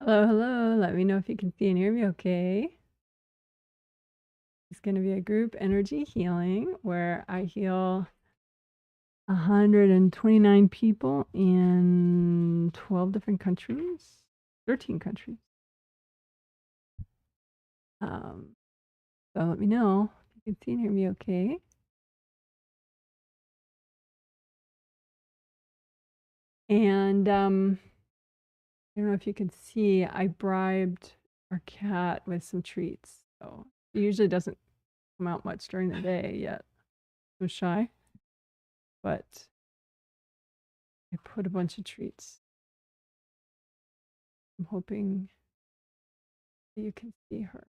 Hello, hello. Let me know if you can see and hear me okay. It's going to be a group energy healing where I heal 129 people in 12 different countries, 13 countries. So let me know if you can see and hear me okay. And I don't know if you can see, I bribed our cat with some treats. So it usually doesn't come out much during the day yet. So shy. But I put a bunch of treats. I'm hoping you can see her.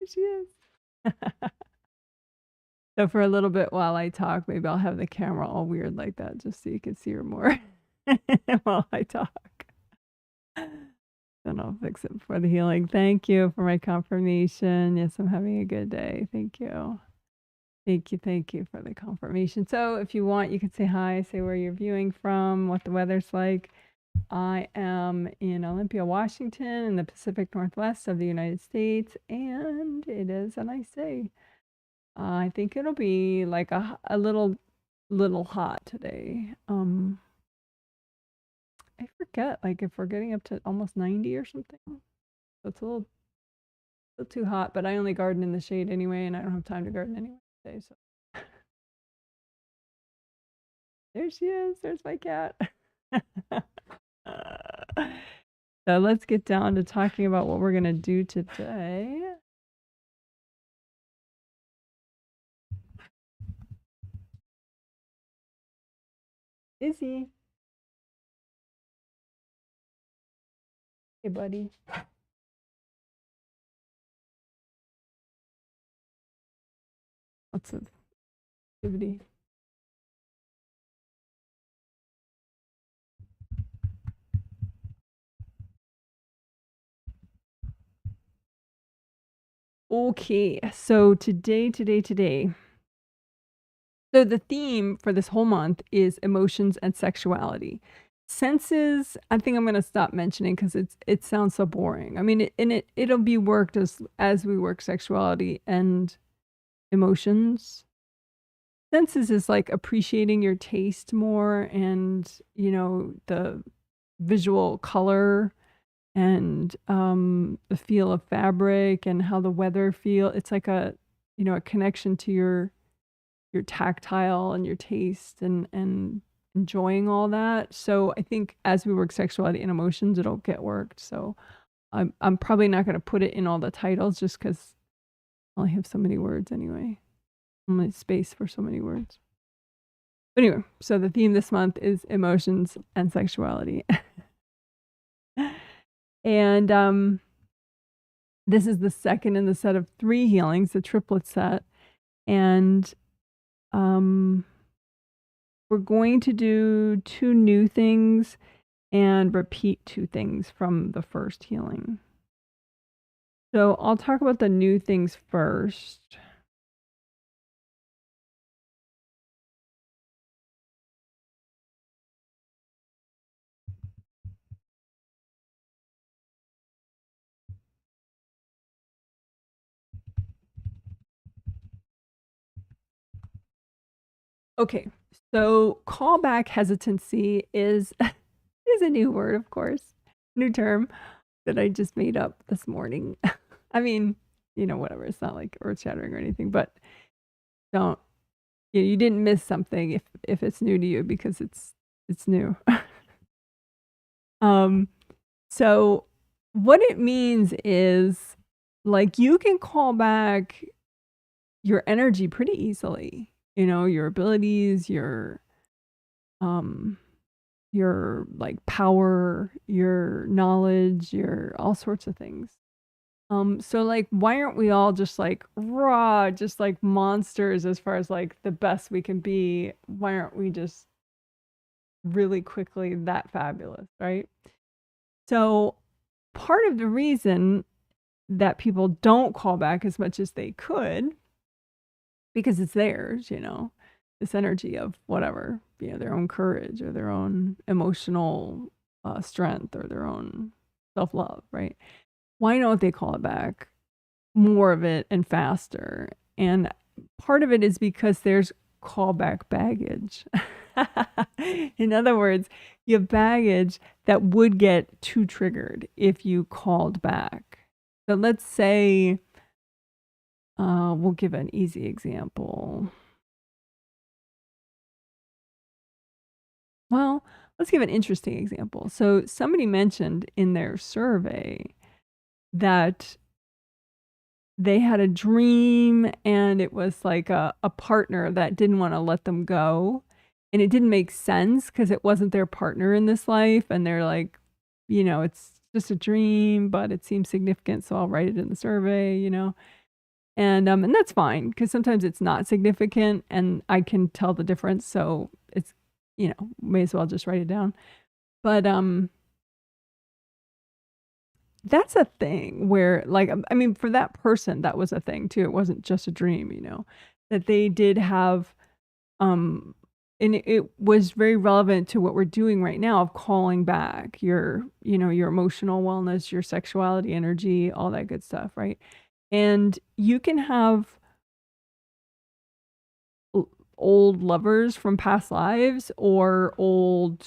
There she is. So for a little bit while I talk, maybe I'll have the camera all weird like that just so you can see her more while I talk. Then I'll fix it for the healing. Thank you for my confirmation. Yes, I'm having a good day. Thank you. Thank you for the confirmation. So if you want, you can say hi, say where you're viewing from, what the weather's like. I am in Olympia, Washington, in the Pacific Northwest of the United States, and it is a nice day. I think it'll be like a little hot today. I forget, like if we're getting up to almost 90 or something. So it's a little too hot, but I only garden in the shade anyway, and I don't have time to garden anyway today. So there she is. There's my cat. So let's get down to talking about what we're gonna do today. Izzy. Hey, buddy. Lots of activity. Okay, so today. So the theme for this whole month is emotions and sexuality. Senses, I think I'm going to stop mentioning because it sounds so boring. I mean, it'll be worked as we work sexuality and emotions. Senses is like appreciating your taste more and, you know, the visual color and the feel of fabric and how the weather feel. It's like a, you know, a connection to your tactile and your taste and enjoying all that. So I think as we work sexuality and emotions, it'll get worked. So I'm probably not going to put it in all the titles just because I only have so many words anyway. Only space for so many words. But anyway, so the theme this month is emotions and sexuality. And this is the second in the set of 3 healings, the triplet set. And we're going to do 2 new things and repeat 2 things from the first healing. So I'll talk about the new things first. Okay, so callback hesitancy is a new word, of course, new term that I just made up this morning. I mean, you know, whatever. It's not like earth-shattering or anything, but don't, you didn't miss something if it's new to you because it's new. So what it means is like you can call back your energy pretty easily, you know, your abilities, your like power, your knowledge, your all sorts of things. So like why aren't we all just like raw, just like monsters as far as like the best we can be? Why aren't we just really quickly that fabulous, right? So part of the reason that people don't call back as much as they could, because it's theirs, you know, this energy of whatever, their own courage or their own emotional strength or their own self-love, right? Why don't they call it back more of it and faster? And part of it is because there's callback baggage. In other words, you have baggage that would get too triggered if you called back. So let's say, we'll give an easy example. Well, let's give an interesting example. So somebody mentioned in their survey that they had a dream and it was like a partner that didn't want to let them go. And it didn't make sense because it wasn't their partner in this life. And they're like, it's just a dream, but it seems significant. So I'll write it in the survey, and that's fine because sometimes it's not significant and I can tell the difference. So it's, may as well just write it down. But, that's a thing where, like, I mean, for that person, that was a thing too. It wasn't just a dream, that they did have, and it was very relevant to what we're doing right now of calling back your, your emotional wellness, your sexuality, energy, all that good stuff, right? And you can have old lovers from past lives or old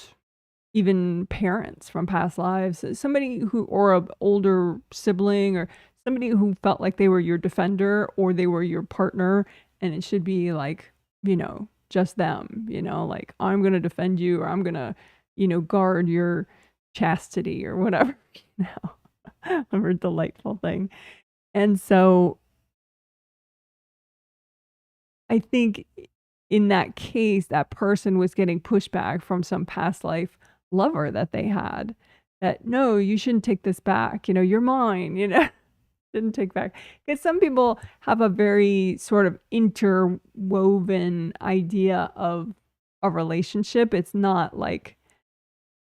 even parents from past lives, somebody who, or an older sibling or somebody who felt like they were your defender or they were your partner, and it should be like, just them, like I'm going to defend you or I'm going to, guard your chastity or whatever, a delightful thing. And so I think in that case, that person was getting pushback from some past life lover that they had, that no, you shouldn't take this back, you're mine, didn't take back. Because some people have a very sort of interwoven idea of a relationship. It's not like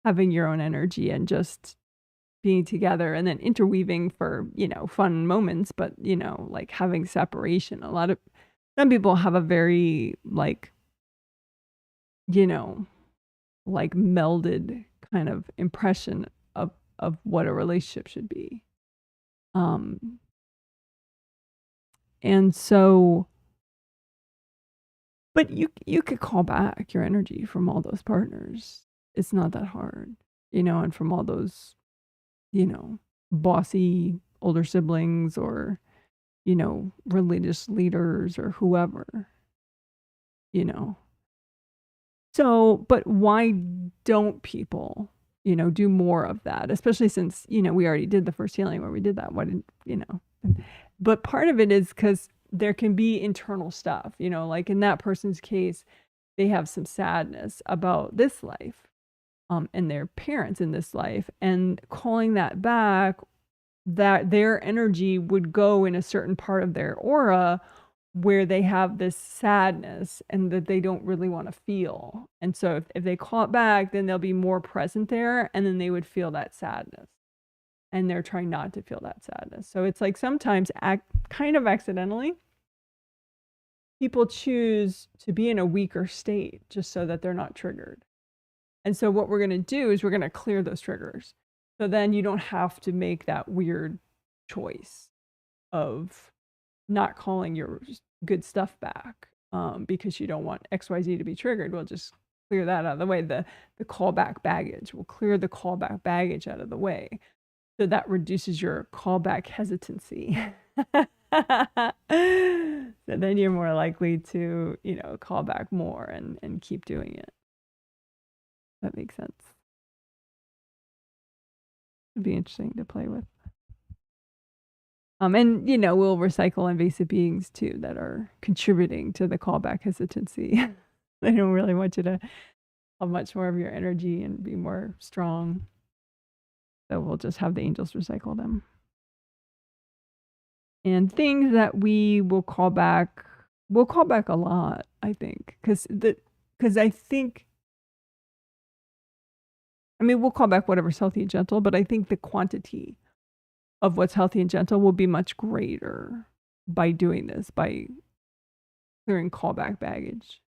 having your own energy and just being together and then interweaving for, fun moments, but, like having separation. Some people have a very like, like melded kind of impression of what a relationship should be. And so, but you could call back your energy from all those partners. It's not that hard, and from all those, bossy older siblings or, religious leaders or whoever, So, but why don't people, do more of that? Especially since, we already did the first healing where we did that. Why didn't, But part of it is because there can be internal stuff, like in that person's case, they have some sadness about this life, and their parents in this life, and calling that back, that their energy would go in a certain part of their aura where they have this sadness and that they don't really want to feel. And so if they call it back, then they'll be more present there and then they would feel that sadness. And they're trying not to feel that sadness. So it's like sometimes kind of accidentally, people choose to be in a weaker state just so that they're not triggered. And so what we're going to do is we're going to clear those triggers. So then you don't have to make that weird choice of not calling your good stuff back, because you don't want XYZ to be triggered. We'll just clear that out of the way. The callback baggage. We'll clear the callback baggage out of the way. So that reduces your callback hesitancy. So then you're more likely to, call back more and keep doing it. That makes sense. It'd be interesting to play with. And, we'll recycle invasive beings too that are contributing to the callback hesitancy. They don't really want you to have much more of your energy and be more strong. So we'll just have the angels recycle them. And things that we will call back a lot, I think. Because I think, we'll call back whatever's healthy and gentle, but I think the quantity of what's healthy and gentle will be much greater by doing this, by clearing callback baggage.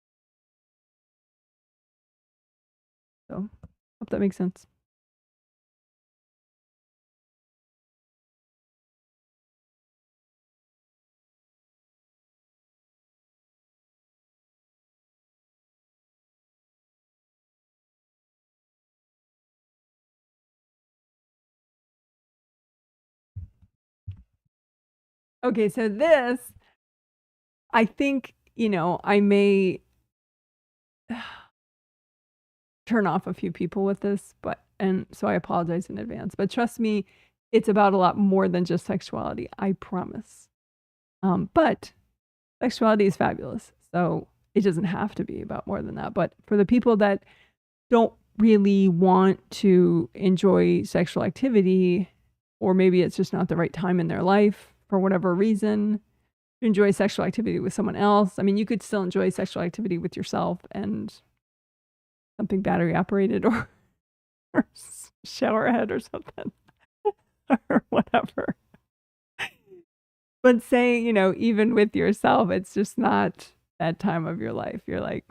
So hope that makes sense. Okay, so this, I think, I may turn off a few people with this, and so I apologize in advance. But trust me, it's about a lot more than just sexuality, I promise. But sexuality is fabulous, so it doesn't have to be about more than that. But for the people that don't really want to enjoy sexual activity, or maybe it's just not the right time in their life for whatever reason, to enjoy sexual activity with someone else. I mean, you could still enjoy sexual activity with yourself and something battery operated or shower head or something or whatever. But saying, even with yourself, it's just not that time of your life. You're like,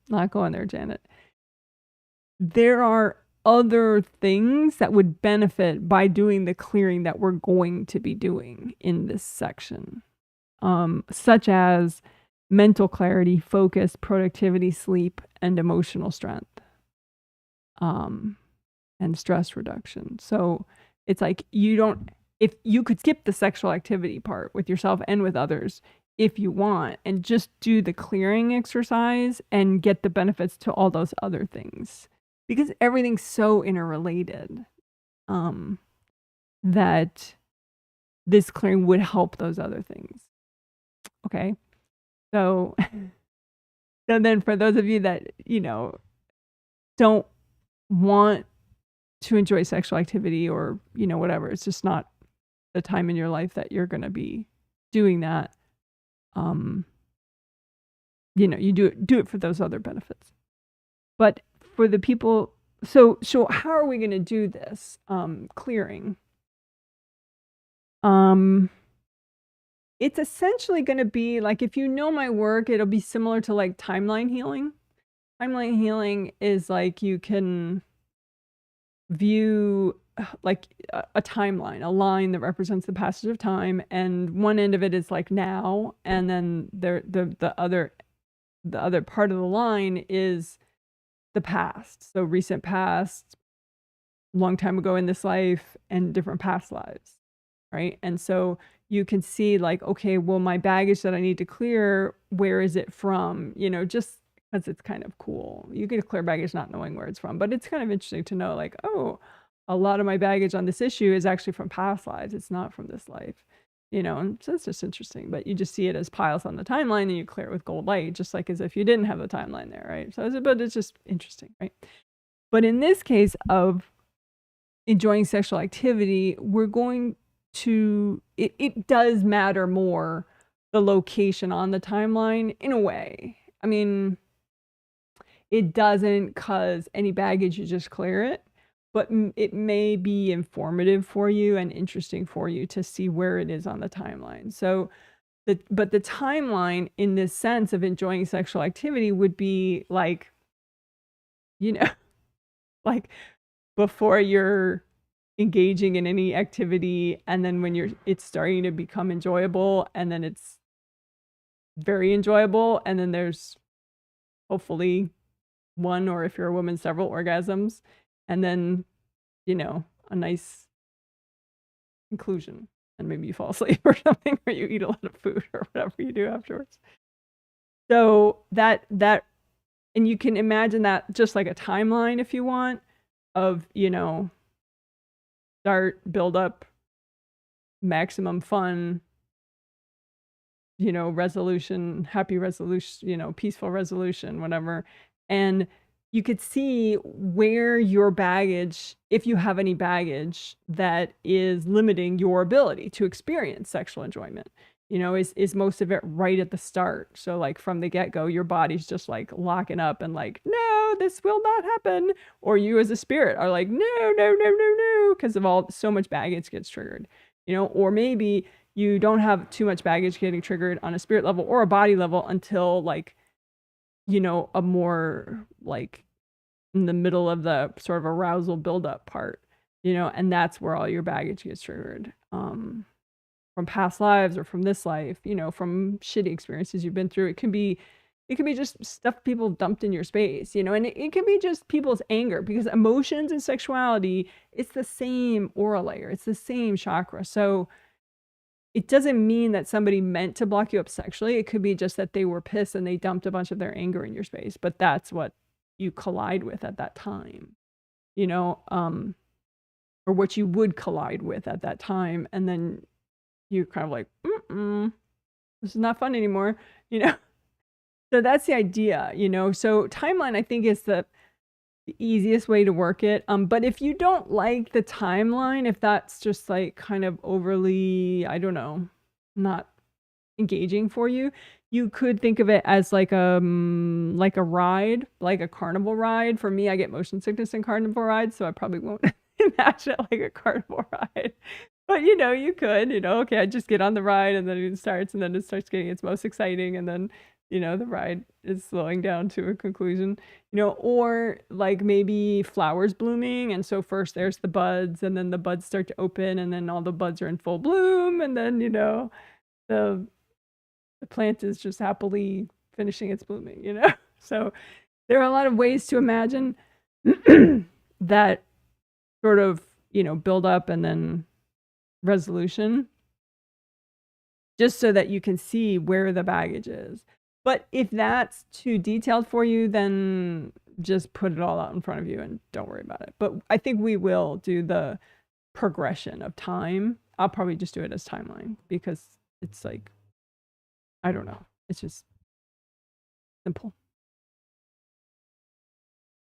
not going there, Janet. There are other things that would benefit by doing the clearing that we're going to be doing in this section, such as mental clarity, focus, productivity, sleep, and emotional strength, and stress reduction. So it's like if you could skip the sexual activity part with yourself and with others if you want, and just do the clearing exercise and get the benefits to all those other things, because everything's so interrelated, that this clearing would help those other things. Okay. So, and then for those of you that, don't want to enjoy sexual activity or, whatever, it's just not the time in your life that you're going to be doing that. You do it for those other benefits. But for the people, so how are we going to do this clearing? It's essentially going to be like, if you know my work, it'll be similar to like timeline healing. Timeline healing is like you can view like a timeline, a line that represents the passage of time, and one end of it is like now, and then the other part of the line is the past. So recent past, long time ago in this life, and different past lives, right? And so you can see like, okay, well, my baggage that I need to clear, where is it from? Just because it's kind of cool. You can clear baggage not knowing where it's from, but it's kind of interesting to know like, oh, a lot of my baggage on this issue is actually from past lives. It's not from this life, and so it's just interesting. But you just see it as piles on the timeline and you clear it with gold light, just like as if you didn't have the timeline there, right? But it's just interesting, right? But in this case of enjoying sexual activity, we're going to, it does matter more the location on the timeline in a way. I mean, it doesn't, cause any baggage, you just clear it, but it may be informative for you and interesting for you to see where it is on the timeline. So but the timeline in this sense of enjoying sexual activity would be like, like before you're engaging in any activity, and then when it's starting to become enjoyable, and then it's very enjoyable, and then there's hopefully one, or if you're a woman, several orgasms, and then a nice conclusion, and maybe you fall asleep or something, or you eat a lot of food or whatever you do afterwards. So that and you can imagine that just like a timeline, if you want, of start, build up, maximum fun, resolution, happy resolution, peaceful resolution, whatever. And you could see where your baggage, if you have any baggage that is limiting your ability to experience sexual enjoyment, is most of it right at the start. So like from the get-go, your body's just like locking up and like, no, this will not happen. Or you as a spirit are like, no, because of so much baggage gets triggered, or maybe you don't have too much baggage getting triggered on a spirit level or a body level until like, a more like in the middle of the sort of arousal buildup part, you know, and that's where all your baggage gets triggered. From past lives or from this life, you know, from shitty experiences you've been through. It can be just stuff people dumped in your space, you know, and it can be just people's anger, because emotions and sexuality, it's the same aura layer, it's the same chakra. So it doesn't mean that somebody meant to block you up sexually. It could be just that they were pissed and they dumped a bunch of their anger in your space, but that's what you collide with at that time, you know, or what you would collide with at that time. And then you're kind of like, this is not fun anymore, you know? So that's the idea, you know? So timeline, I think, is the easiest way to work it. But if you don't like the timeline, if that's just like kind of overly, I don't know, not engaging for you, you could think of it as like a ride, like a carnival ride. For me, I get motion sickness in carnival rides, so I probably won't imagine it like a carnival ride. But, you know, you could, you know, okay, I just get on the ride and then it starts getting its most exciting. And then, you know, the ride is slowing down to a conclusion, you know, or like maybe flowers blooming. And so first there's the buds, and then the buds start to open, and then all the buds are in full bloom. And then, you know, the plant is just happily finishing its blooming, you know? So there are a lot of ways to imagine that sort of, you know, build up and then resolution, just so that you can see where the baggage is. But if that's too detailed for you, then just put it all out in front of you and don't worry about it. But I think we will do the progression of time. I'll probably just do it as timeline, because it's like, I don't know, it's just simple.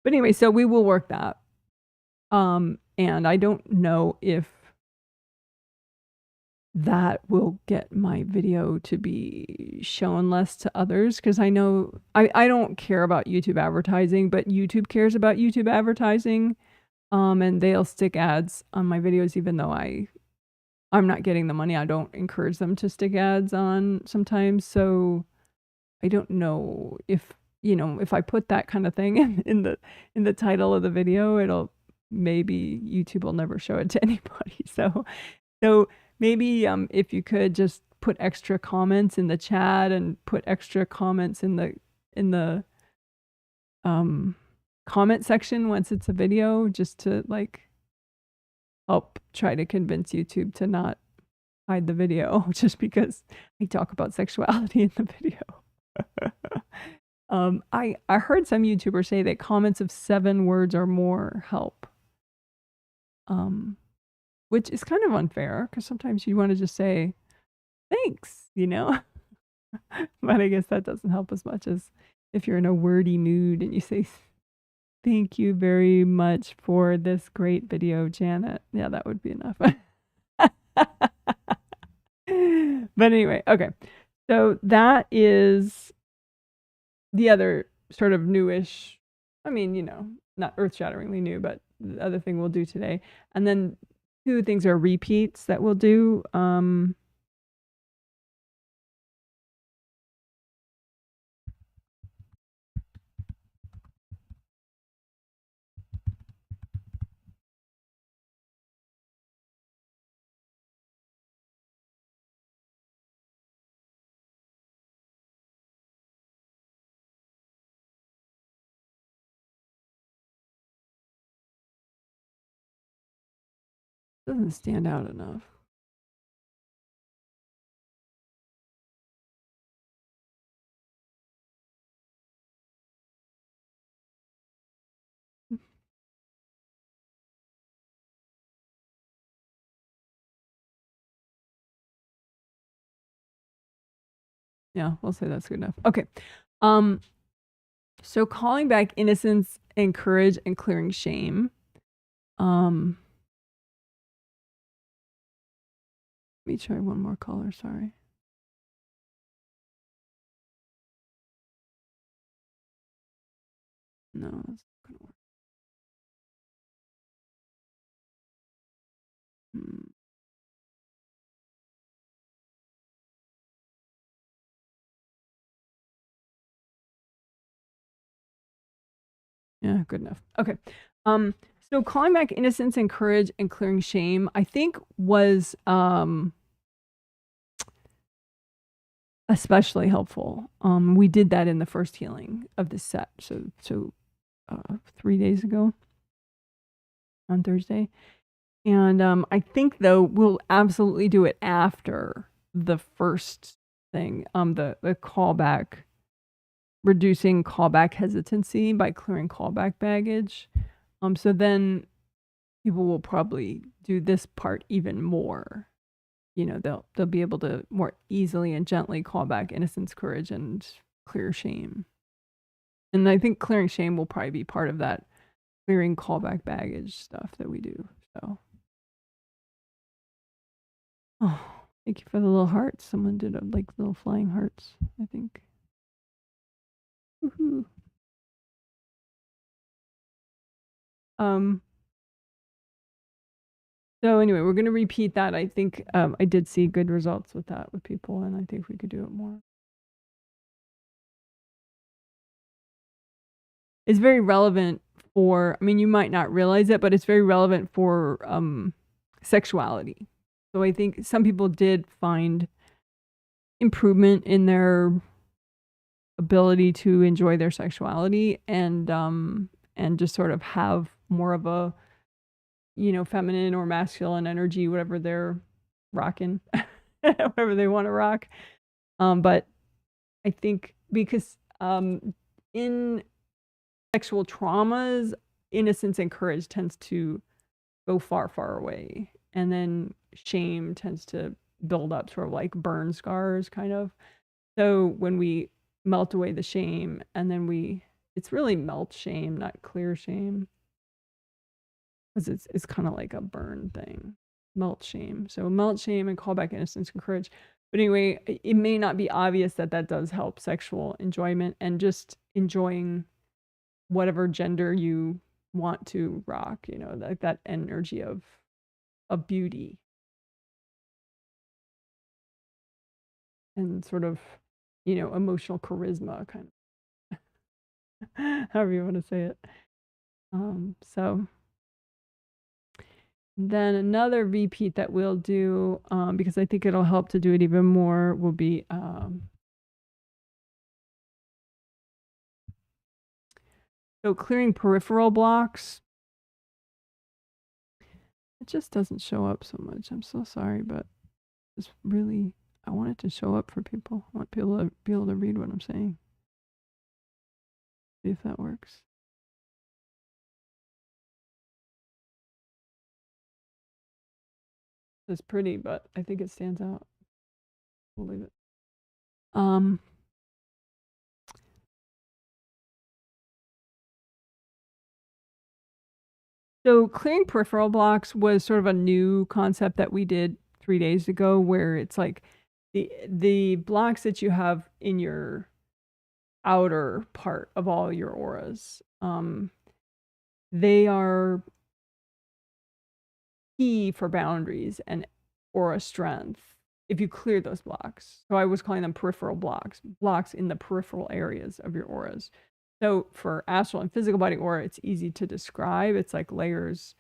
But anyway, so we will work that. And I don't know if that will get my video to be shown less to others, because I know I don't care about YouTube advertising, but YouTube cares about YouTube advertising. And they'll stick ads on my videos, even though I'm not getting the money. I don't encourage them to stick ads on sometimes. So I don't know if, you know, if I put that kind of thing in the title of the video, it'll, maybe YouTube will never show it to anybody. So maybe if you could just put extra comments in the chat and put extra comments in the comment section once it's a video, just to like help try to convince YouTube to not hide the video just because I talk about sexuality in the video. I heard some YouTubers say that comments of 7 words or more help. Which is kind of unfair, because sometimes you want to just say thanks, you know. But I guess that doesn't help as much as if you're in a wordy mood and you say thank you very much for this great video, Janet. Yeah, that would be enough. But anyway, okay. So that is the other sort of newish, I mean, you know, not earth-shatteringly new, but the other thing we'll do today. And then 2 things are repeats that we'll do. Doesn't stand out enough. Yeah, we'll say that's good enough. Okay. So calling back innocence and courage and clearing shame. Let me try one more caller, sorry. No, that's not gonna work. Yeah, good enough. Okay. So calling back innocence and courage and clearing shame, I think was especially helpful. We did that in the first healing of this set. So 3 days ago on Thursday. And I think though we'll absolutely do it after the first thing, the callback, reducing callback hesitancy by clearing callback baggage. So then people will probably do this part even more. You know, they'll be able to more easily and gently call back innocence, courage, and clear shame. And I think clearing shame will probably be part of that clearing callback baggage stuff that we do. So, oh, thank you for the little hearts. Someone did like little flying hearts, I think. Woohoo. So anyway, we're going to repeat that. I think I did see good results with that with people, and I think we could do it more. It's very relevant for, I mean, you might not realize it, but it's very relevant for sexuality. So I think some people did find improvement in their ability to enjoy their sexuality and just sort of have more of a, you know, feminine or masculine energy, whatever they're rocking, whatever they want to rock. But I think because in sexual traumas, innocence and courage tends to go far, far away. And then shame tends to build up, sort of like burn scars, kind of. So when we melt away the shame, and then it's really melt shame, not clear shame. Because it's kind of like a burn thing. Melt shame. So melt shame and call back innocence and courage. But anyway, it may not be obvious that that does help sexual enjoyment and just enjoying whatever gender you want to rock, you know, like that energy of beauty and sort of, you know, emotional charisma, kind of, however you want to say it. So then another repeat that we'll do, because I think it'll help to do it even more, will be so clearing peripheral blocks. It just doesn't show up so much. I'm so sorry, but it's really, I want it to show up for people. I want people to be able to read what I'm saying. See if that works. It's pretty, but I think it stands out. We'll leave it. So clearing peripheral blocks was sort of a new concept that we did 3 days ago, where it's like the blocks that you have in your outer part of all your auras, they are key for boundaries and aura strength if you clear those blocks. So I was calling them peripheral blocks in the peripheral areas of your auras. So for astral and physical body aura, it's easy to describe. It's like layers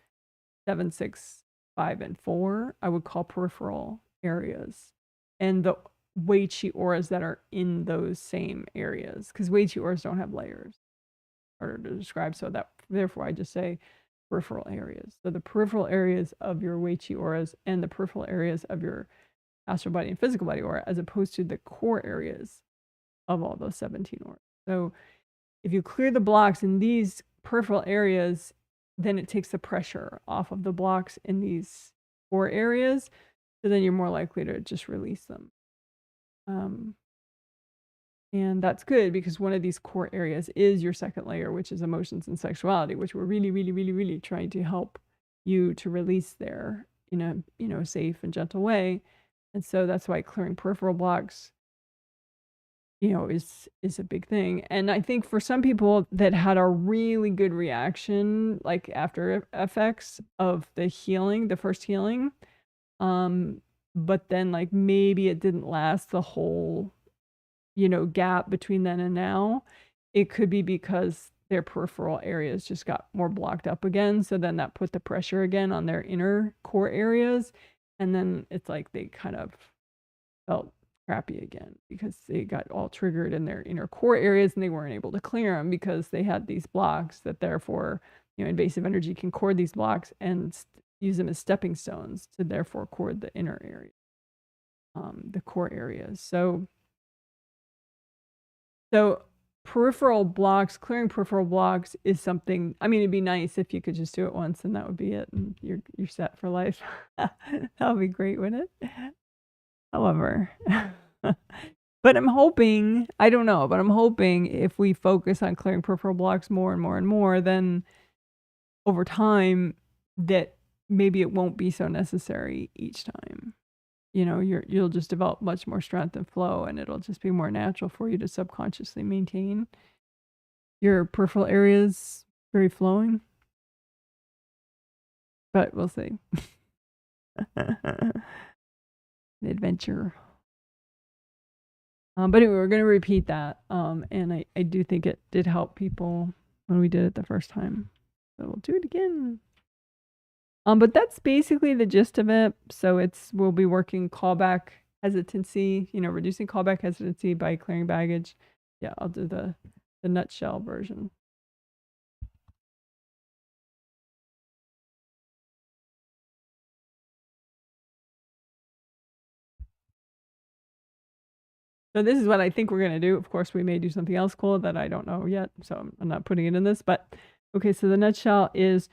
7, 6, 5, and 4. I would call peripheral areas. And the Wei Qi auras that are in those same areas, because Wei Qi auras don't have layers. Harder to describe, so that therefore I just say peripheral areas. So the peripheral areas of your Wei Qi auras and the peripheral areas of your astral body and physical body aura, as opposed to the core areas of all those 17 auras. So if you clear the blocks in these peripheral areas, then it takes the pressure off of the blocks in these core areas. So then you're more likely to just release them. And that's good because one of these core areas is your second layer, which is emotions and sexuality, which we're really, really, really, really trying to help you to release there in a, you know, safe and gentle way. And so that's why clearing peripheral blocks, you know, is a big thing. And I think for some people that had a really good reaction, like after effects of the healing, the first healing, but then like maybe it didn't last the whole, you know, gap between then and now, it could be because their peripheral areas just got more blocked up again. So then that put the pressure again on their inner core areas. And then it's like they kind of felt crappy again because they got all triggered in their inner core areas and they weren't able to clear them because they had these blocks that therefore, invasive energy can cord these blocks and use them as stepping stones to therefore cord the inner area, the core areas. So peripheral blocks, clearing peripheral blocks is something, I mean, it'd be nice if you could just do it once and that would be it and you're set for life. That would be great, wouldn't it? However, but I'm hoping, I don't know, but I'm hoping if we focus on clearing peripheral blocks more and more and more, then over time that maybe it won't be so necessary each time. You'll just develop much more strength and flow, and it'll just be more natural for you to subconsciously maintain your peripheral areas very flowing. But we'll see. The adventure. But anyway, we're going to repeat that. And I do think it did help people when we did it the first time. So we'll do it again. But that's basically the gist of it. So we'll be working callback hesitancy, reducing callback hesitancy by clearing baggage. Yeah, I'll do the nutshell version. So this is what I think we're going to do. Of course, we may do something else cool that I don't know yet. So I'm not putting it in this. But okay, so the nutshell is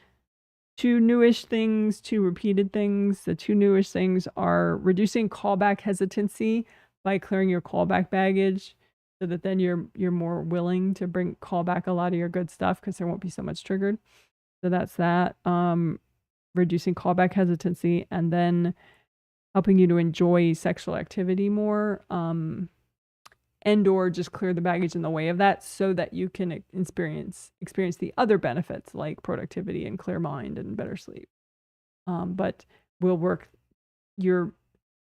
2 newish things, 2 repeated things. The 2 newish things are reducing callback hesitancy by clearing your callback baggage so that then you're more willing to call back a lot of your good stuff because there won't be so much triggered. So that's that. Reducing callback hesitancy and then helping you to enjoy sexual activity more. And or just clear the baggage in the way of that so that you can experience the other benefits like productivity and clear mind and better sleep. But we'll work your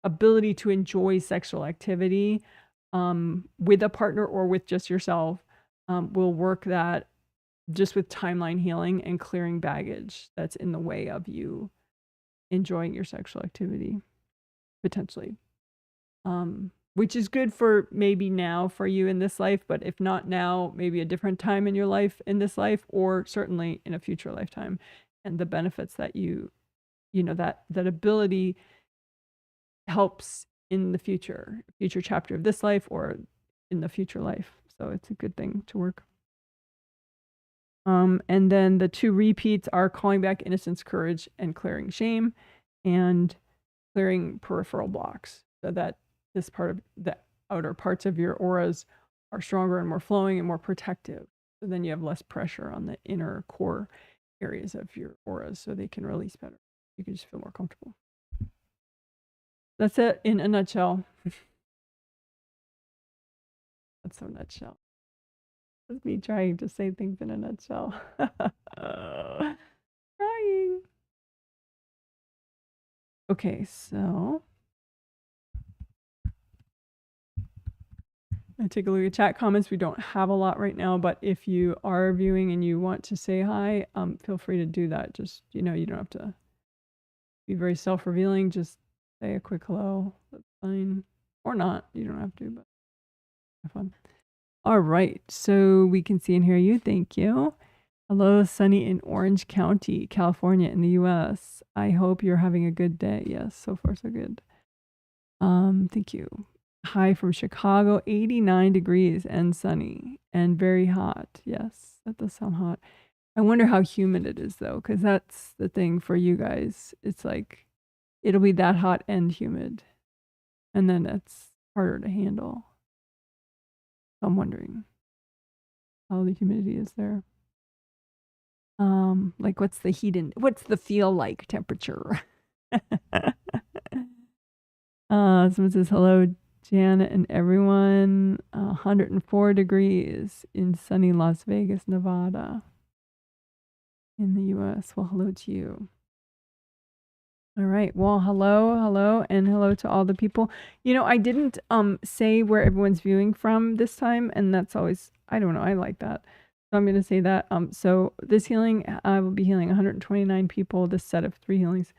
ability to enjoy sexual activity with a partner or with just yourself. We'll work that just with timeline healing and clearing baggage that's in the way of you enjoying your sexual activity, potentially. Which is good for maybe now for you in this life, but if not now, maybe a different time in your life in this life, or certainly in a future lifetime. And the benefits that that ability helps in the future chapter of this life or in the future life. So it's a good thing to work. And then the 2 repeats are calling back innocence, courage, and clearing shame, and clearing peripheral blocks so that this part of the outer parts of your auras are stronger and more flowing and more protective. So then you have less pressure on the inner core areas of your auras so they can release better. You can just feel more comfortable. That's it in a nutshell. That's so nutshell. That's me trying to say things in a nutshell. Trying. Okay, so I take a look at chat comments. We don't have a lot right now, but if you are viewing and you want to say hi, feel free to do that. Just, you don't have to be very self-revealing. Just say a quick hello. That's fine. Or not. You don't have to, but have fun. All right. So we can see and hear you. Thank you. Hello, sunny in Orange County, California in the US. I hope you're having a good day. Yes, so far so good. Thank you. Hi from Chicago, 89 degrees and sunny and very hot. Yes, that does sound hot. I wonder how humid it is though, because that's the thing for you guys. It's like, it'll be that hot and humid. And then it's harder to handle. I'm wondering how the humidity is there. Like what's the feel like temperature? Someone says hello, Janet and everyone. 104 degrees in sunny Las Vegas, Nevada in the US. Well, hello to you. All right. Well, hello, and hello to all the people. I didn't say where everyone's viewing from this time, and that's always, I don't know, I like that. So I'm going to say that. So this healing, I will be healing 129 people. This set of 3 healings,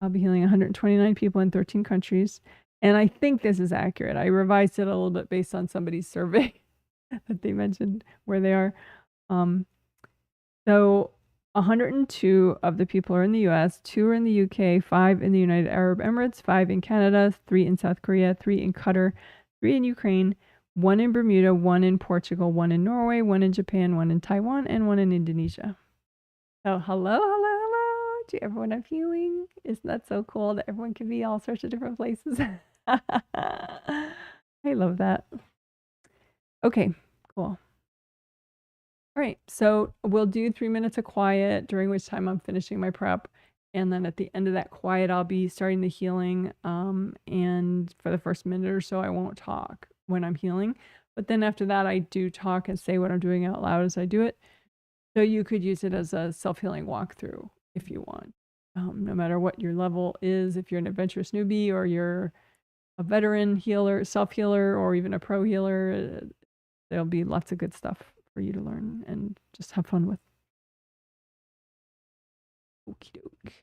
I'll be healing 129 people in 13 countries. And I think this is accurate. I revised it a little bit based on somebody's survey that they mentioned where they are. So 102 of the people are in the US, 2 are in the UK, 5 in the United Arab Emirates, 5 in Canada, 3 in South Korea, 3 in Qatar, 3 in Ukraine, 1 in Bermuda, 1 in Portugal, 1 in Norway, 1 in Japan, 1 in Taiwan, and 1 in Indonesia. So hello, hello, hello to everyone I'm healing. Isn't that so cool that everyone can be all sorts of different places? I love that. Okay, cool. All right, so we'll do 3 minutes of quiet, during which time I'm finishing my prep. And then at the end of that quiet, I'll be starting the healing. And for the first minute or so, I won't talk when I'm healing. But then after that, I do talk and say what I'm doing out loud as I do it. So you could use it as a self-healing walkthrough if you want. No matter what your level is, if you're an adventurous newbie or you're a veteran healer, self-healer, or even a pro healer, there'll be lots of good stuff for you to learn and just have fun with. Okie doke.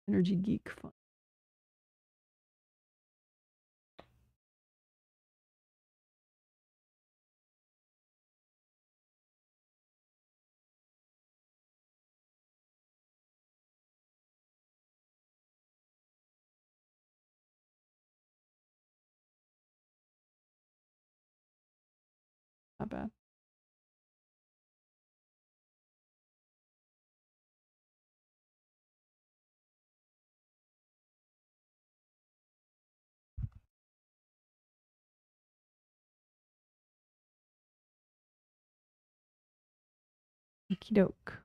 Energy geek fun. Not bad. Okie doke.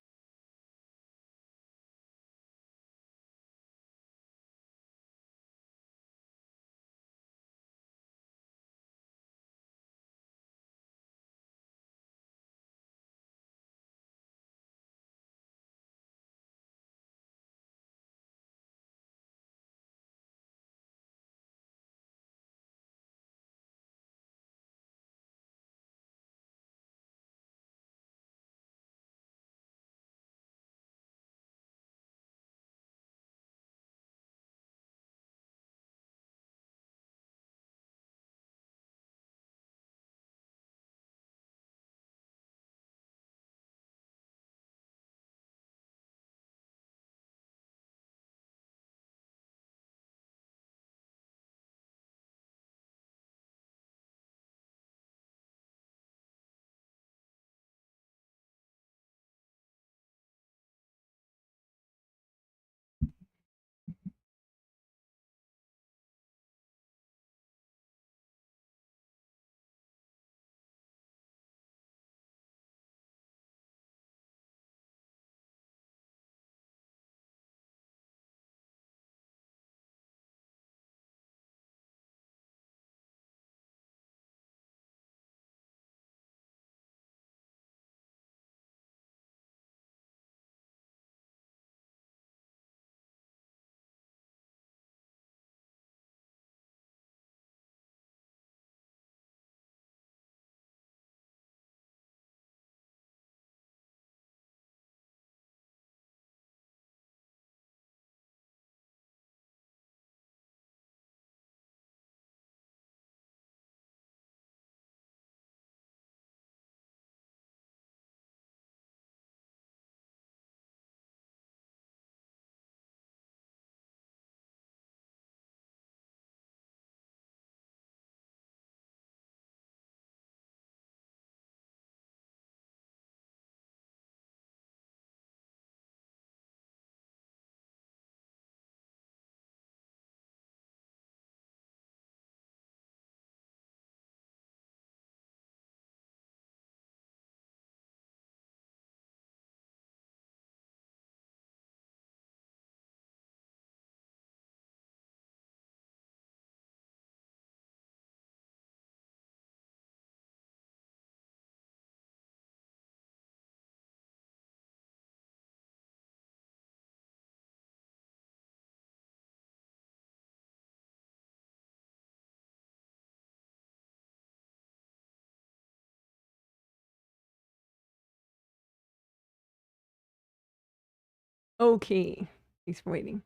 Okay. Thanks for waiting.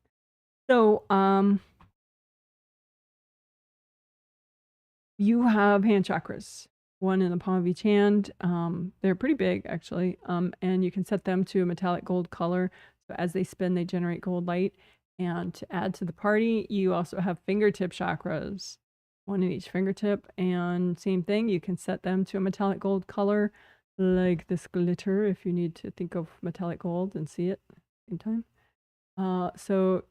So, you have hand chakras, one in the palm of each hand. They're pretty big, actually. And you can set them to a metallic gold color. So as they spin, they generate gold light. And to add to the party, you also have fingertip chakras, one in each fingertip. And same thing, you can set them to a metallic gold color, like this glitter, if you need to think of metallic gold and see it at the same time. So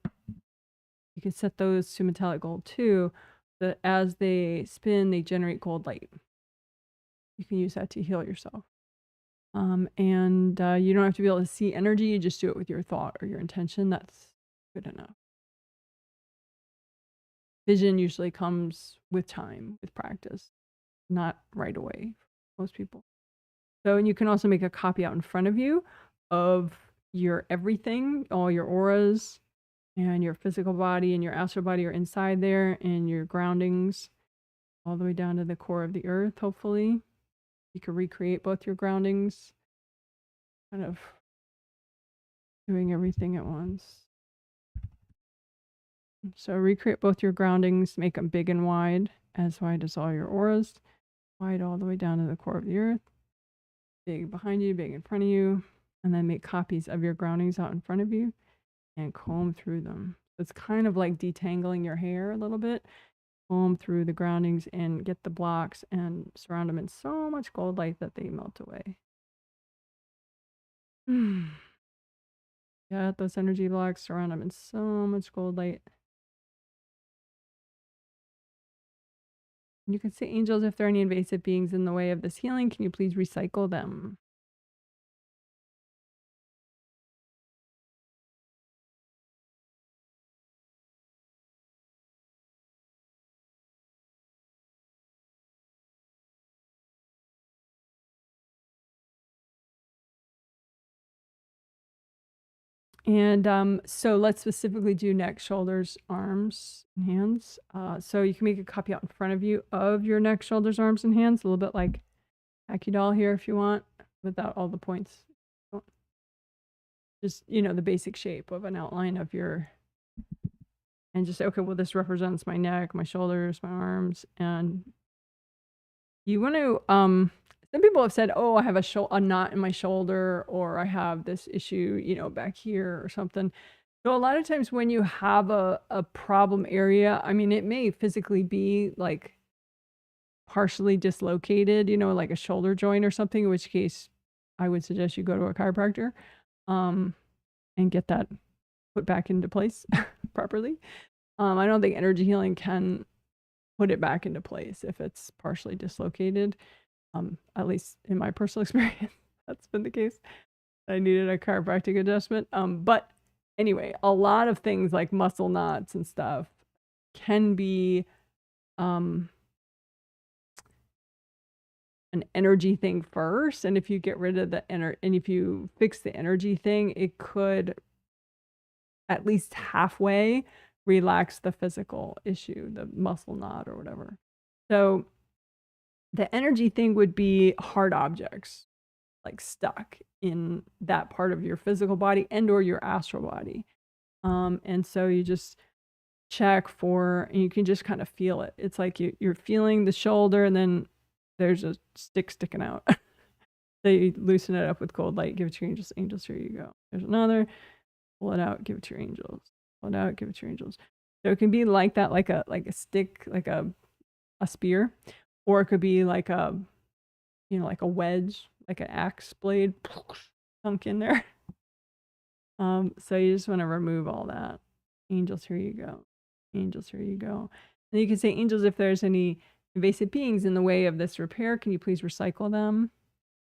you can set those to metallic gold too. That as they spin, they generate gold light. You can use that to heal yourself. And you don't have to be able to see energy. You just do it with your thought or your intention. That's good enough. Vision usually comes with time, with practice, not right away for most people. So, and you can also make a copy out in front of you of your everything, all your auras, and your physical body and your astral body are inside there, and your groundings all the way down to the core of the earth, hopefully. You can recreate both your groundings, kind of doing everything at once. So recreate both your groundings, make them big and wide as all your auras, wide all the way down to the core of the earth, big behind you, big in front of you, and then make copies of your groundings out in front of you and comb through them. It's kind of like detangling your hair a little bit. Comb through the groundings and get the blocks and surround them in so much gold light that they melt away. Yeah, those energy blocks, surround them in so much gold light. You can say, angels, if there are any invasive beings in the way of this healing, can you please recycle them? And so let's specifically do neck, shoulders, arms, and hands. So you can make a copy out in front of you of your neck, shoulders, arms, and hands, a little bit like Doll here if you want, without all the points. Just, you know, the basic shape of an outline of your, and just say, okay, well, this represents my neck, my shoulders, my arms, and you want to, some people have said, oh, I have a knot in my shoulder, or I have this issue, you know, back here or something. So a lot of times when you have a problem area, I mean, it may physically be like partially dislocated, you know, like a shoulder joint or something, in which case I would suggest you go to a chiropractor and get that put back into place properly. I don't think energy healing can put it back into place if it's partially dislocated. At least in my personal experience, that's been the case. I needed a chiropractic adjustment. But anyway, a lot of things like muscle knots and stuff can be an energy thing first. And if you get rid of the and if you fix the energy thing, it could at least halfway relax the physical issue, the muscle knot or whatever. So the energy thing would be hard objects, like stuck in that part of your physical body and or your astral body. And so you just check for, and you can just kind of feel it. It's like you're feeling the shoulder, and then there's a stick sticking out. So you loosen it up with cold light, give it to your angels. Angels, here you go. There's another. Pull it out, give it to your angels. Pull it out, give it to your angels. So it can be like that, like a stick, like a spear, or it could be like a, you know, like a wedge, like an axe blade, sunk in there. So you just want to remove all that. Angels, here you go. Angels, here you go. And you can say, angels, if there's any invasive beings in the way of this repair, can you please recycle them?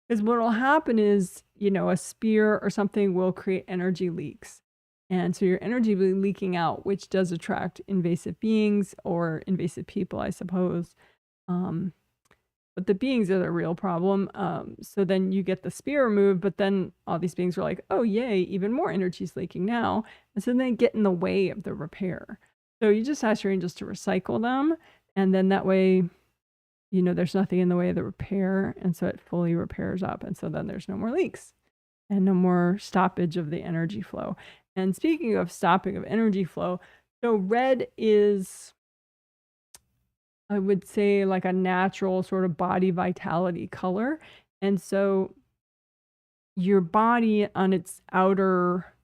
Because what will happen is, you know, a spear or something will create energy leaks. And so your energy will be leaking out, which does attract invasive beings or invasive people, I suppose. But the beings are the real problem. So then you get the spear removed, but then all these beings are like, oh, yay, even more energy is leaking now. And so they get in the way of the repair. So you just ask your angels to recycle them. And then that way, you know, there's nothing in the way of the repair. And so it fully repairs up. And so then there's no more leaks. and no more stoppage of the energy flow. And speaking of stopping of energy flow, so red is, I would say, like a natural sort of body vitality color. And so your body on its outer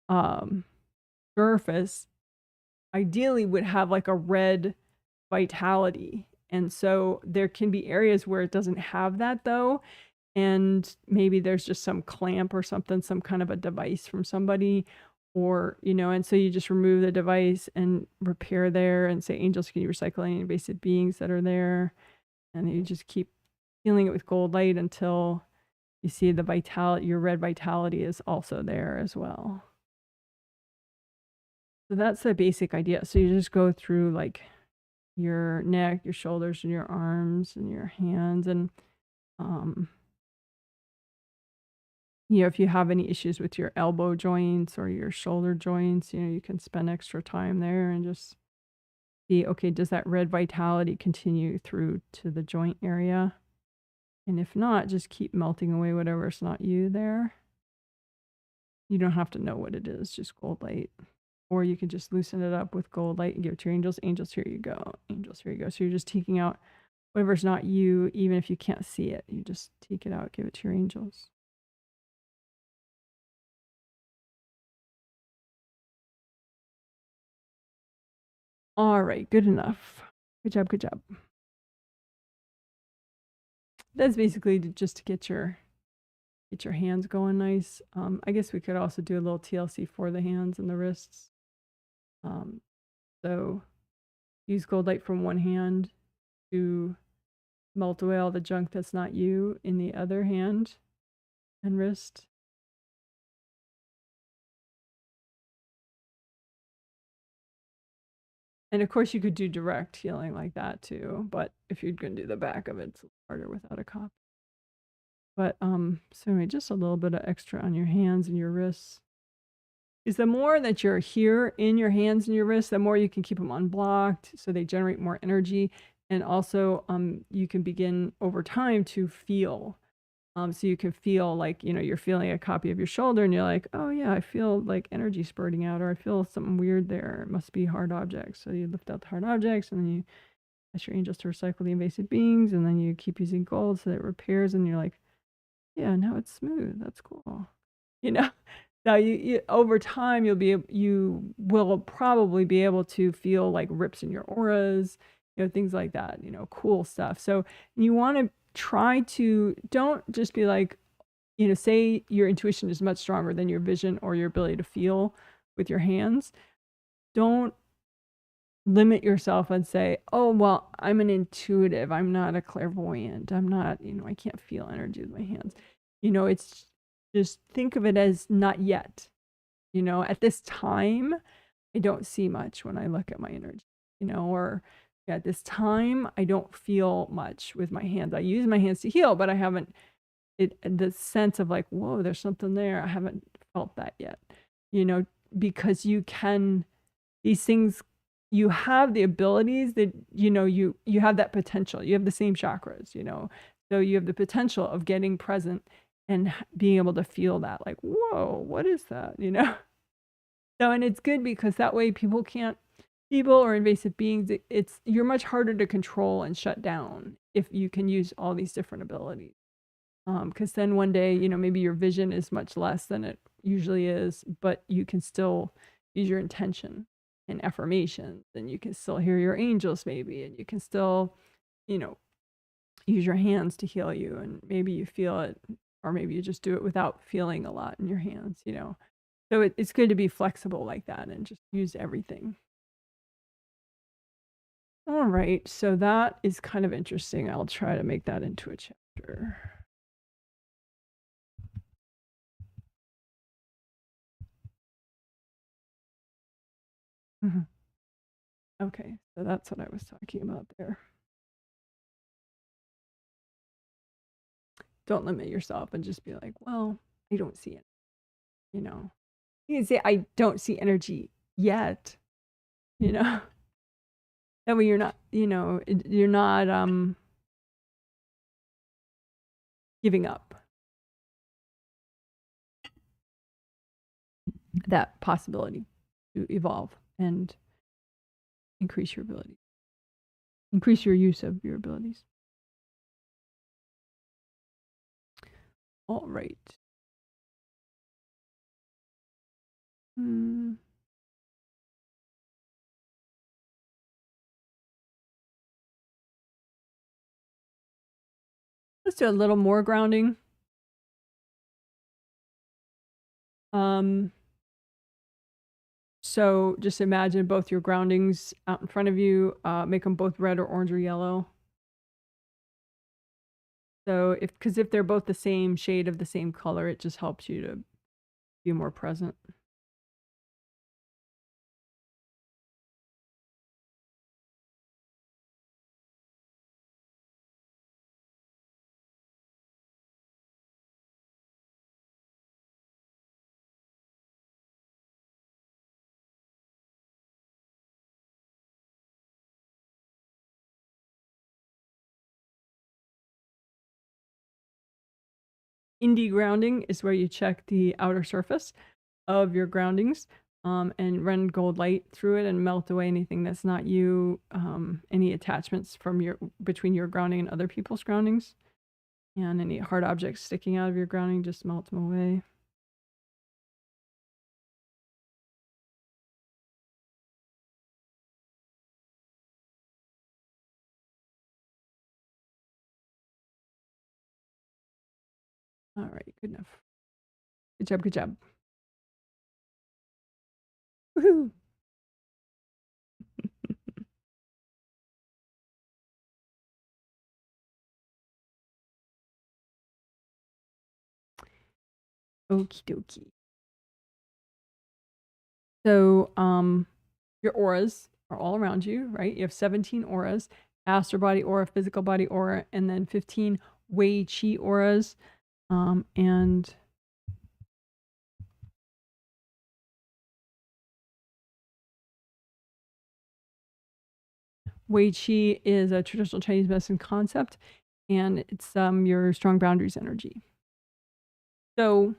um, surface ideally would have like a red vitality. And so there can be areas where it doesn't have that though. And maybe there's just some clamp or something, some kind of a device from somebody, or, and so you just remove the device and repair there and say, angels, can you recycle any invasive beings that are there? And you just keep healing it with gold light until you see the vitality, your red vitality is also there as well. So that's the basic idea. So you just go through like your neck, your shoulders, and your arms and your hands. And, if you have any issues with your elbow joints or your shoulder joints, you can spend extra time there and just see, okay, does that red vitality continue through to the joint area? And if not, just keep melting away whatever's not you there. You don't have to know what it is, just gold light. Or you can just loosen it up with gold light and give it to your angels. Angels, here you go. Angels, here you go. So you're just taking out whatever's not you, even if you can't see it. You just take it out, give it to your angels. All right, good enough. Good job, good job. That's basically just to get your hands going nice. I guess we could also do a little TLC for the hands and the wrists. So use gold light from one hand to melt away all the junk that's not you in the other hand and wrist. And of course you could do direct healing like that too, but if you're going to do the back of it, it's harder without a copy. But so anyway, just a little bit of extra on your hands and your wrists. Is the more that you're here in your hands and your wrists, the more you can keep them unblocked, so they generate more energy. And also, you can begin over time to feel. So you can feel like, you're feeling a copy of your shoulder and you're like, oh yeah, I feel like energy spurting out, or I feel something weird there. It must be hard objects. So you lift out the hard objects and then you ask your angels to recycle the invasive beings, and then you keep using gold so that it repairs, and you're like, yeah, now it's smooth. That's cool. Now you over time you will probably be able to feel like rips in your auras, things like that, cool stuff. So you want to try to, don't just be like, say your intuition is much stronger than your vision or your ability to feel with your hands. Don't limit yourself and say, oh, well, I'm an intuitive, I'm not a clairvoyant, I'm not, I can't feel energy with my hands. It's just think of it as not yet. At this time, I don't see much when I look at my energy, or at this time, I don't feel much with my hands. I use my hands to heal, but I haven't, the sense of like, whoa, there's something there. I haven't felt that yet, because these things, you have the abilities that, you have that potential. You have the same chakras, so you have the potential of getting present and being able to feel that, like, whoa, what is that, So, and it's good because that way people or invasive beings, you're much harder to control and shut down if you can use all these different abilities. Because then one day, maybe your vision is much less than it usually is, but you can still use your intention and affirmations, and you can still hear your angels maybe, and you can still, use your hands to heal you, and maybe you feel it, or maybe you just do it without feeling a lot in your hands, So it's good to be flexible like that and just use everything. All right, so that is kind of interesting. I'll try to make that into a chapter. Okay, so that's what I was talking about there. Don't limit yourself and just be like, well, I don't see it. You can say, I don't see energy yet. That way you're not, you're not giving up. that possibility to evolve and increase your ability, increase your use of your abilities. All right. Let's do a little more grounding. So just imagine both your groundings out in front of you, make them both red or orange or yellow. So because if they're both the same shade of the same color, it just helps you to be more present. Indie grounding is where you check the outer surface of your groundings and run gold light through it and melt away anything that's not you, any attachments from between your grounding and other people's groundings, and any hard objects sticking out of your grounding, just melt them away. All right, good enough. Good job, good job. Woohoo! Okie dokie. So, your auras are all around you, right? You have 17 auras, astral body aura, physical body aura, and then 15 Wei Chi auras. And Wei Chi is a traditional Chinese medicine concept, and it's your strong boundaries energy. So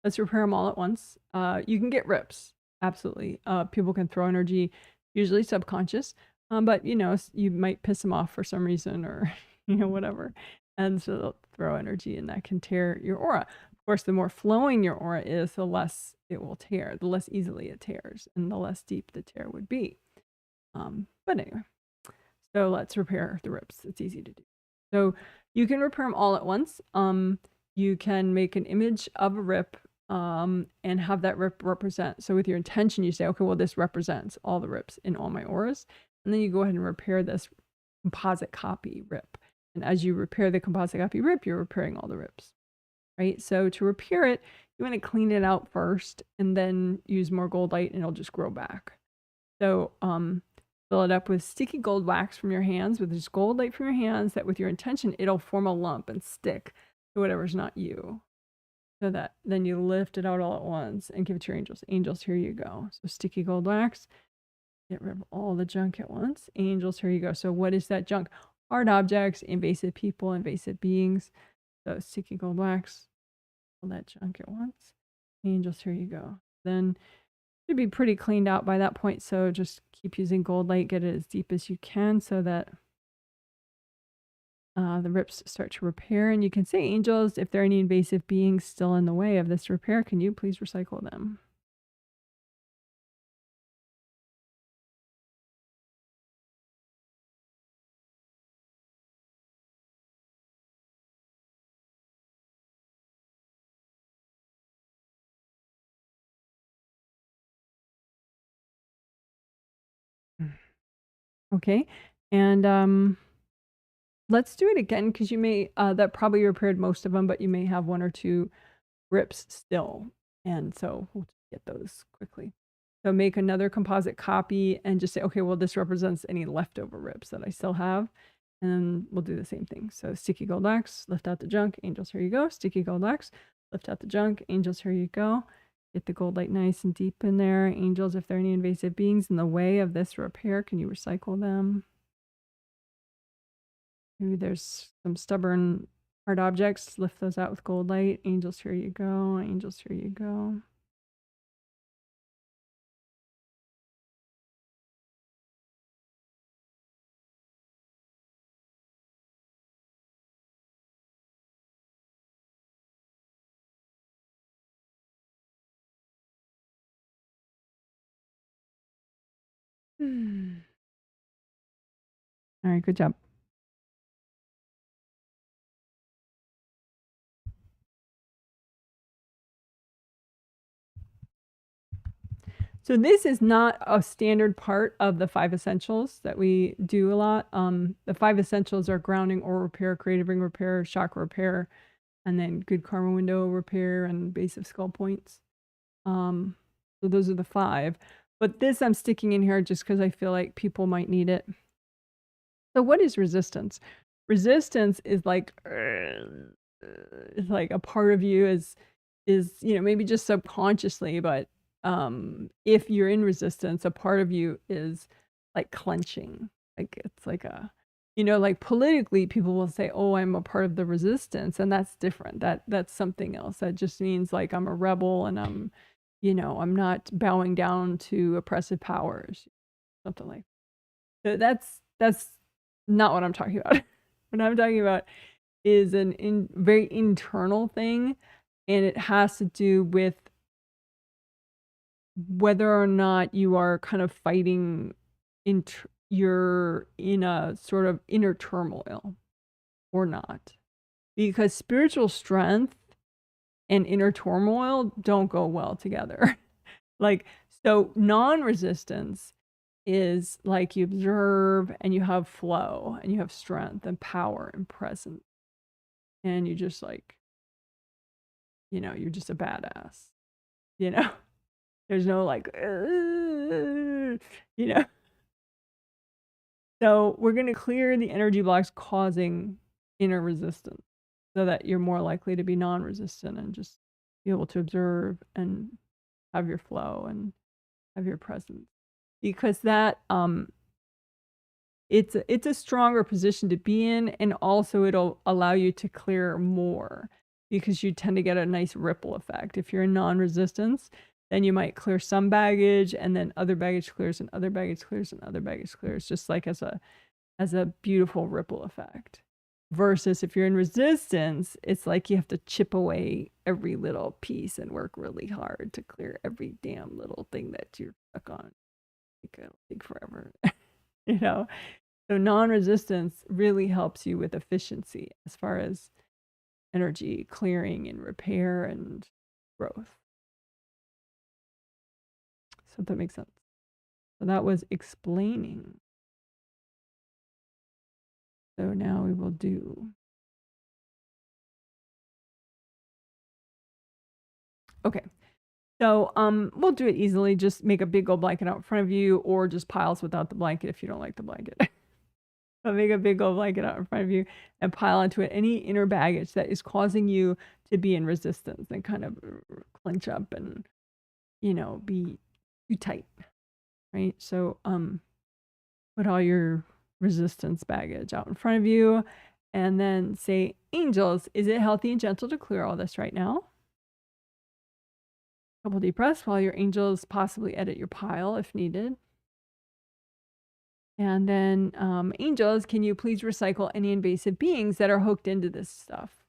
let's repair them all at once. You can get rips, absolutely. People can throw energy, usually subconscious, but you might piss them off for some reason or whatever, and so they'll throw energy, and that can tear your aura. Of course, the more flowing your aura is, the less it will tear, the less easily it tears, and the less deep the tear would be. But anyway. So let's repair the rips. It's easy to do. So you can repair them all at once. You can make an image of a rip and have that rip represent. So with your intention, you say, okay, well, this represents all the rips in all my auras. And then you go ahead and repair this composite copy rip. And as you repair the composite copy rip, you're repairing all the rips, right? So to repair it, you want to clean it out first and then use more gold light and it'll just grow back. So, fill it up with sticky gold wax from your hands, with just gold light from your hands, that with your intention, it'll form a lump and stick to whatever's not you. So that then you lift it out all at once and give it to your angels. Angels, here you go. So sticky gold wax, get rid of all the junk at once. Angels, here you go. So what is that junk? Hard objects, invasive people, invasive beings. So sticky gold wax, all that junk at once. Angels, here you go. Then should be pretty cleaned out by that point, so just keep using gold light, get it as deep as you can so that the rips start to repair. And you can say, angels, if there are any invasive beings still in the way of this repair, can you please recycle them? Okay, and let's do it again, because you may that probably repaired most of them, but you may have one or two rips still, and so we'll get those quickly. So make another composite copy and just say, okay, well, this represents any leftover rips that I still have, and we'll do the same thing. So sticky gold wax, lift out the junk, angels, here you go. Sticky gold wax, lift out the junk, angels, here you go. Get the gold light nice and deep in there. Angels, if there are any invasive beings in the way of this repair, can you recycle them? Maybe there's some stubborn hard objects, lift those out with gold light. Angels, here you go. Angels, here you go. All right, good job. So this is not a standard part of the 5 essentials that we do a lot. The 5 essentials are grounding, aura repair, creative ring repair, chakra repair, and then good karma window repair and base of skull points. So those are the 5. But this I'm sticking in here just because I feel like people might need it. So what is resistance? Resistance is like it's like a part of you is maybe just subconsciously, but if you're in resistance, a part of you is like clenching. Like it's like a like politically people will say, oh, I'm a part of the resistance, and that's different. That's something else. That just means like I'm a rebel and I'm not bowing down to oppressive powers, something like that. So that's not what I'm talking about. What I'm talking about is very internal thing, and it has to do with whether or not you are kind of fighting you're in a sort of inner turmoil or not. Because spiritual strength and inner turmoil don't go well together. So non-resistance is like you observe and you have flow and you have strength and power and presence. And you just like, you're just a badass, There's no like, So we're going to clear the energy blocks causing inner resistance so that you're more likely to be non-resistant and just be able to observe and have your flow and have your presence. Because that, it's a stronger position to be in, and also it'll allow you to clear more because you tend to get a nice ripple effect. If you're in non-resistance, then you might clear some baggage, and then other baggage clears, and other baggage clears, and other baggage clears, just like as a beautiful ripple effect. Versus if you're in resistance, it's like you have to chip away every little piece and work really hard to clear every damn little thing that you're stuck on. It'll take forever, So non-resistance really helps you with efficiency as far as energy clearing and repair and growth. So that makes sense. So that was explaining. So now we will do. Okay. So we'll do it easily. Just make a big old blanket out in front of you, or just piles without the blanket if you don't like the blanket. But make a big old blanket out in front of you and pile onto it any inner baggage that is causing you to be in resistance and kind of clench up and, be too tight, right? So put all your resistance baggage out in front of you and then say, angels, is it healthy and gentle to clear all this right now? A couple deep breaths while your angels possibly edit your pile if needed. And then, angels, can you please recycle any invasive beings that are hooked into this stuff?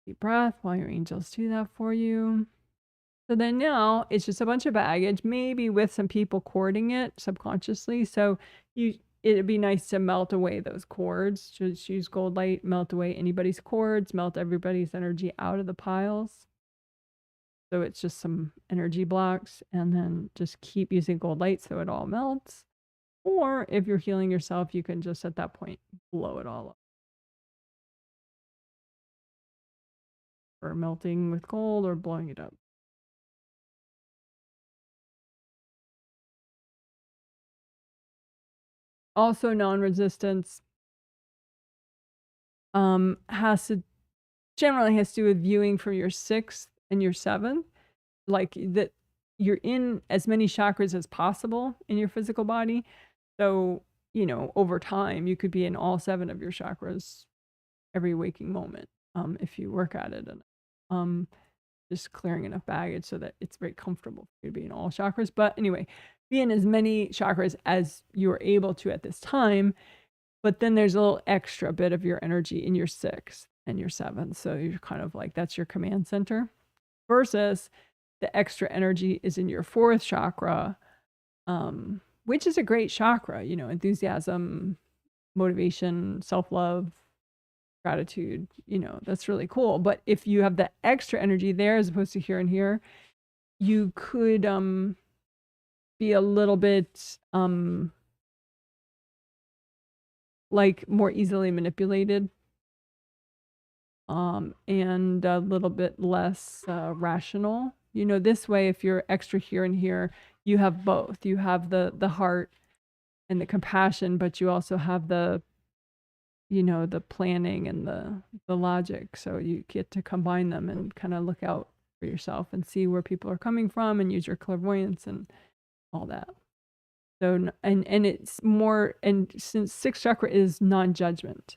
Deep breath while your angels do that for you. So then now it's just a bunch of baggage, maybe with some people cording it subconsciously. So it'd be nice to melt away those cords. Just use gold light, melt away anybody's cords, melt everybody's energy out of the piles. So it's just some energy blocks, and then just keep using gold light so it all melts. Or if you're healing yourself, you can just at that point blow it all up. Or melting with gold or blowing it up. Also, non-resistance generally has to do with viewing from your 6th and your 7th, like that you're in as many chakras as possible in your physical body. So, over time, you could be in all 7 of your chakras every waking moment if you work at it. And just clearing enough baggage so that it's very comfortable for you to be in all chakras. But anyway, be in as many chakras as you're able to at this time. But then there's a little extra bit of your energy in your 6th and your 7th. So you're kind of like, that's your command center. Versus the extra energy is in your 4th chakra, which is a great chakra, you know, enthusiasm, motivation, self-love, gratitude, you know, that's really cool. But if you have the extra energy there as opposed to here and here, you could be a little bit like more easily manipulated, and a little bit less rational. You know, this way, if you're extra here and here, you have both. You have the heart and the compassion, but you also have the, you know, the planning and the logic. So you get to combine them and kind of look out for yourself and see where people are coming from and use your clairvoyance and all that. So, and it's more, and since 6th chakra is non-judgment,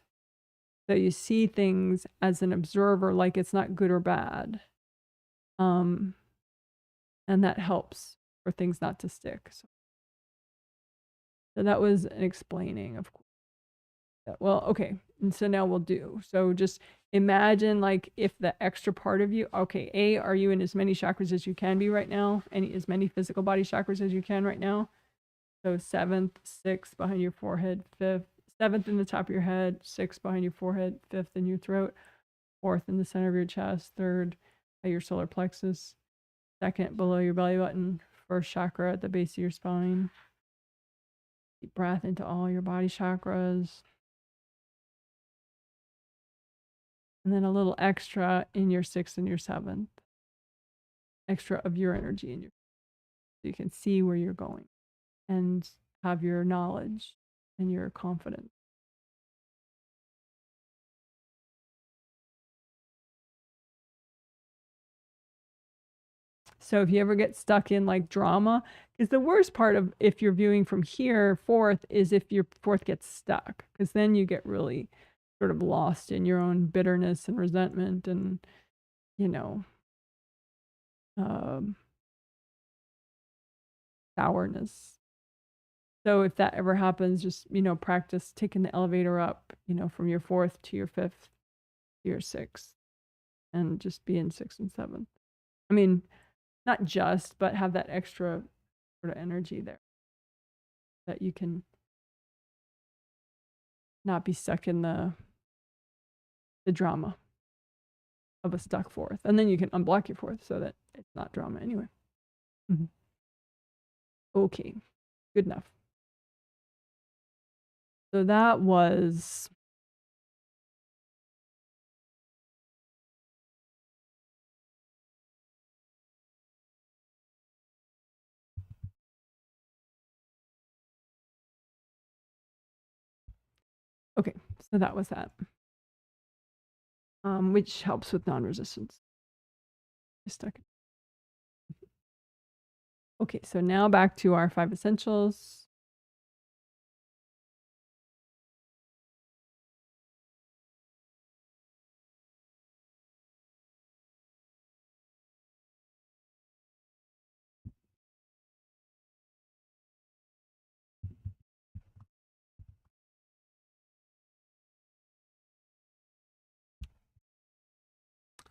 so you see things as an observer, like it's not good or bad. And that helps for things not to stick. So that was an explaining, of course. Well, okay. And so now we'll do. So just imagine like if the extra part of you, okay, are you in as many chakras as you can be right now? As many physical body chakras as you can right now? So 7th, 6th behind your forehead, 5th, 7th in the top of your head, 6th behind your forehead, 5th in your throat, 4th in the center of your chest, 3rd at your solar plexus, 2nd below your belly button, 1st chakra at the base of your spine. Deep breath into all your body chakras. And then a little extra in your 6th and your 7th. Extra of your energy in your, so you can see where you're going and have your knowledge and your confidence. So if you ever get stuck in like drama, because the worst part of if you're viewing from here, 4th, is if your 4th gets stuck, because then you get really sort of lost in your own bitterness and resentment and, you know, sourness. So if that ever happens, just, you know, practice taking the elevator up, you know, from your 4th to your 5th to your 6th, and just be in 6th and 7th. I mean, not just, but have that extra sort of energy there that you can not be stuck in the drama of a stuck 4th. And then you can unblock your 4th so that it's not drama anyway. Okay, good enough. So that was okay. So that was that, which helps with non-resistance. Stuck. Okay, so now back to our 5 essentials.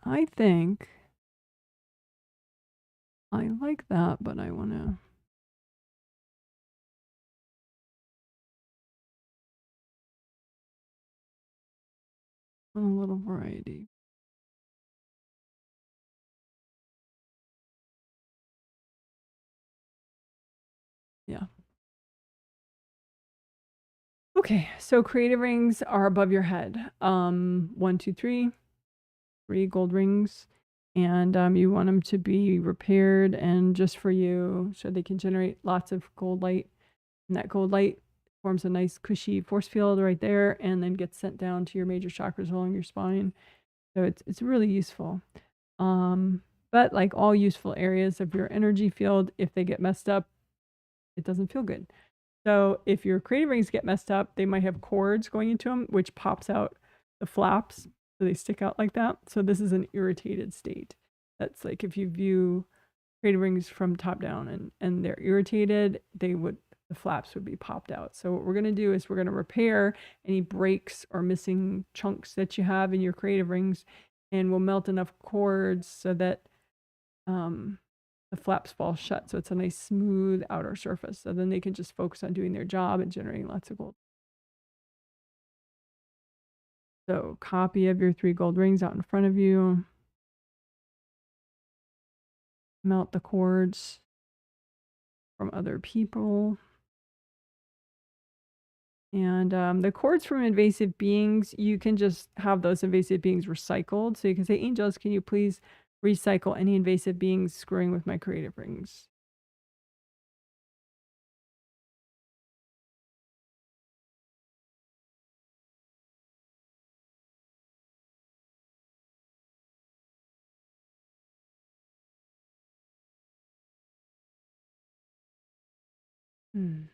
I think I like that, but I want to a little variety. Yeah. Okay, so creative rings are above your head. 1, 2, 3 gold rings, and you want them to be repaired and just for you, so they can generate lots of gold light. And that gold light forms a nice cushy force field right there, and then gets sent down to your major chakras along your spine. So it's really useful. But like all useful areas of your energy field, if they get messed up, it doesn't feel good. So if your creative rings get messed up, they might have cords going into them, which pops out the flaps. So they stick out like that. So this is an irritated state. That's like if you view creative rings from top down and they're irritated, the flaps would be popped out. So what we're going to do is we're going to repair any breaks or missing chunks that you have in your creative rings, and we'll melt enough cords so that the flaps fall shut. So it's a nice smooth outer surface. So then they can just focus on doing their job and generating lots of gold. So copy of your 3 gold rings out in front of you. Melt the cords from other people. And the cords from invasive beings, you can just have those invasive beings recycled. So you can say, angels, can you please recycle any invasive beings screwing with my creative rings? Hmm.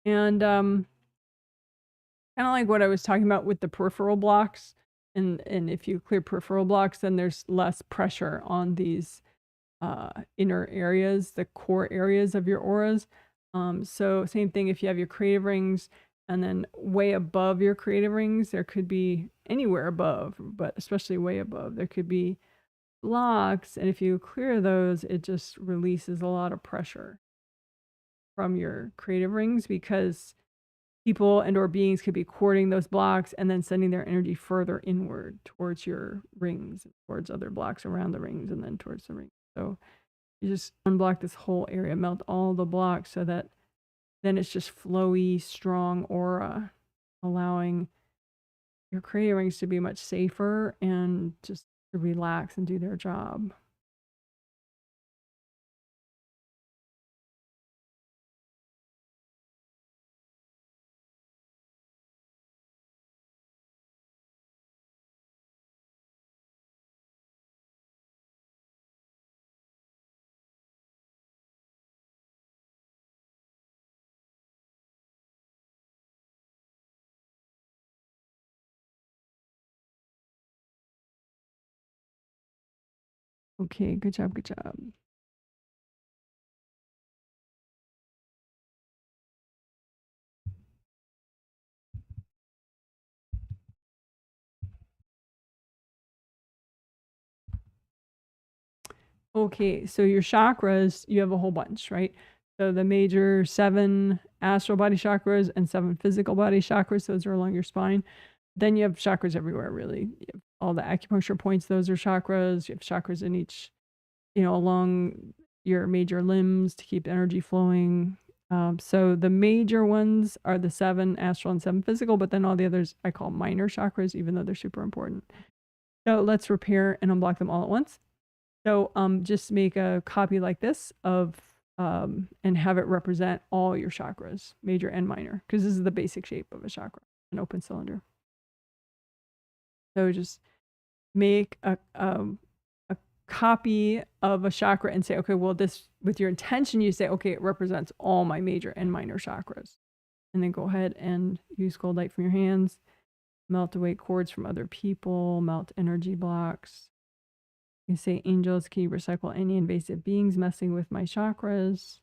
And kind of like what I was talking about with the peripheral blocks. And if you clear peripheral blocks, then there's less pressure on these inner areas, the core areas of your auras. So same thing if you have your creative rings, and then way above your creative rings, there could be anywhere above, but especially way above, there could be blocks. And if you clear those, it just releases a lot of pressure from your creative rings, because people and or beings could be courting those blocks and then sending their energy further inward towards your rings, towards other blocks around the rings, and then towards the rings. So you just unblock this whole area, melt all the blocks, so that then it's just flowy, strong aura, allowing your creative rings to be much safer and just to relax and do their job. Okay, good job, good job. Okay, so your chakras, you have a whole bunch, right? So the major 7 astral body chakras and 7 physical body chakras, those are along your spine. Then you have chakras everywhere, really. You have all the acupuncture points, those are chakras. You have chakras in each, along your major limbs to keep energy flowing. So the major ones are the 7 astral and 7 physical, but then all the others I call minor chakras, even though they're super important. So let's repair and unblock them all at once. So just make a copy like this of and have it represent all your chakras, major and minor, because this is the basic shape of a chakra, an open cylinder. So just make a copy of a chakra and say, okay, well, this, with your intention, you say, okay, it represents all my major and minor chakras. And then go ahead and use gold light from your hands, melt away cords from other people, melt energy blocks. You say, angels, can you recycle any invasive beings messing with my chakras?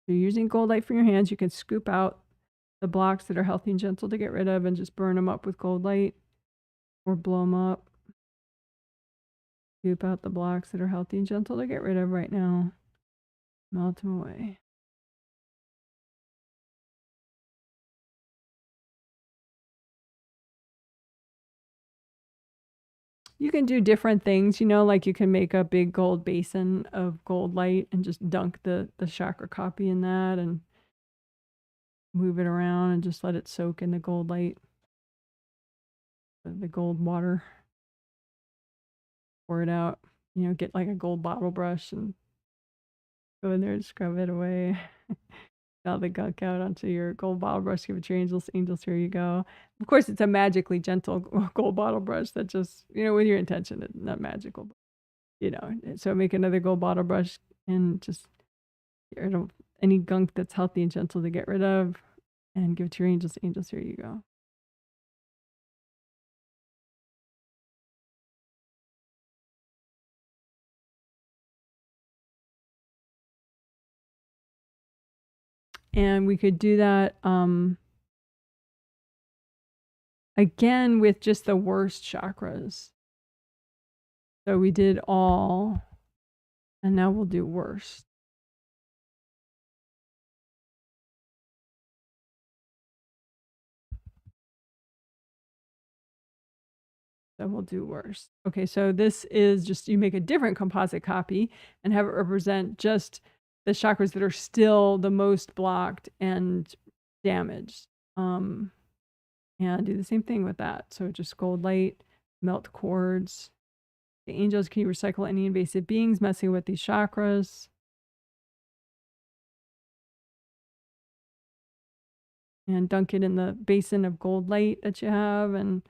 If you're using gold light from your hands, you can scoop out the blocks that are healthy and gentle to get rid of and just burn them up with gold light, or blow them up. Scoop out the blocks that are healthy and gentle to get rid of right now. Melt them away. You can do different things, like you can make a big gold basin of gold light and just dunk the chakra copy in that and move it around and just let it soak in the gold light, the gold water. Pour it out, get like a gold bottle brush and go in there and scrub it away. All the gunk out onto your gold bottle brush. Give it to your angels. Angels, here you go. Of course, it's a magically gentle gold bottle brush that just, with your intention, it's not magical. you know, so make another gold bottle brush and just get rid of any gunk that's healthy and gentle to get rid of, and give it to your angels. Angels, here you go. And we could do that again with just the worst chakras. So we did all, and now we'll do worst. So we'll do worst. Okay, so this is just, you make a different composite copy and have it represent just the chakras that are still the most blocked and damaged. And do the same thing with that. So just gold light, melt cords. The angels, can you recycle any invasive beings messing with these chakras? And dunk it in the basin of gold light that you have and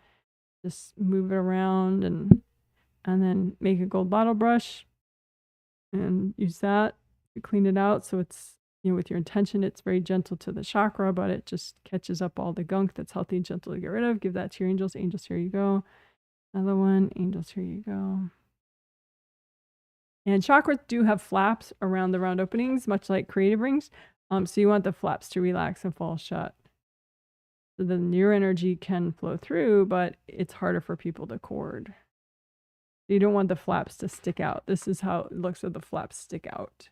just move it around, and then make a gold bottle brush and use that to clean it out. So it's, you know, with your intention, it's very gentle to the chakra, but it just catches up all the gunk that's healthy and gentle to get rid of. Give that to your angels. Angels, here you go. Another one. Angels, here you go. And chakras do have flaps around the round openings, much like creative rings. So you want the flaps to relax and fall shut. So then your energy can flow through, but it's harder for people to cord. You don't want the flaps to stick out. This is how it looks with the flaps stick out.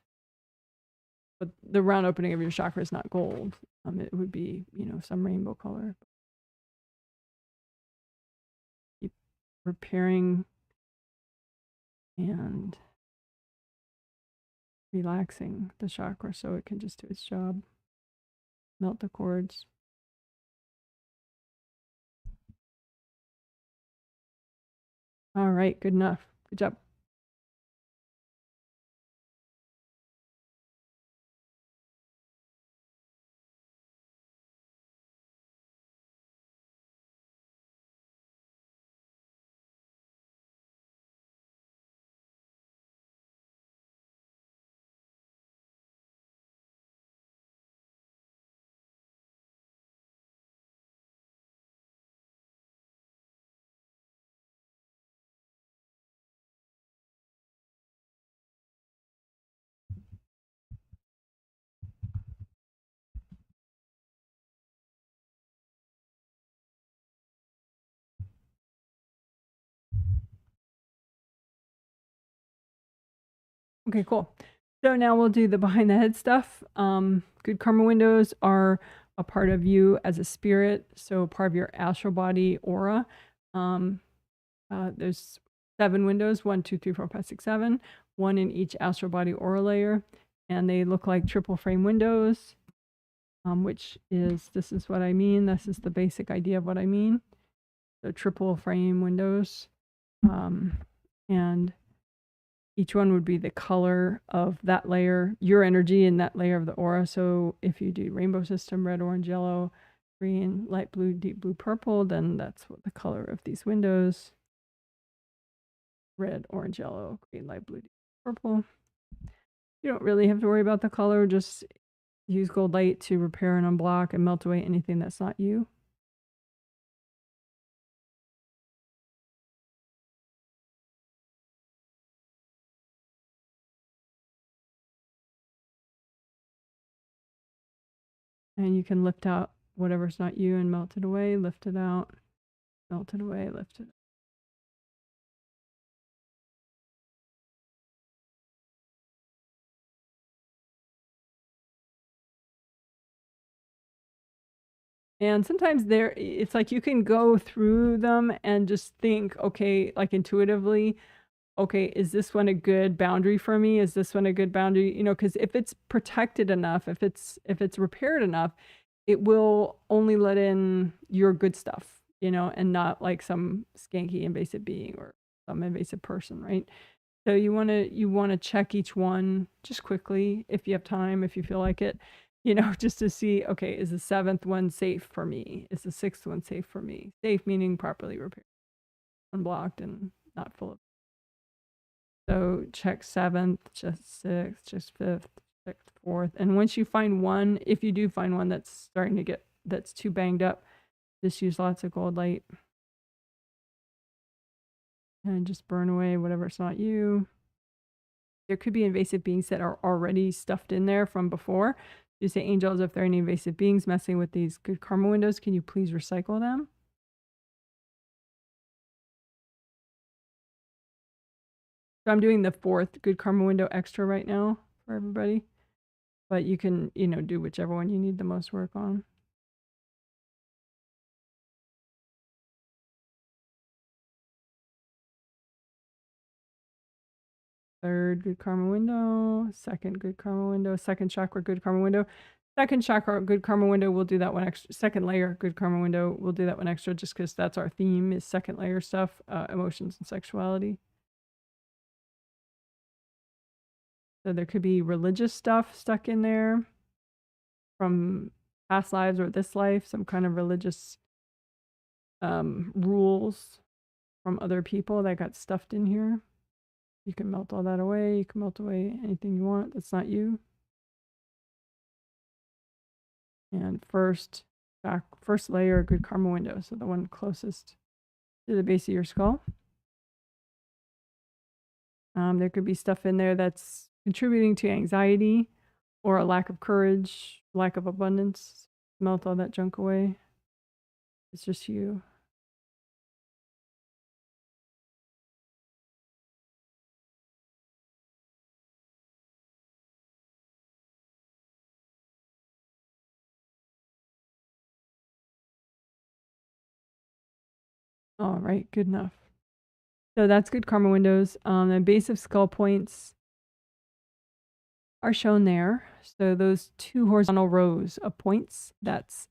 But the round opening of your chakra is not gold. It would be, you know, some rainbow color. Keep repairing and relaxing the chakra so it can just do its job. Melt the cords. All right, good enough. Good job. Okay, cool. So now we'll do the behind the head stuff. Good karma windows are a part of you as a spirit, so part of your astral body aura. There's 7 windows, 1, 2, 3, 4, 5, 6, 7, 1 in each astral body aura layer, and they look like triple frame windows, which is, this is what I mean. This is the basic idea of what I mean. So triple frame windows, and each one would be the color of that layer, your energy in that layer of the aura. So if you do rainbow system, red, orange, yellow, green, light blue, deep blue, purple, then that's what the color of these windows. Red, orange, yellow, green, light blue, deep purple. You don't really have to worry about the color. Just use gold light to repair and unblock and melt away anything that's not you. And you can lift out whatever's not you and melt it away, lift it out, melt it away, lift it. And sometimes it's like you can go through them and just think, okay, like intuitively, okay, is this one a good boundary for me? Is this one a good boundary? You know, because if it's protected enough, if it's repaired enough, it will only let in your good stuff, you know, and not like some skanky invasive being or some invasive person, right? So you want to check each one just quickly if you have time, if you feel like it, you know, just to see, okay, is the 7th one safe for me? Is the 6th one safe for me? Safe meaning properly repaired, unblocked, and not full of. So check 7th, just 6th, just 5th, 6th, 4th. And once you find one, if you do find one that's starting to get, that's too banged up, just use lots of gold light. And just burn away whatever's not you. There could be invasive beings that are already stuffed in there from before. You say, angels, if there are any invasive beings messing with these good karma windows, can you please recycle them? So I'm doing the 4th good karma window extra right now for everybody. But you can, you know, do whichever one you need the most work on. Third good karma window, second good karma window, second chakra good karma window. Second chakra good karma window, we'll do that one extra. Second layer good karma window, we'll do that one extra just because that's our theme is second layer stuff, emotions and sexuality. So there could be religious stuff stuck in there from past lives or this life, some kind of religious rules from other people that got stuffed in here. You can melt all that away. You can melt away anything you want that's not you. And first layer, good karma window. So the one closest to the base of your skull. There could be stuff in there that's contributing to anxiety or a lack of courage, lack of abundance. Melt all that junk away. It's just you. All right, good enough. So that's good karma windows. The base of skull points are shown there. So those 2 horizontal rows of points, that's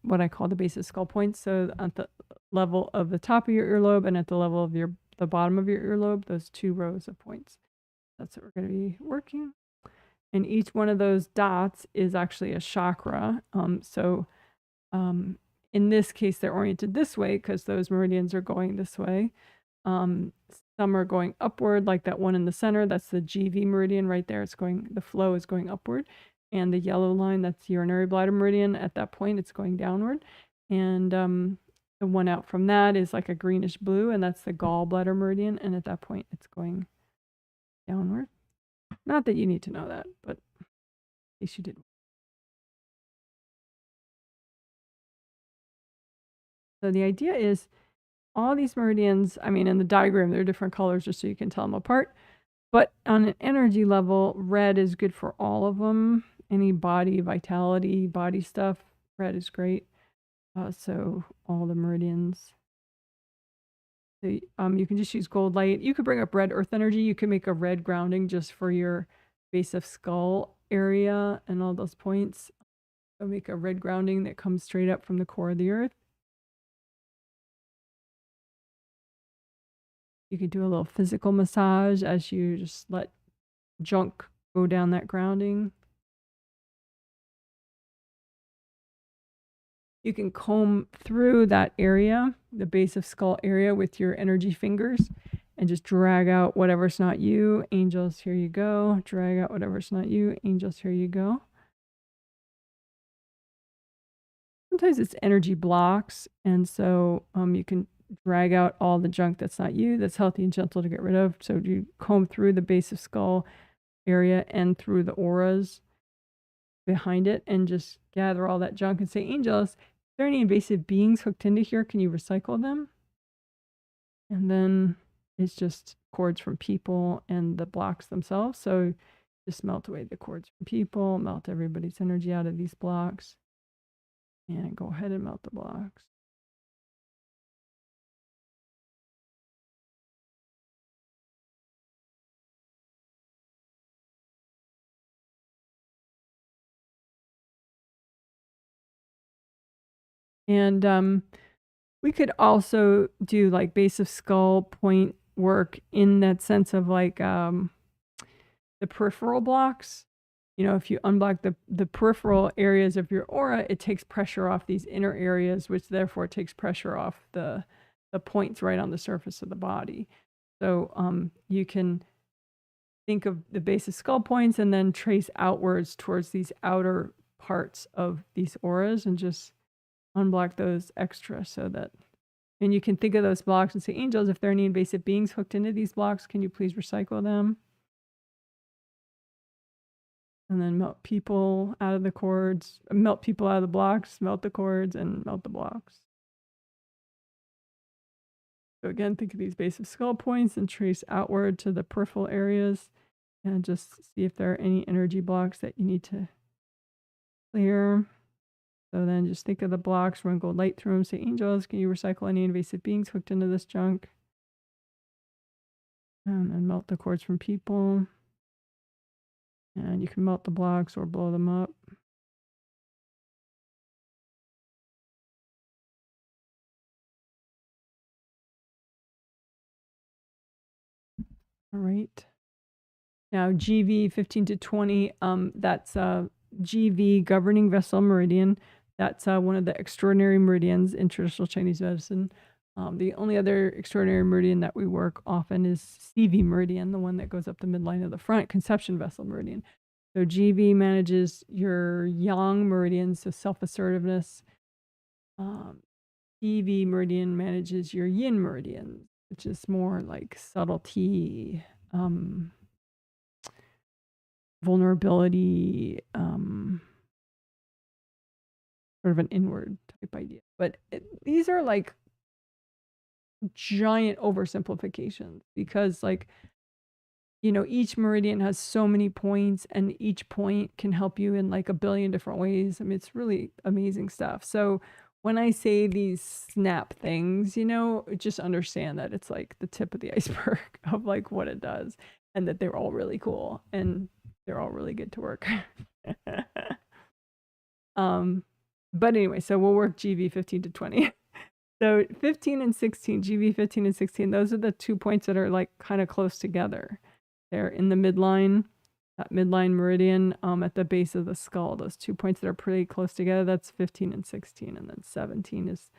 what I call the base of skull points. So at the level of the top of your earlobe and at the level of the bottom of your earlobe, those 2 rows of points. That's what we're going to be working. And each one of those dots is actually a chakra. In this case, they're oriented this way because those meridians are going this way. Some are going upward, like that one in the center. That's the GV meridian right there. It's going, the flow is going upward. And the yellow line, that's urinary bladder meridian. At that point, it's going downward. And the one out from that is like a greenish blue, and that's the gallbladder meridian. And at that point, it's going downward. Not that you need to know that, but in case you didn't. So the idea is all these meridians, I mean, in the diagram, they're different colors just so you can tell them apart. But on an energy level, red is good for all of them. Any body, vitality, body stuff, red is great. So all the meridians. So you can just use gold light. You could bring up red earth energy. You can make a red grounding just for your base of skull area and all those points. So make a red grounding that comes straight up from the core of the earth. You could do a little physical massage as you just let junk go down that grounding. You can comb through that area, the base of skull area, with your energy fingers and just drag out whatever's not you. Angels, here you go. Drag out whatever's not you. Angels, here you go. Sometimes it's energy blocks, and so you can drag out all the junk that's not you, that's healthy and gentle to get rid of. So you comb through the base of skull area and through the auras behind it and just gather all that junk and say, angels, if there are any invasive beings hooked into here, can you recycle them? And then it's just cords from people and the blocks themselves. So just melt away the cords from people, melt everybody's energy out of these blocks, and go ahead and melt the blocks. And we could also do like base of skull point work in that sense of like the peripheral blocks. You know, if you unblock the peripheral areas of your aura, it takes pressure off these inner areas, which therefore takes pressure off the points right on the surface of the body. So you can think of the base of skull points and then trace outwards towards these outer parts of these auras and just unblock those extra so that, and you can think of those blocks and say, angels, if there are any invasive beings hooked into these blocks, can you please recycle them? And then melt people out of the cords, melt people out of the blocks, melt the cords, and melt the blocks. So again, think of these base of skull points and trace outward to the peripheral areas and just see if there are any energy blocks that you need to clear. So then just think of the blocks, run gold light through them, say, angels, can you recycle any invasive beings hooked into this junk? And then melt the cords from people. And you can melt the blocks or blow them up. All right. Now GV 15 to 20, that's GV, governing vessel meridian. That's one of the extraordinary meridians in traditional Chinese medicine. The only other extraordinary meridian that we work often is CV meridian, the one that goes up the midline of the front, conception vessel meridian. So GV manages your yang meridian, so self-assertiveness. CV meridian manages your yin meridian, which is more like subtlety, vulnerability, sort of an inward type idea. But these are like giant oversimplifications because, like, you know, each meridian has so many points and each point can help you in like a billion different ways. I mean, it's really amazing stuff. So when I say these snap things, you know, just understand that it's like the tip of the iceberg of like what it does and that they're all really cool and they're all really good to work. But anyway, so we'll work GV 15 to 20. So 15 and 16, GV 15 and 16, those are the 2 points that are like kind of close together. They're in the midline, that midline meridian at the base of the skull. Those 2 points that are pretty close together, that's 15 and 16. And then 17 is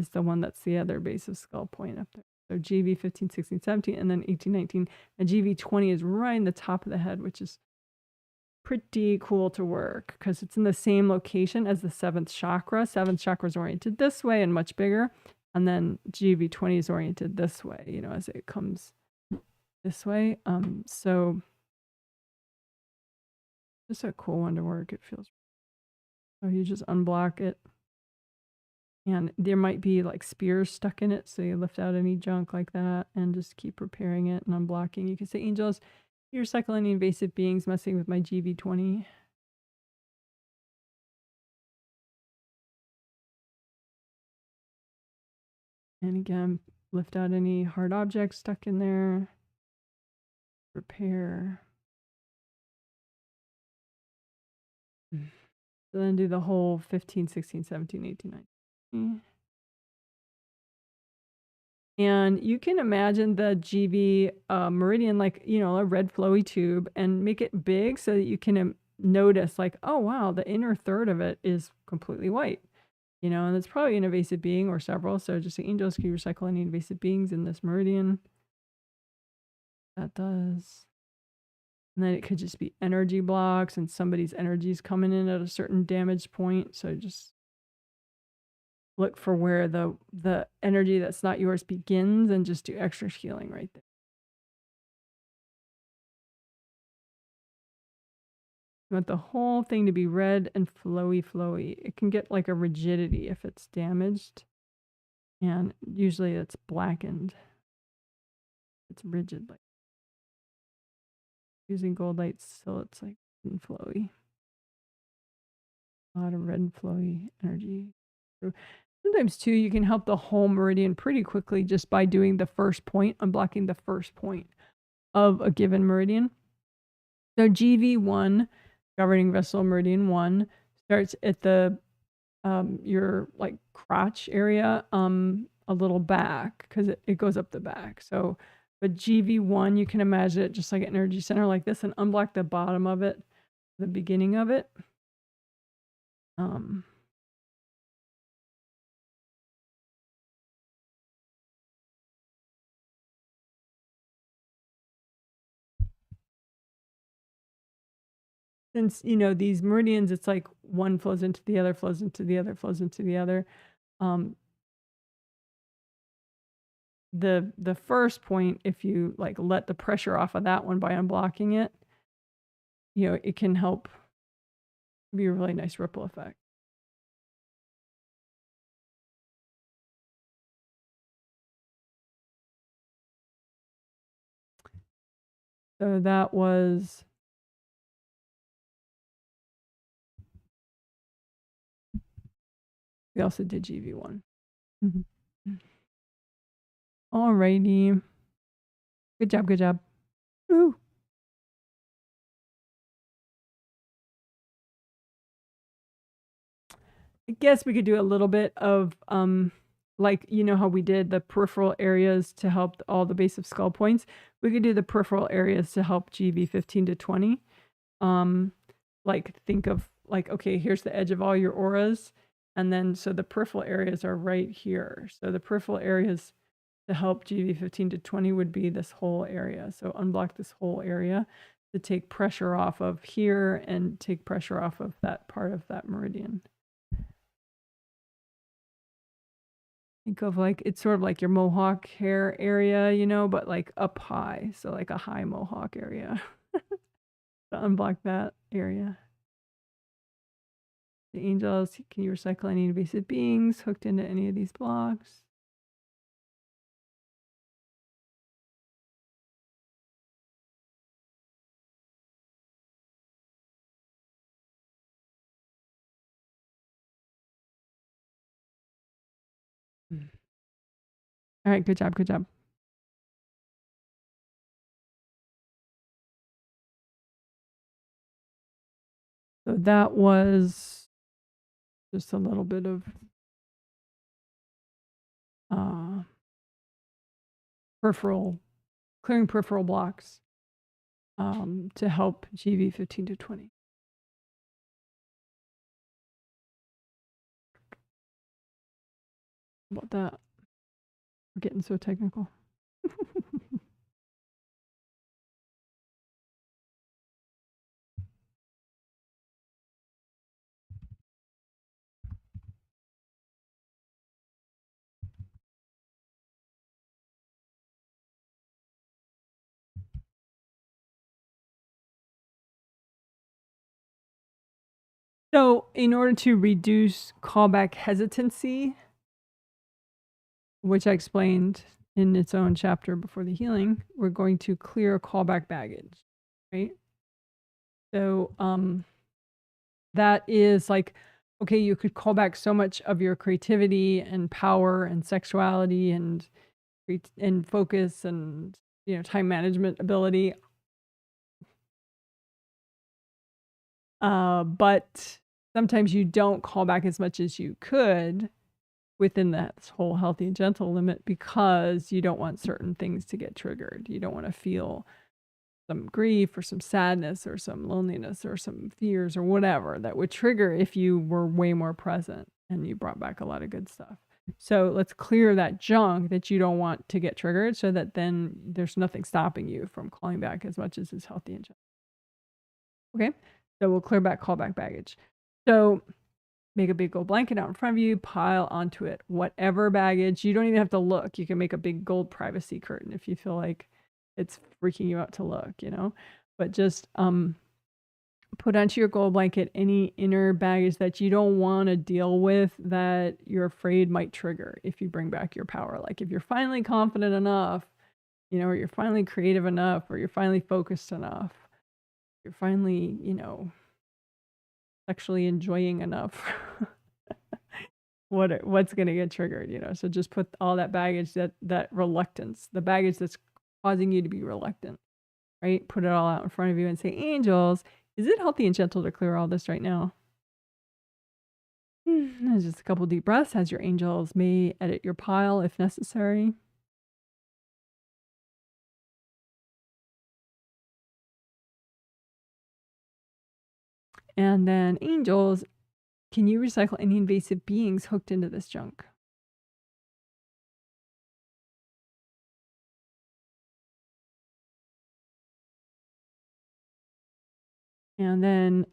the one that's the other base of skull point up there. So GV 15, 16, 17, and then 18, 19. And GV 20 is right in the top of the head, which is pretty cool to work because it's in the same location as the 7th chakra. 7th chakra is oriented this way and much bigger. And then GV20 is oriented this way, you know, as it comes this way. So just a cool one to work. It feels, so you just unblock it. And there might be like spears stuck in it. So you lift out any junk like that and just keep repairing it and unblocking. You can say, angels, you recycle any invasive beings messing with my GV20. And again, lift out any hard objects stuck in there. Repair. So then do the whole 15, 16, 17, 18, 19. And you can imagine the GV meridian like, you know, a red flowy tube and make it big so that you can notice like, oh, wow, the inner third of it is completely white. You know, and it's probably an invasive being or several. So just say, angels, can you recycle any invasive beings in this meridian? That does. And then it could just be energy blocks and somebody's energy is coming in at a certain damage point. So just look for where the energy that's not yours begins and just do extra healing right there. You want the whole thing to be red and flowy, flowy. It can get like a rigidity if it's damaged. And usually it's blackened. It's rigid. Like using gold lights, so it's like red and flowy. A lot of red and flowy energy. Sometimes too, you can help the whole meridian pretty quickly just by doing the first point, unblocking the first point of a given meridian. So GV1, governing vessel meridian 1, starts at the your like crotch area, a little back because it goes up the back. So, but GV1, you can imagine it just like an energy center like this and unblock the bottom of it, the beginning of it. since, you know, these meridians, it's like one flows into the other, flows into the other, flows into the other. The first point, if you like let the pressure off of that one by unblocking it, you know, it can help be a really nice ripple effect. So that was we also did GV1. Alrighty. Good job, good job. Ooh. I guess we could do a little bit of like, you know how we did the peripheral areas to help all the base of skull points. We could do the peripheral areas to help GV 15 to 20. Like think of like, okay, here's the edge of all your auras. And then so the peripheral areas are right here. So the peripheral areas to help GV 15 to 20 would be this whole area. So unblock this whole area to take pressure off of here and take pressure off of that part of that meridian. Think of like, it's sort of like your mohawk hair area, you know, but like up high. So like a high mohawk area. To unblock that area. The angels, can you recycle any invasive beings hooked into any of these blocks? All right, good job, good job. So that was just a little bit of peripheral, clearing peripheral blocks to help GV 15 to 20. How about that? We're getting so technical. So in order to reduce callback hesitancy, which I explained in its own chapter before the healing, we're going to clear callback baggage, right? So that is like, okay, you could call back so much of your creativity and power and sexuality and focus and, you know, time management ability. But sometimes you don't call back as much as you could within that whole healthy and gentle limit because you don't want certain things to get triggered. You don't want to feel some grief or some sadness or some loneliness or some fears or whatever that would trigger if you were way more present and you brought back a lot of good stuff. So let's clear that junk that you don't want to get triggered so that then there's nothing stopping you from calling back as much as is healthy and gentle. Okay, so we'll clear back callback baggage. So make a big gold blanket out in front of you, pile onto it whatever baggage. You don't even have to look. You can make a big gold privacy curtain if you feel like it's freaking you out to look, you know, but just put onto your gold blanket any inner baggage that you don't want to deal with that you're afraid might trigger if you bring back your power. Like if you're finally confident enough, you know, or you're finally creative enough, or you're finally focused enough, you're finally, you know, actually enjoying enough. What's going to get triggered, you know? So just put all that baggage, that reluctance, the baggage that's causing you to be reluctant, right? Put it all out in front of you and say, angels, is it healthy and gentle to clear all this right now? Just a couple deep breaths as your angels may edit your pile if necessary. And then angels, can you recycle any invasive beings hooked into this junk? And then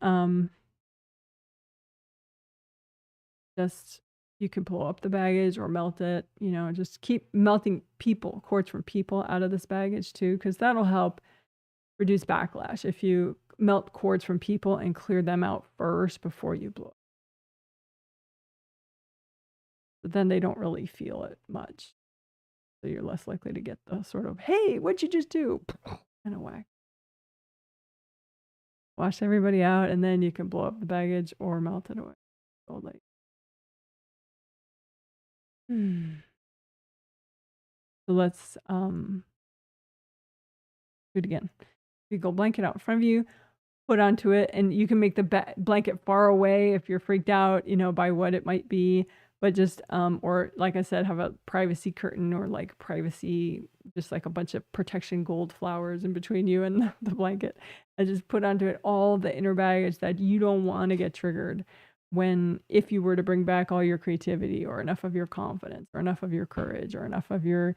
just you can pull up the baggage or melt it, you know, just keep melting cords from people out of this baggage too, because that'll help reduce backlash if you melt cords from people and clear them out first before you blow. But then they don't really feel it much. So you're less likely to get the sort of, hey, what'd you just do? Kind of whack. Wash everybody out, and then you can blow up the baggage or melt it away. Gold light. So let's do it again. You go blanket out in front of you, put onto it, and you can make the blanket far away if you're freaked out, you know, by what it might be. But just, or like I said, have a privacy curtain or like privacy, just like a bunch of protection gold flowers in between you and the blanket. And just put onto it all the inner baggage that you don't want to get triggered if you were to bring back all your creativity or enough of your confidence or enough of your courage or enough of your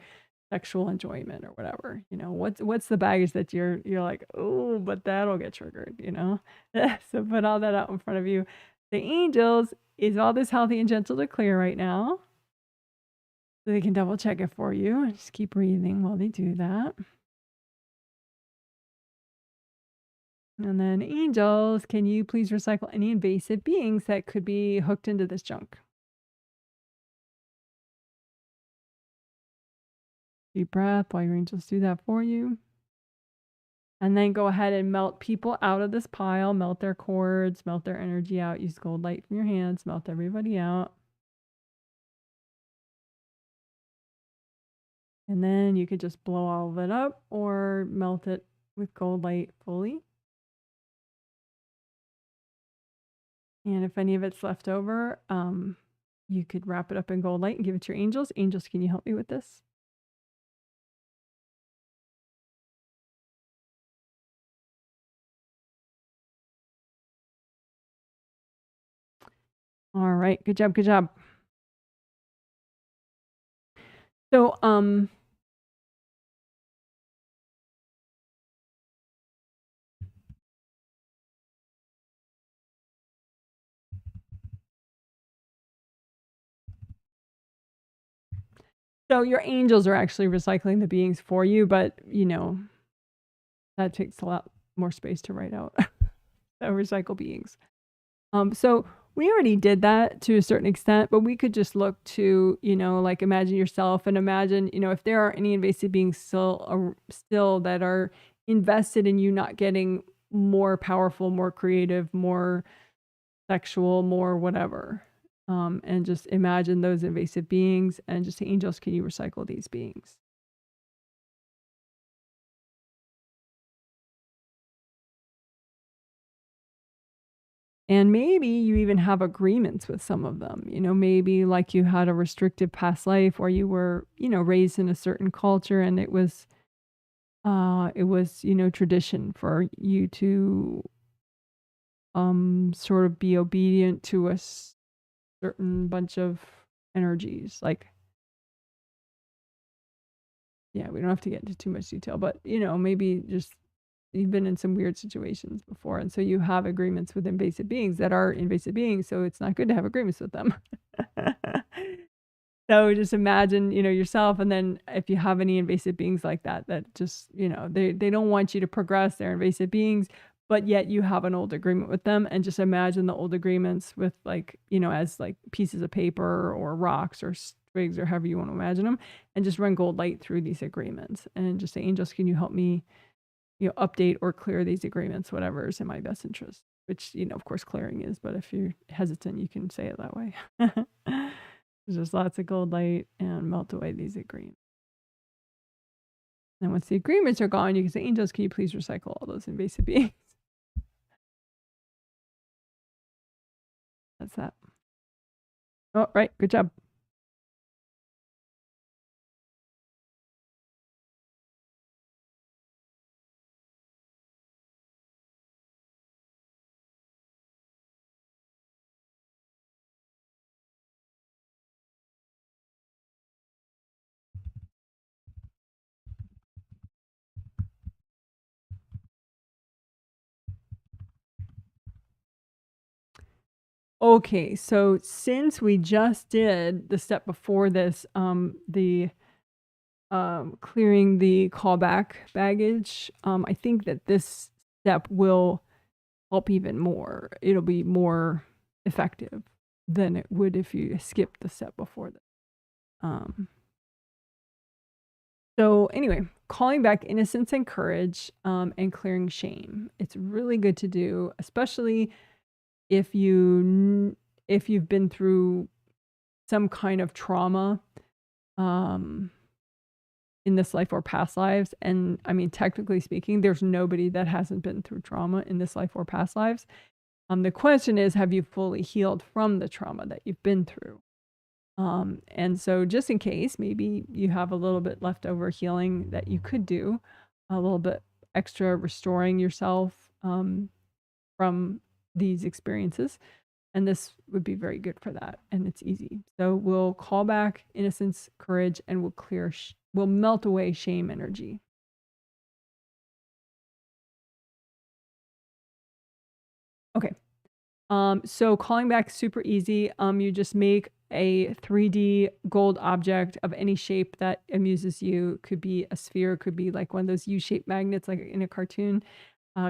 sexual enjoyment or whatever, you know, what's the baggage that you're like, oh, but that'll get triggered, you know? So put all that out in front of you. The angels, is all this healthy and gentle to clear right now? So they can double check it for you and just keep breathing while they do that. And then angels, can you please recycle any invasive beings that could be hooked into this junk? Deep breath while your angels do that for you. And then go ahead and melt people out of this pile, melt their cords, melt their energy out. Use gold light from your hands, melt everybody out. And then you could just blow all of it up or melt it with gold light fully. And if any of it's left over, you could wrap it up in gold light and give it to your angels. Angels, can you help me with this? All right, good job, good job. So, so your angels are actually recycling the beings for you, but you know, that takes a lot more space to write out. So recycle beings. So we already did that to a certain extent, but we could just look to, you know, like imagine yourself and imagine, you know, if there are any invasive beings still that are invested in you not getting more powerful, more creative, more sexual, more whatever. And just imagine those invasive beings and just say, angels, can you recycle these beings? And maybe you even have agreements with some of them, you know, maybe like you had a restrictive past life or you were, you know, raised in a certain culture and it was, you know, tradition for you to sort of be obedient to a certain bunch of energies. Like, yeah, we don't have to get into too much detail, but you know, maybe just you've been in some weird situations before, and so you have agreements with invasive beings that are invasive beings, so it's not good to have agreements with them. So just imagine, you know, yourself, and then if you have any invasive beings like that, that just, you know, they don't want you to progress. They're invasive beings, but yet you have an old agreement with them, and just imagine the old agreements with like, you know, as like pieces of paper or rocks or twigs or however you want to imagine them, and just run gold light through these agreements and just say, angels, can you help me, you know, update or clear these agreements, whatever is in my best interest, which, you know, of course clearing is, but if you're hesitant, you can say it that way. There's just lots of gold light and melt away these agreements. And once the agreements are gone, you can say, angels, can you please recycle all those invasive beings? That's that. Oh, right. Good job. Okay, so since we just did the step before this, the clearing the callback baggage, I think that this step will help even more. It'll be more effective than it would if you skipped the step before this. So anyway, calling back innocence and courage, and clearing shame. It's really good to do, especially if you've been through some kind of trauma, in this life or past lives. And I mean, technically speaking, there's nobody that hasn't been through trauma in this life or past lives. The question is, have you fully healed from the trauma that you've been through? And so just in case, maybe you have a little bit leftover healing that you could do, a little bit extra restoring yourself, from these experiences. And this would be very good for that. And it's easy. So we'll call back innocence, courage, and we'll melt away shame energy. Okay. So calling back super easy. You just make a 3D gold object of any shape that amuses you. Could be a sphere, could be like one of those U-shaped magnets like in a cartoon.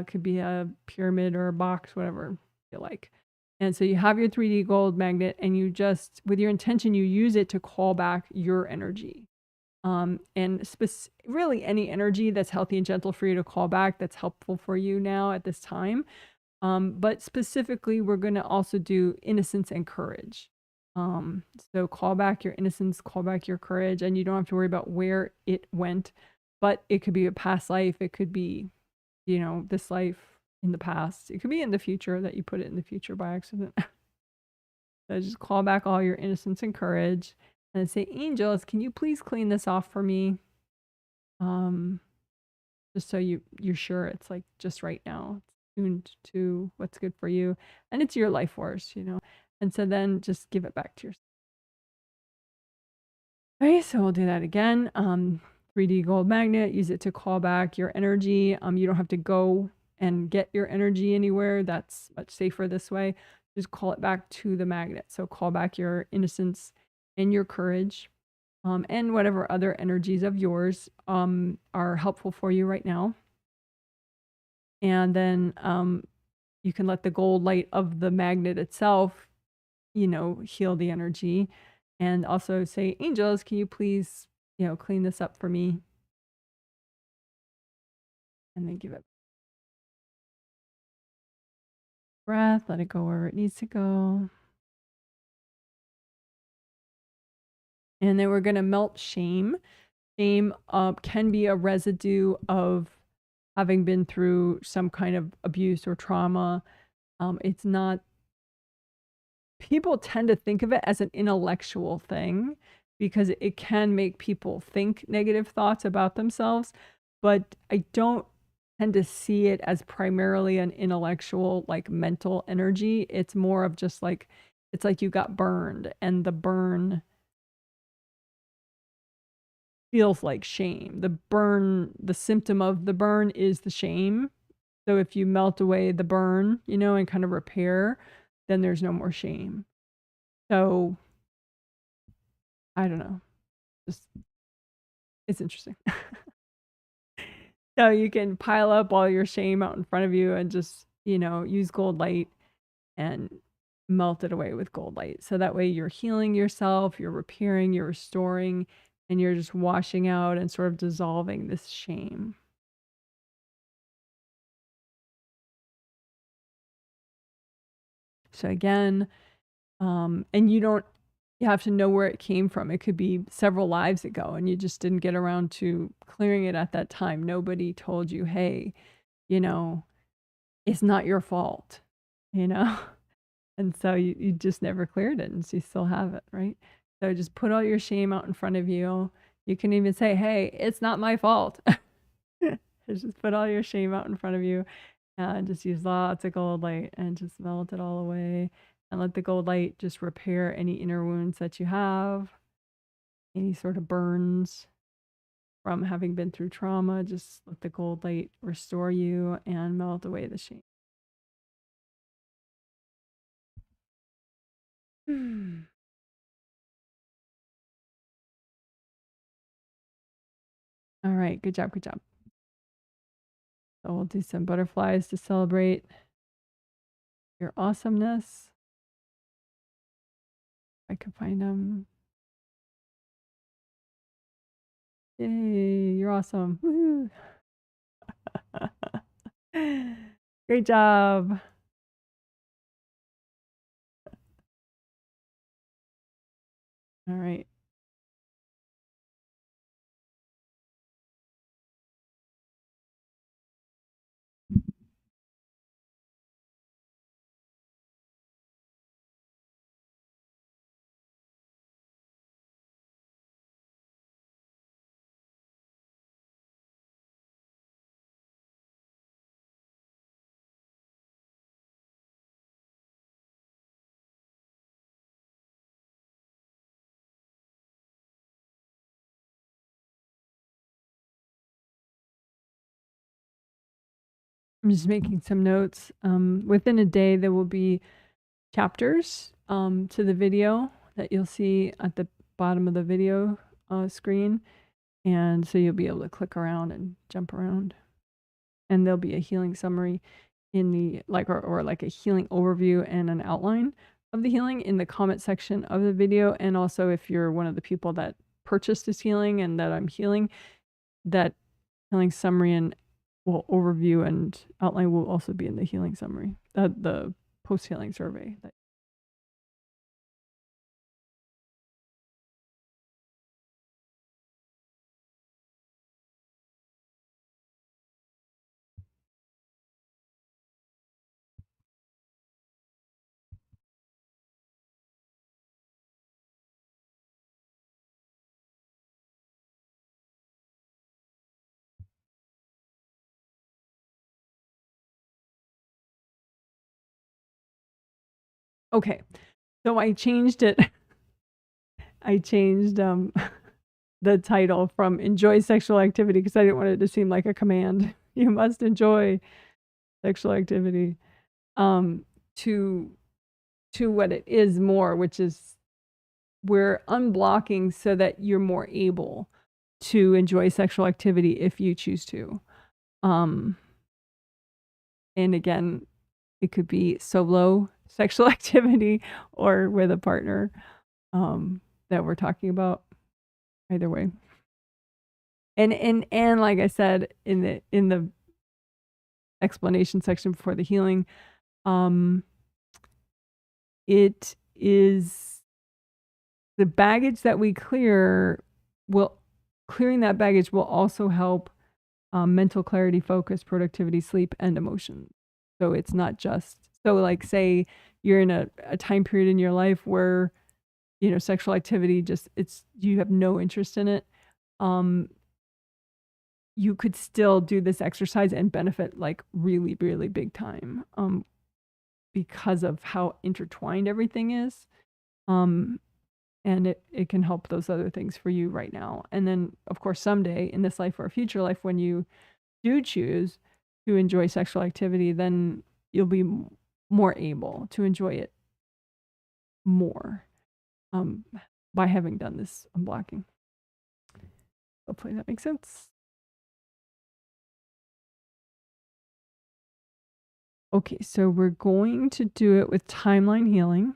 Could be a pyramid or a box, whatever you like. And so you have your 3D gold magnet and you just, with your intention, you use it to call back your energy. And really any energy that's healthy and gentle for you to call back, that's helpful for you now at this time. But specifically, we're going to also do innocence and courage. So call back your innocence, call back your courage, and you don't have to worry about where it went, but it could be a past life. It could be, this life in the past. It could be in the future that you put it in the future by accident. So just call back all your innocence and courage and say, angels, can you please clean this off for me? Just so you're sure it's like just right now. Tuned to what's good for you, and it's your life force, and so then just give it back to yourself. Okay, so we'll do that again. 3D gold magnet, use it to call back your energy. You don't have to go and get your energy anywhere. That's much safer this way. Just call it back to the magnet. So call back your innocence and your courage, and whatever other energies of yours are helpful for you right now. And then you can let the gold light of the magnet itself, heal the energy. And also say, angels, can you please, clean this up for me? And then give it breath, let it go wherever it needs to go. And then we're going to melt shame. Shame can be a residue of having been through some kind of abuse or trauma. It's not, people tend to think of it as an intellectual thing because it can make people think negative thoughts about themselves, but I don't tend to see it as primarily an intellectual, like mental energy. It's more of just like, it's like you got burned and the burn feels like shame. The symptom of the burn is the shame. So if you melt away the burn, and kind of repair, then there's no more shame. So I don't know. Just, it's interesting. So you can pile up all your shame out in front of you and just, use gold light and melt it away with gold light. So that way you're healing yourself, you're repairing, you're restoring, and you're just washing out and sort of dissolving this shame. So again, and you have to know where it came from. It could be several lives ago and you just didn't get around to clearing it at that time. Nobody told you, hey, it's not your fault, And so you just never cleared it and so you still have it, right? So just put all your shame out in front of you. You can even say, hey, it's not my fault. Just put all your shame out in front of you and just use lots of gold light and just melt it all away and let the gold light just repair any inner wounds that you have, any sort of burns from having been through trauma. Just let the gold light restore you and melt away the shame. All right, good job, good job. So we'll do some butterflies to celebrate your awesomeness. I can find them. Yay, you're awesome. Woo. Great job. All right. I'm just making some notes. Within a day, there will be chapters to the video that you'll see at the bottom of the video screen. And so you'll be able to click around and jump around. And there'll be a healing summary in the, or like a healing overview and an outline of the healing in the comment section of the video. And also if you're one of the people that purchased this healing and that I'm healing, that healing summary and overview and outline will also be in the healing summary, the post-healing survey. Okay, so I changed it. I changed the title from enjoy sexual activity because I didn't want it to seem like a command. You must enjoy sexual activity to what it is more, which is we're unblocking so that you're more able to enjoy sexual activity if you choose to. And again, it could be solo sexual activity or with a partner that we're talking about. Either way. And like I said in the explanation section before the healing, it is the baggage that we clearing that baggage will also help mental clarity, focus, productivity, sleep, and emotion. So it's not just, so like say you're in a time period in your life where, you know, sexual activity you have no interest in it. You could still do this exercise and benefit like really, really big time because of how intertwined everything is. And it can help those other things for you right now. And then, of course, someday in this life or a future life, when you do choose to enjoy sexual activity, then you'll be more able to enjoy it more by having done this unblocking. Hopefully that makes sense. Okay, so we're going to do it with timeline healing.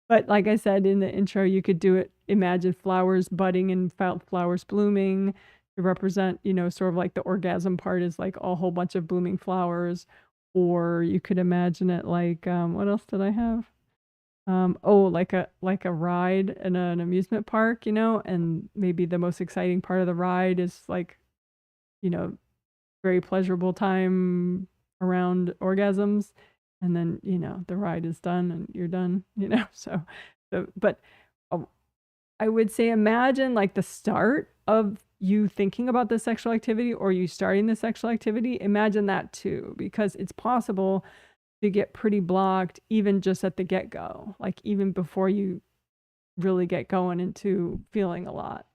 But like I said in the intro, you could do it, imagine flowers budding and flowers blooming to represent, you know, sort of like the orgasm part is like a whole bunch of blooming flowers. Or you could imagine it like, what else did I have? Like a ride in an amusement park, you know, and maybe the most exciting part of the ride is like, you know, very pleasurable time around orgasms, and then, you know, the ride is done and you're done, you know. But I would say imagine like the start of you thinking about the sexual activity or you starting the sexual activity. Imagine that too, because it's possible to get pretty blocked even just at the get-go, like even before you really get going into feeling a lot.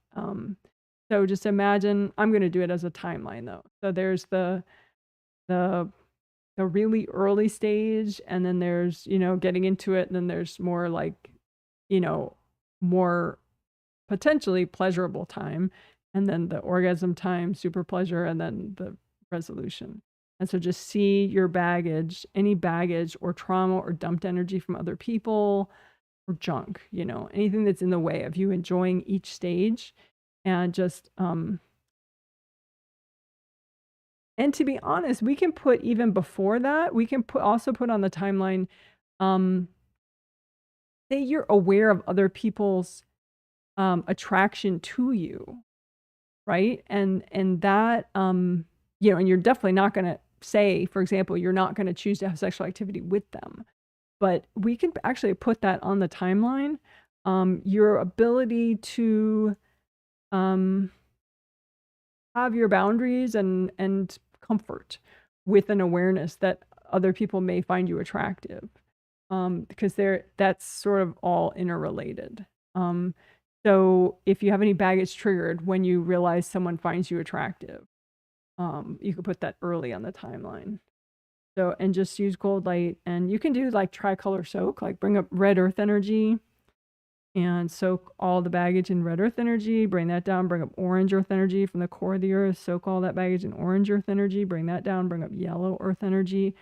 So just imagine, I'm going to do it as a timeline though. So there's the the really early stage, and then there's, you know, getting into it, and then there's more like, you know, more potentially pleasurable time, and then the orgasm time, super pleasure, and then the resolution. And so just see your baggage, any baggage or trauma or dumped energy from other people or junk, you know, anything that's in the way of you enjoying each stage. And just and to be honest, we can put even before that, we can also put on the timeline, say you're aware of other people's attraction to you, right? And that, you know, and you're definitely not going to say, for example, you're not going to choose to have sexual activity with them, but we can actually put that on the timeline. Your ability to have your boundaries and comfort with an awareness that other people may find you attractive, because that's sort of all interrelated. So if you have any baggage triggered when you realize someone finds you attractive, you could put that early on the timeline. So, and just use gold light, and you can do like tricolor soak, like bring up red earth energy and soak all the baggage in red earth energy, bring that down, bring up orange earth energy from the core of the earth, soak all that baggage in orange earth energy, bring that down, bring up yellow earth energy,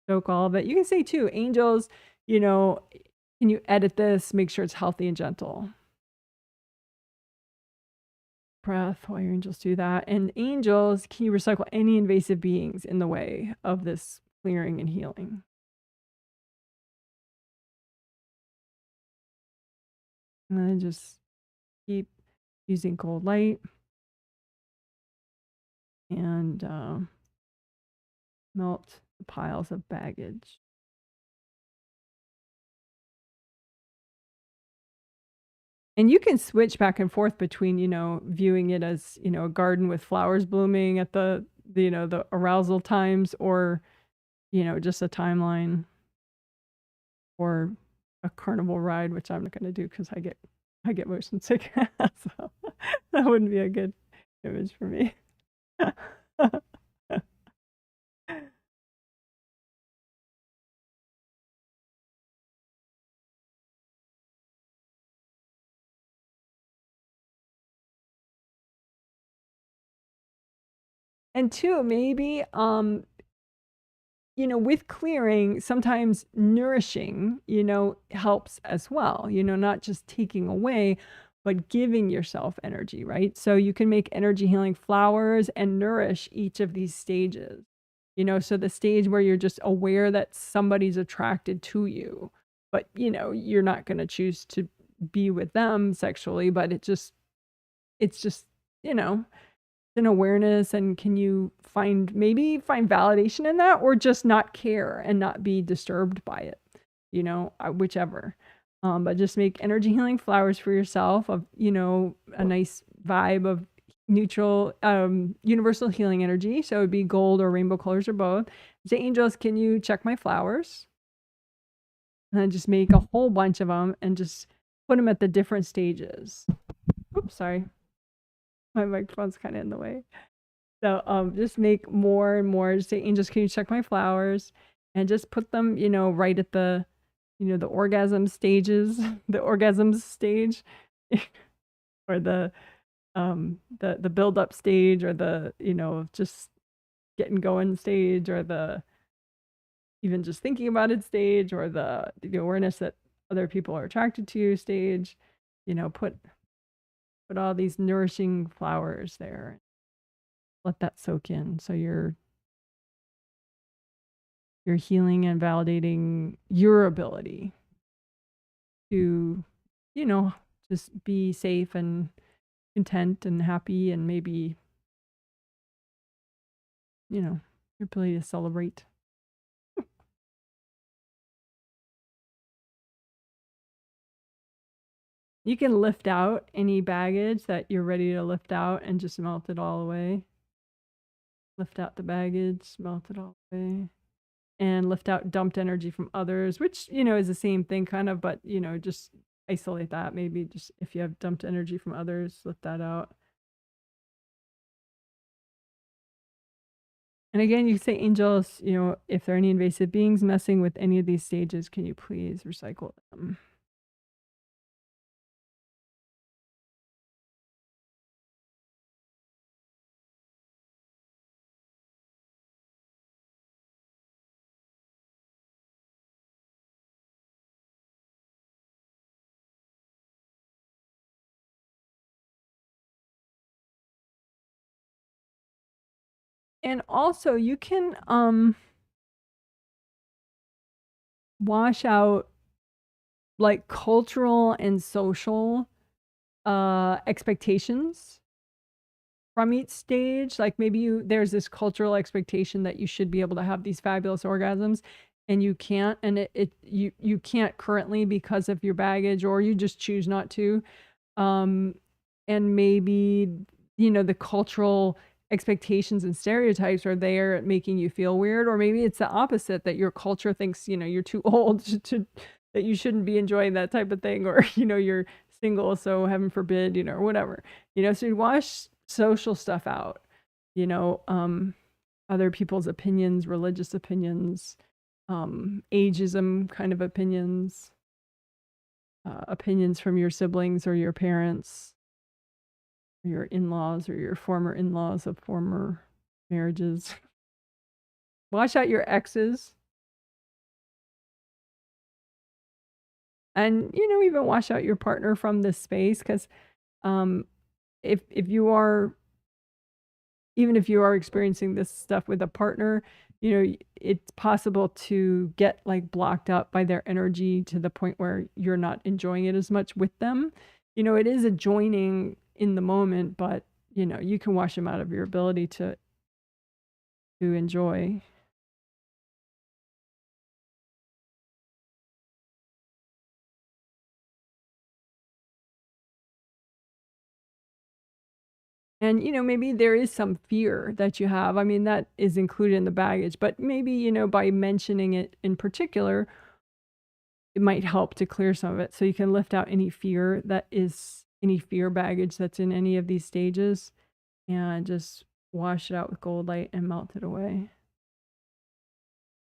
soak all of it. You can say too, angels, you know, can you edit this, make sure it's healthy and gentle? Breath while your angels do that. And angels, can you recycle any invasive beings in the way of this clearing and healing? And then just keep using cold light and melt the piles of baggage. And you can switch back and forth between, you know, viewing it as, you know, a garden with flowers blooming at the you know, the arousal times, or, you know, just a timeline, or a carnival ride, which I'm not going to do because I get motion sick. So that wouldn't be a good image for me. And two, maybe you know, with clearing, sometimes nourishing, you know, helps as well, you know, not just taking away, but giving yourself energy, right? So you can make energy healing flowers and nourish each of these stages, you know, so the stage where you're just aware that somebody's attracted to you, but, you know, you're not going to choose to be with them sexually, but it's just, you know, an awareness. And can you maybe find validation in that, or just not care and not be disturbed by it, you know, whichever. But just make energy healing flowers for yourself of, you know, a nice vibe of neutral universal healing energy. So it would be gold or rainbow colors or both. Say, angels, can you check my flowers? And then just make a whole bunch of them and just put them at the different stages. Oops, sorry, my microphone's kind of in the way. So just make more and more. Just say, angels, can you check my flowers? And just put them, you know, right at the, you know, the orgasm stages, the orgasm stage, or the build up stage, or the, you know, just getting going stage, or the even just thinking about it stage, or the awareness that other people are attracted to you stage. You know, put all these nourishing flowers there. Let that soak in. So you're healing and validating your ability to, you know, just be safe and content and happy, and maybe, you know, your ability to celebrate. You can lift out any baggage that you're ready to lift out and just melt it all away. Lift out the baggage, melt it all away. And lift out dumped energy from others, which, you know, is the same thing kind of, but, you know, just isolate that. Maybe just if you have dumped energy from others, lift that out. And again, you say, angels, if there are any invasive beings messing with any of these stages, can you please recycle them? And also, you can wash out like cultural and social expectations from each stage. Like maybe there's this cultural expectation that you should be able to have these fabulous orgasms and you can't, and you can't currently because of your baggage, or you just choose not to. um and maybe the cultural expectations and stereotypes are there making you feel weird, or maybe it's the opposite, that your culture thinks you're too old to that you shouldn't be enjoying that type of thing, or you're single, so heaven forbid, or whatever. So you wash social stuff out, you know um other people's opinions, religious opinions, ageism kind of opinions, opinions from your siblings or your parents, or your in-laws, or your former in-laws of former marriages. Wash out your exes, and even wash out your partner from this space, because um if you are, even if you are experiencing this stuff with a partner, it's possible to get like blocked up by their energy to the point where you're not enjoying it as much with them. It is a joining in the moment, but you can wash them out of your ability to enjoy. And, maybe there is some fear that you have. I mean, that is included in the baggage, but maybe, by mentioning it in particular, it might help to clear some of it. So you can lift out any fear baggage that's in any of these stages, and just wash it out with gold light and melt it away.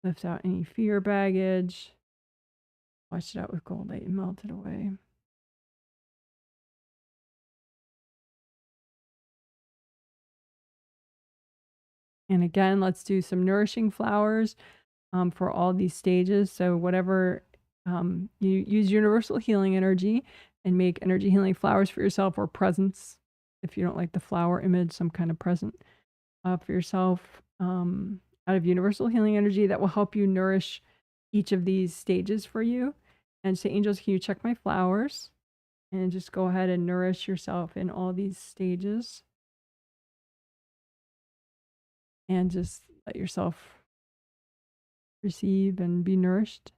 Lift out any fear baggage, wash it out with gold light and melt it away. And again, let's do some nourishing flowers for all these stages. So whatever, you use universal healing energy and make energy healing flowers for yourself, or presents. If you don't like the flower image, some kind of present for yourself, out of universal healing energy that will help you nourish each of these stages for you. And say, angels, can you check my flowers? And just go ahead and nourish yourself in all these stages. And just let yourself receive and be nourished.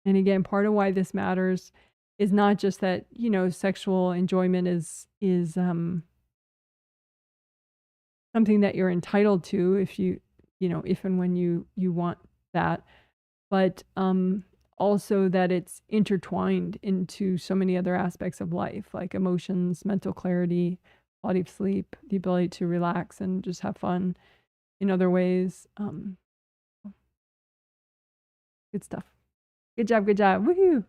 And again, part of why this matters is not just that, sexual enjoyment is something that you're entitled to if if and when you want that, but also that it's intertwined into so many other aspects of life, like emotions, mental clarity, quality of sleep, the ability to relax and just have fun in other ways. Good stuff. Good job, good job. Woohoo!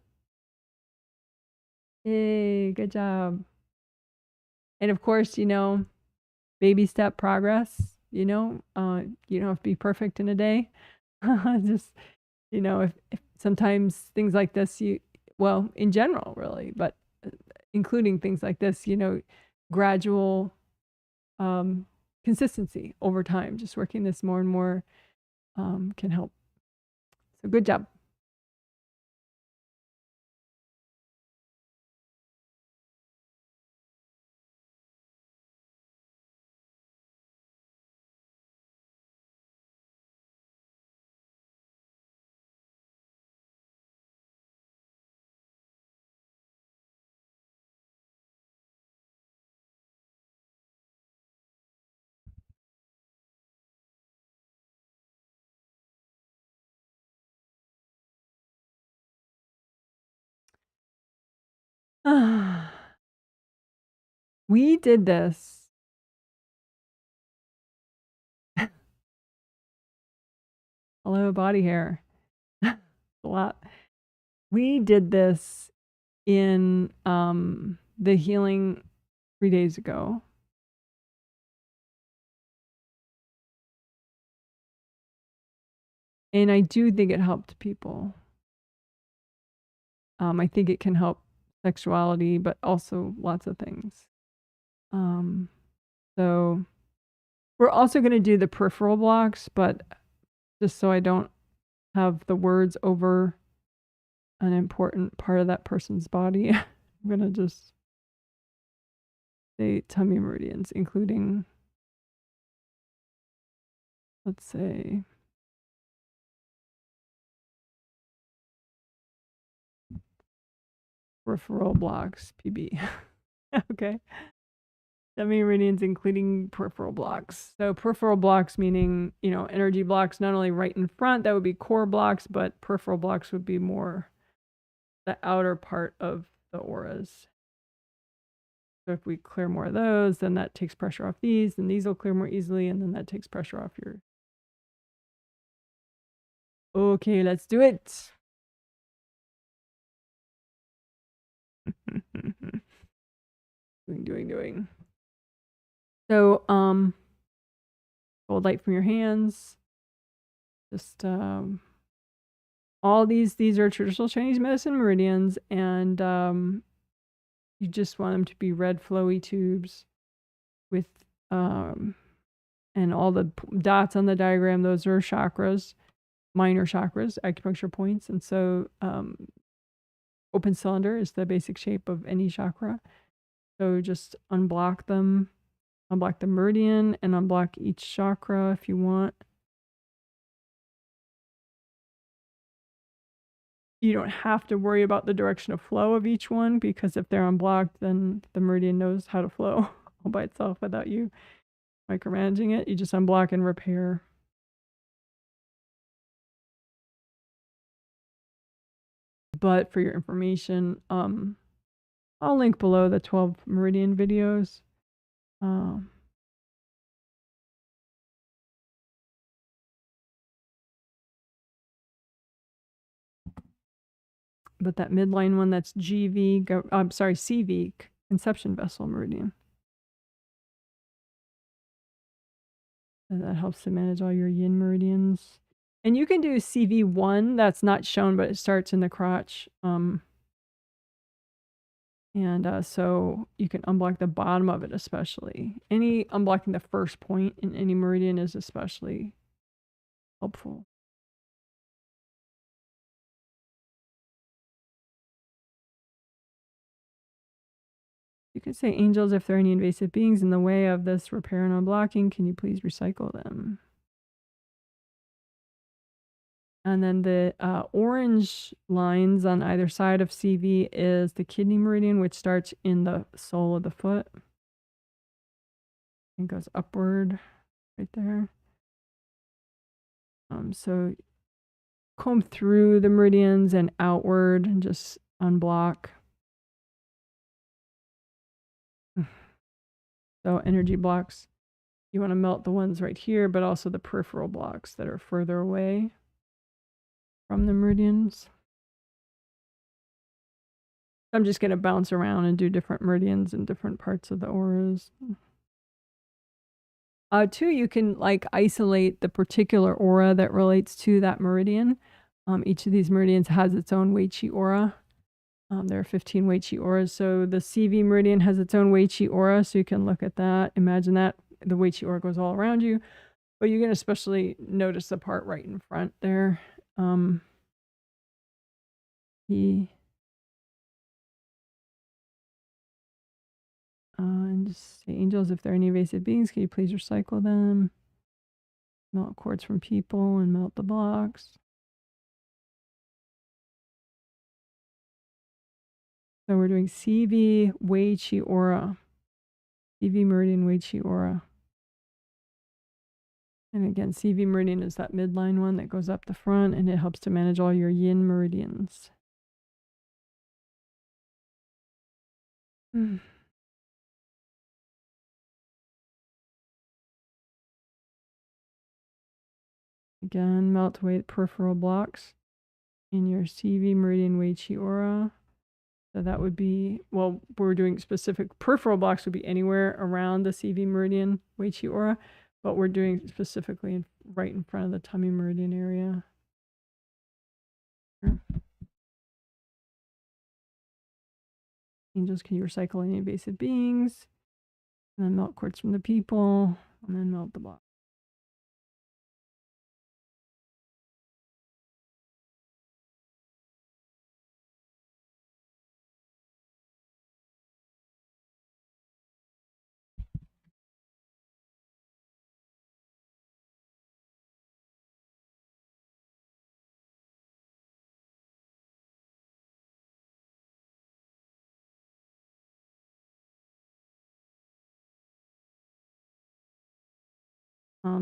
Yay, good job. And of course, baby step progress, you don't have to be perfect in a day. Just, if sometimes things like this, well, in general, really, but including things like this, gradual consistency over time, just working this more and more can help. So good job. We did this. Hello, body hair. A lot. We did this in the healing 3 days ago. And I do think it helped people. I think it can help sexuality, but also lots of things. So we're also going to do the peripheral blocks, but just so I don't have the words over an important part of that person's body, I'm going to just say tummy meridians, including, let's say, peripheral blocks, PB. Okay. Tummy meridians, including peripheral blocks. So peripheral blocks meaning, you know, energy blocks, not only right in front, that would be core blocks, but peripheral blocks would be more the outer part of the auras. So if we clear more of those, then that takes pressure off these, and these will clear more easily, and then that takes pressure off your... Okay, let's do it. Doing. So, hold light from your hands. Just, all these are traditional Chinese medicine meridians, and you just want them to be red flowy tubes with, and all the dots on the diagram, those are chakras, minor chakras, acupuncture points. And so open cylinder is the basic shape of any chakra. So just unblock them, unblock the meridian, and unblock each chakra if you want. You don't have to worry about the direction of flow of each one, because if they're unblocked, then the meridian knows how to flow all by itself without you micromanaging it. You just unblock and repair. But for your information, I'll link below the 12 meridian videos. But that midline one, that's GV, I'm sorry, CV, conception vessel meridian. And that helps to manage all your yin meridians. And you can do CV1, that's not shown, but it starts in the crotch. So you can unblock the bottom of it especially. Unblocking the first point in any meridian is especially helpful. You can say, angels, if there are any invasive beings in the way of this repair and unblocking, can you please recycle them? And then the orange lines on either side of CV is the kidney meridian, which starts in the sole of the foot and goes upward right there. So comb through the meridians and outward and just unblock. So energy blocks, you want to melt the ones right here, but also the peripheral blocks that are further away from the meridians. I'm just going to bounce around and do different meridians in different parts of the auras. Too, you can like isolate the particular aura that relates to that meridian. Each of these meridians has its own Wei Qi aura. There are 15 Wei Qi auras. So the CV meridian has its own Wei Qi aura. So you can look at that. Imagine that the Wei Qi aura goes all around you. But you can especially notice the part right in front there. And just say, angels, if there are any invasive beings, can you please recycle them? Melt cords from people and melt the blocks. So we're doing CV Wei Qi aura. CV meridian Wei Qi aura. And again, CV meridian is that midline one that goes up the front, and it helps to manage all your yin meridians. Mm. Again, melt away the peripheral blocks in your CV meridian Wei Chi aura. So that would be, well, we're doing specific peripheral blocks would be anywhere around the CV meridian Wei Chi aura, but we're doing specifically right in front of the tummy meridian area. Angels, can you recycle any invasive beings? And then melt quartz from the people, and then melt the block.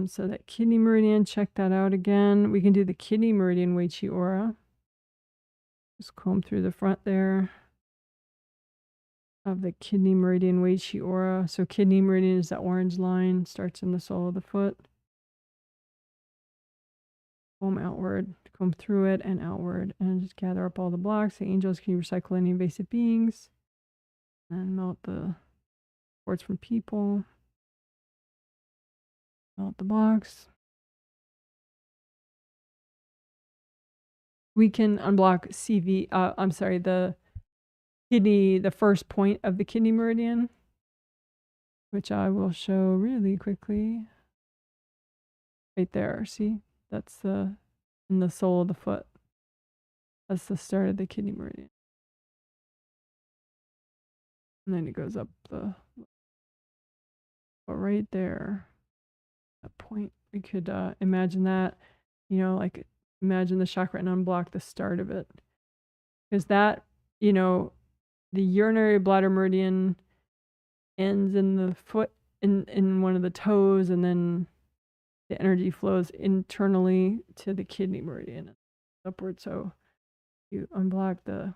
So that kidney meridian, check that out again. We can do the kidney meridian Wei Chi aura. Just comb through the front there of the kidney meridian Wei Chi aura. So kidney meridian is that orange line, starts in the sole of the foot. Comb outward, comb through it and outward, and just gather up all the blocks. The angels, can you recycle any invasive beings? And melt the quartz from people. Melt the blocks. We can unblock CV, I'm sorry, the kidney, the first point of the kidney meridian, which I will show really quickly. Right there, see? That's in the sole of the foot. That's the start of the kidney meridian. And then it goes up the, but right there, that point, we could imagine that, you know, like imagine the chakra and unblock the start of it. Because that, you know, the urinary bladder meridian ends in the foot, in one of the toes, and then the energy flows internally to the kidney meridian upward. So you unblock the,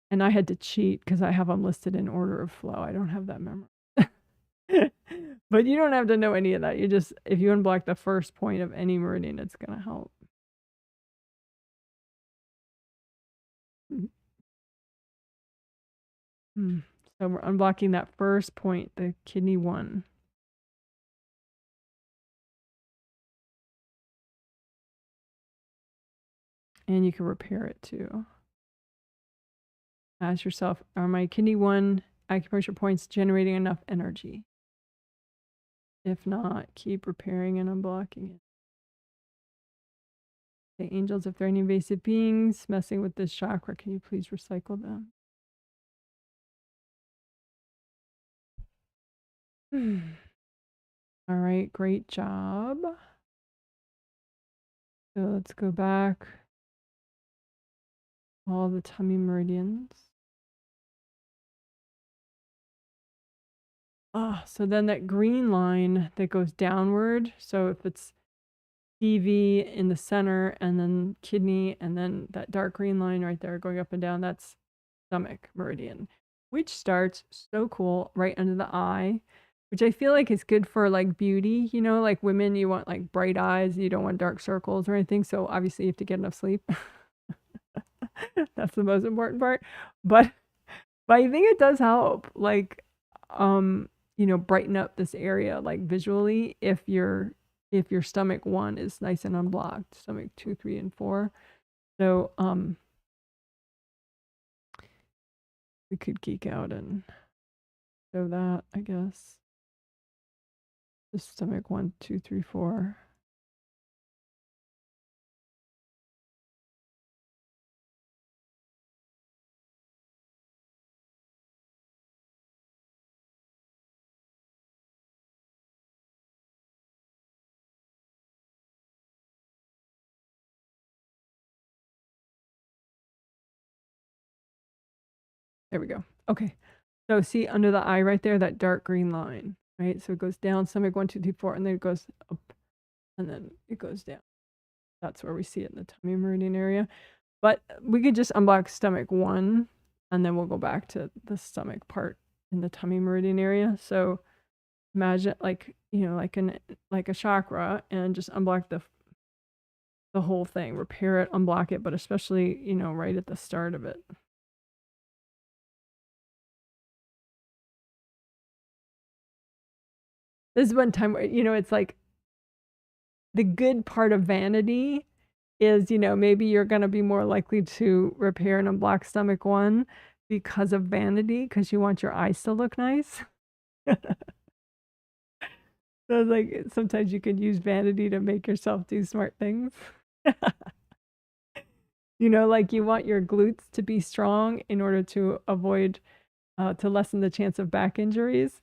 and I had to cheat because I have them listed in order of flow. I don't have that memory. But you don't have to know any of that. You just, if you unblock the first point of any meridian, it's going to help. So we're unblocking that first point, the kidney 1. And you can repair it too. Ask yourself, are my kidney 1 acupressure points generating enough energy? If not, keep repairing and unblocking it. The angels, if there are any invasive beings messing with this chakra, can you please recycle them? All right, great job. So let's go back. All the tummy meridians. So then that green line that goes downward. So if it's CV in the center and then kidney and then that dark green line right there going up and down, that's stomach meridian, which starts so cool right under the eye, which I feel like is good for like beauty, you know, like women, you want like bright eyes, you don't want dark circles or anything. So obviously you have to get enough sleep. That's the most important part. But I think it does help, like, you know, brighten up this area, like visually, if your stomach 1 is nice and unblocked, stomach 2, 3, and 4. So we could geek out and show that, I guess. The stomach 1, 2, 3, 4. There we go. Okay. So see under the eye right there, that dark green line, right? So it goes down, stomach 1, 2, 3, 4, and then it goes up, and then it goes down. That's where we see it in the tummy meridian area. But we could just unblock stomach 1, And then we'll go back to the stomach part in the tummy meridian area. So imagine like, like a chakra, and just unblock the whole thing, repair it, unblock it, but especially, right at the start of it. This is one time where, it's like the good part of vanity is, maybe you're going to be more likely to repair and unblock stomach 1 because of vanity, because you want your eyes to look nice. So like sometimes you can use vanity to make yourself do smart things. Like you want your glutes to be strong in order to avoid, to lessen the chance of back injuries.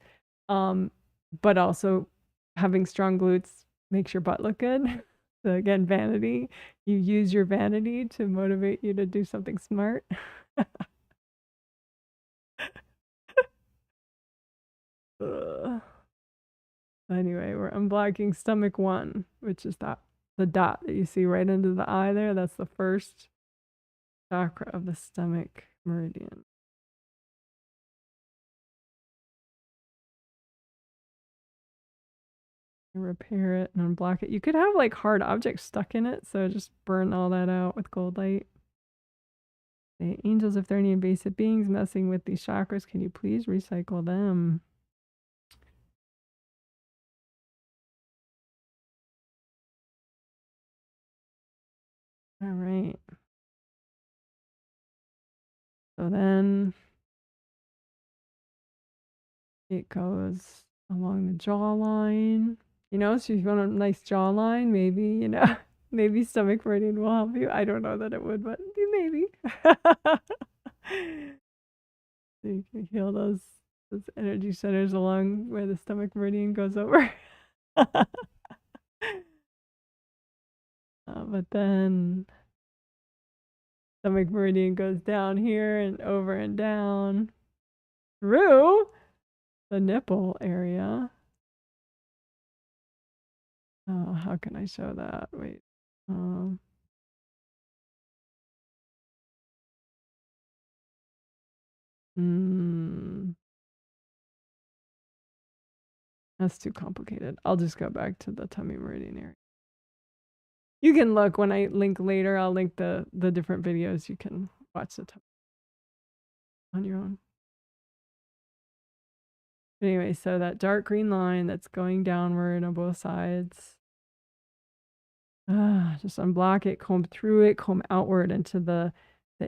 But also having strong glutes makes your butt look good. So again, vanity. You use your vanity to motivate you to do something smart. Anyway, we're unblocking stomach 1, which is the dot that you see right under the eye there. That's the first chakra of the stomach meridian. Repair it and unblock it. You could have like hard objects stuck in it, so just burn all that out with gold light. The angels, if there are any invasive beings messing with these chakras, can you please recycle them? All right. So then it goes along the jawline. So if you want a nice jawline, maybe, maybe stomach meridian will help you. I don't know that it would, but maybe. So you can heal those energy centers along where the stomach meridian goes over. But then stomach meridian goes down here and over and down through the nipple area. How can I show that? Wait. That's too complicated. I'll just go back to the tummy meridian area. You can look when I link later. I'll link the different videos. You can watch the tummy on your own. Anyway, so that dark green line that's going downward on both sides. Just unblock it, comb through it, comb outward into the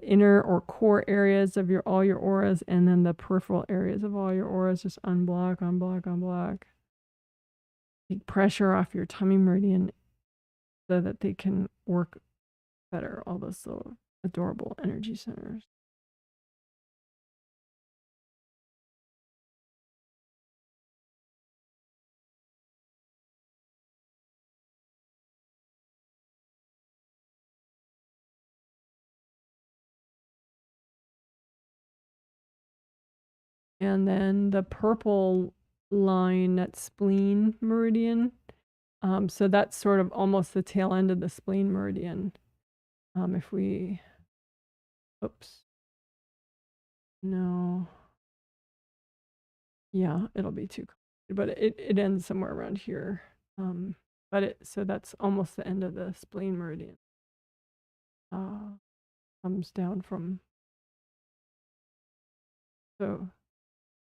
inner or core areas of all your auras, and then the peripheral areas of all your auras. Just unblock, unblock, unblock. Take pressure off your tummy meridian so that they can work better, all those little adorable energy centers. And then the purple line, that spleen meridian. So that's sort of almost the tail end of the spleen meridian. If we, oops, no, yeah, it'll be too complicated, but it ends somewhere around here. So that's almost the end of the spleen meridian. Comes down from, so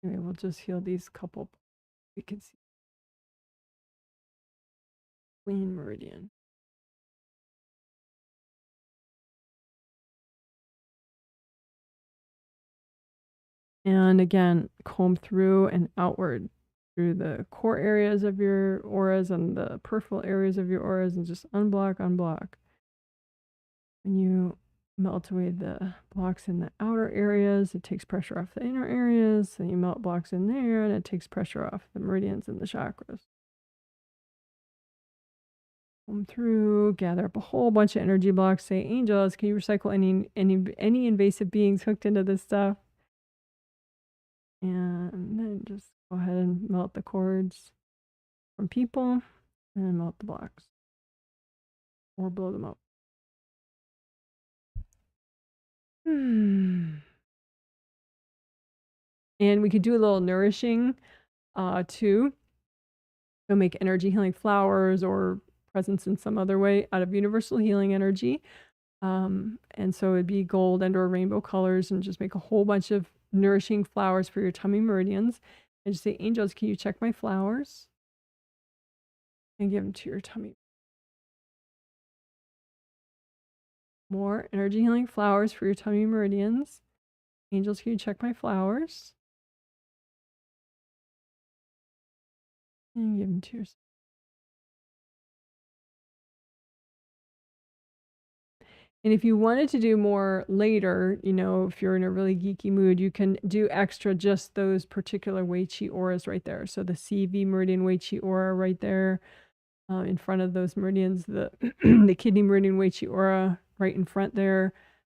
anyway, we'll just heal these couple. We can see spleen meridian. And again, comb through and outward through the core areas of your auras and the peripheral areas of your auras, and just unblock, unblock. When you melt away the blocks in the outer areas, it takes pressure off the inner areas. Then you melt blocks in there, and it takes pressure off the meridians and the chakras. Comb through, gather up a whole bunch of energy blocks. Say, angels, can you recycle any invasive beings hooked into this stuff? And then just go ahead and melt the cords from people and melt the blocks or blow them up. And we could do a little nourishing too. Go make energy healing flowers or presents in some other way out of universal healing energy. And so it'd be gold and or rainbow colors, and just make a whole bunch of nourishing flowers for your tummy meridians. And just say, angels, can you check my flowers? And give them to your tummy. More energy healing flowers for your tummy meridians. Angels, can you check my flowers? And give them to yourself. And if you wanted to do more later, you know, if you're in a really geeky mood, you can do extra just those particular Wei Qi auras right there. So the CV meridian Wei Qi aura right there in front of those meridians, the the kidney meridian Wei Qi aura right in front there,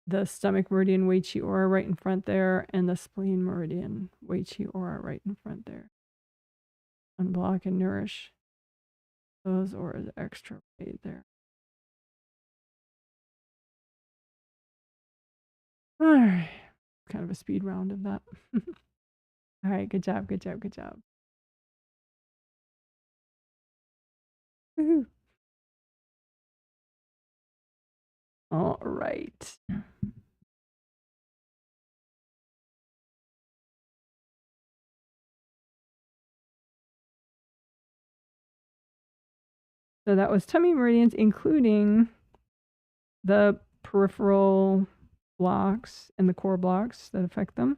the stomach meridian Wei Qi aura right in front there, and the spleen meridian Wei Qi aura right in front there. Unblock and nourish those auras extra right there. All right. Kind of a speed round of that. All right. Good job. Good job. Good job. Woohoo. All right. So that was tummy meridians, including the peripheral blocks and the core blocks that affect them,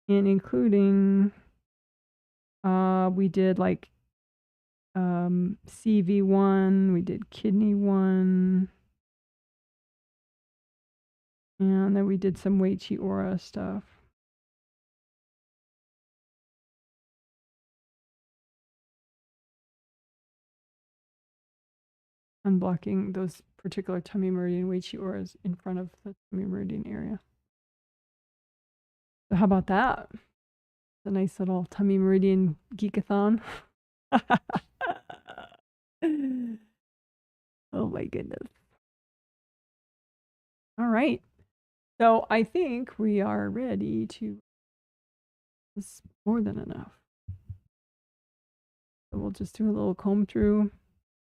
and including we did like CV1, we did kidney 1, and then we did some Wei Qi aura stuff. Unblocking those particular tummy meridian Wei Qi auras in front of the tummy meridian area. So how about that? A nice little tummy meridian geekathon. Oh my goodness. All right. So I think we are ready to. It's more than enough. So we'll just do a little comb through,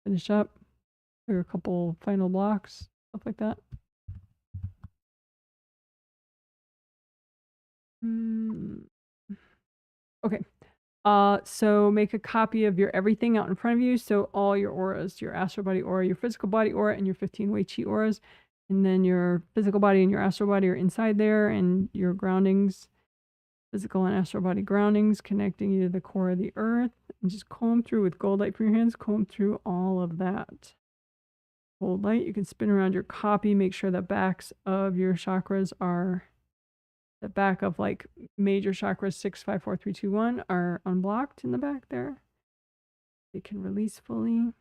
finish up, clear a couple final blocks, stuff like that. Okay. So make a copy of your everything out in front of you. So all your auras, your astral body aura, your physical body aura, and your 15 Wei Qi auras. And then your physical body and your astral body are inside there, and your groundings, physical and astral body groundings, connecting you to the core of the earth. And just comb through with gold light from your hands, comb through all of that. Gold light, you can spin around your copy, make sure the backs of your chakras are, the back of like major chakras 6, 5, 4, 3, 2, 1 are unblocked in the back there. They can release fully.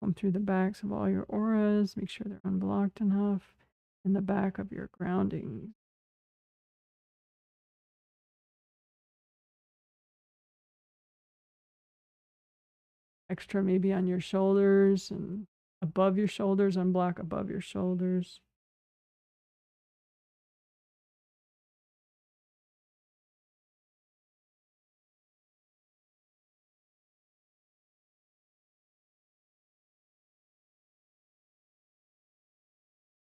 Come through the backs of all your auras, make sure they're unblocked enough. In the back of your grounding. Extra maybe on your shoulders and above your shoulders, unblock above your shoulders.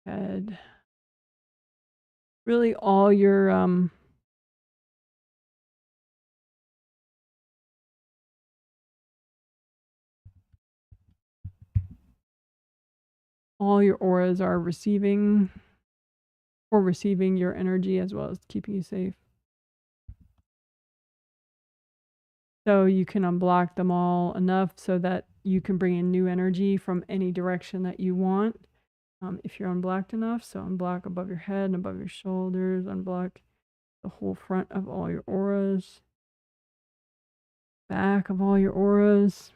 Head. Really all your auras are receiving your energy as well as keeping you safe. So you can unblock them all enough so that you can bring in new energy from any direction that you want. If you're unblocked enough, so unblock above your head and above your shoulders, unblock the whole front of all your auras, back of all your auras.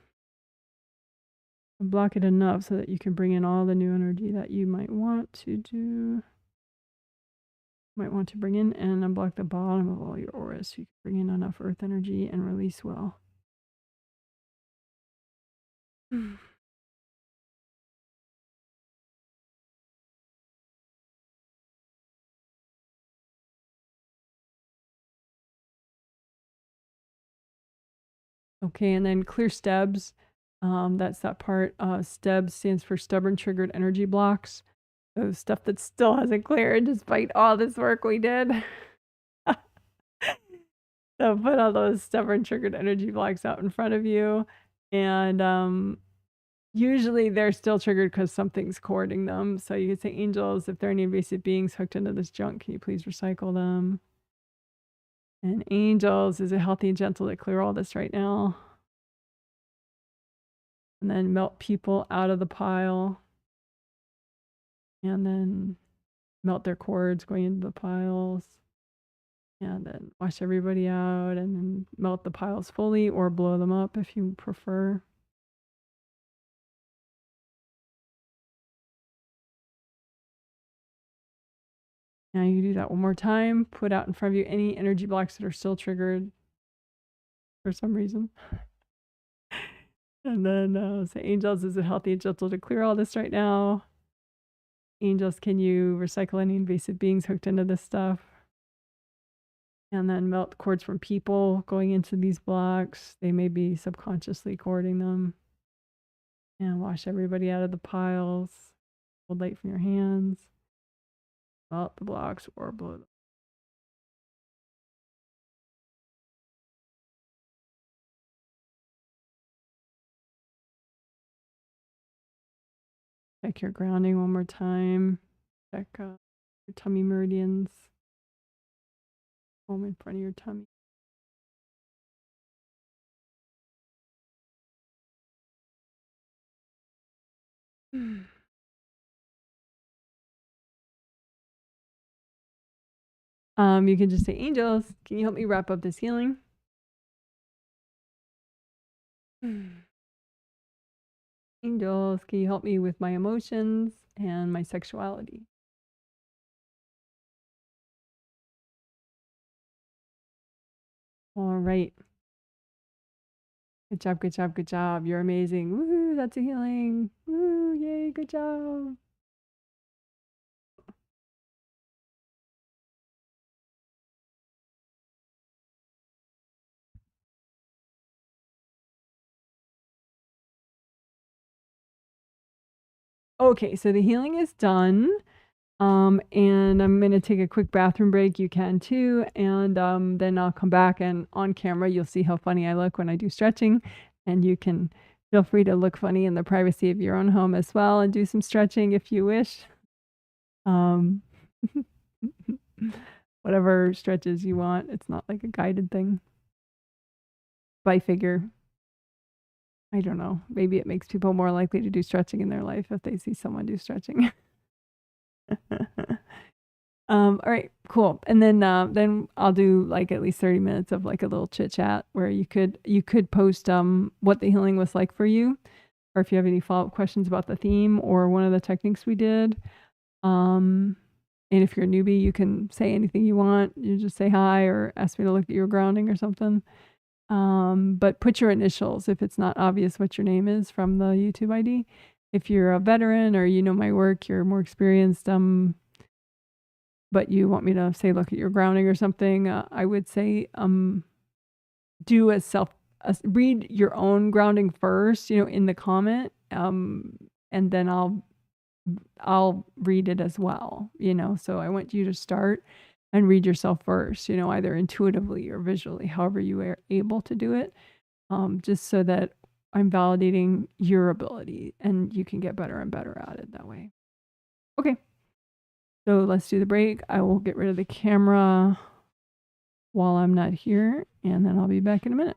Unblock it enough so that you can bring in all the new energy that you might want to bring in, and unblock the bottom of all your auras so you can bring in enough earth energy and release well. Okay, and then clear STEBs. That's that part. STEB stands for stubborn triggered energy blocks. So stuff that still hasn't cleared despite all this work we did. So put all those stubborn triggered energy blocks out in front of you. And usually they're still triggered because something's cording them. So you could say, angels, if there are any invasive beings hooked into this junk, can you please recycle them? And angels, is it healthy and gentle to clear all this right now? And then melt people out of the pile. And then melt their cords going into the piles. And then wash everybody out and then melt the piles fully or blow them up if you prefer. Now you do that one more time. Put out in front of you any energy blocks that are still triggered for some reason. And then say, angels, is it healthy and gentle to clear all this right now? Angels, can you recycle any invasive beings hooked into this stuff? And then melt cords from people going into these blocks. They may be subconsciously cording them. And wash everybody out of the piles. Hold light from your hands. Melt the blocks or blow them. Check your grounding one more time. Check your tummy meridians. Home in front of your tummy. You can just say, angels, can you help me wrap up this healing? Angels, can you help me with my emotions and my sexuality? All right. Good job, good job, good job. You're amazing. Woohoo, that's a healing. Woo, yay, good job. Okay, so the healing is done. And I'm going to take a quick bathroom break. You can too. And then I'll come back and on camera, you'll see how funny I look when I do stretching. And you can feel free to look funny in the privacy of your own home as well and do some stretching if you wish. Um, whatever stretches you want. It's not like a guided thing. But I figure, I don't know, maybe it makes people more likely to do stretching in their life if they see someone do stretching. All right, cool. And then I'll do like at least 30 minutes of like a little chit chat where you could post what the healing was like for you, or if you have any follow-up questions about the theme or one of the techniques we did. And if you're a newbie, you can say anything you want. You just say hi or ask me to look at your grounding or something. But put your initials if it's not obvious what your name is from the YouTube ID. If you're a veteran or you know my work, you're more experienced, but you want me to say, look at your grounding or something, I would say, do read your own grounding first, in the comment, and then I'll read it as well, so I want you to start and read yourself first, either intuitively or visually, however you are able to do it, just so that I'm validating your ability and you can get better and better at it that way. Okay. So let's do the break. I will get rid of the camera while I'm not here, and then I'll be back in a minute.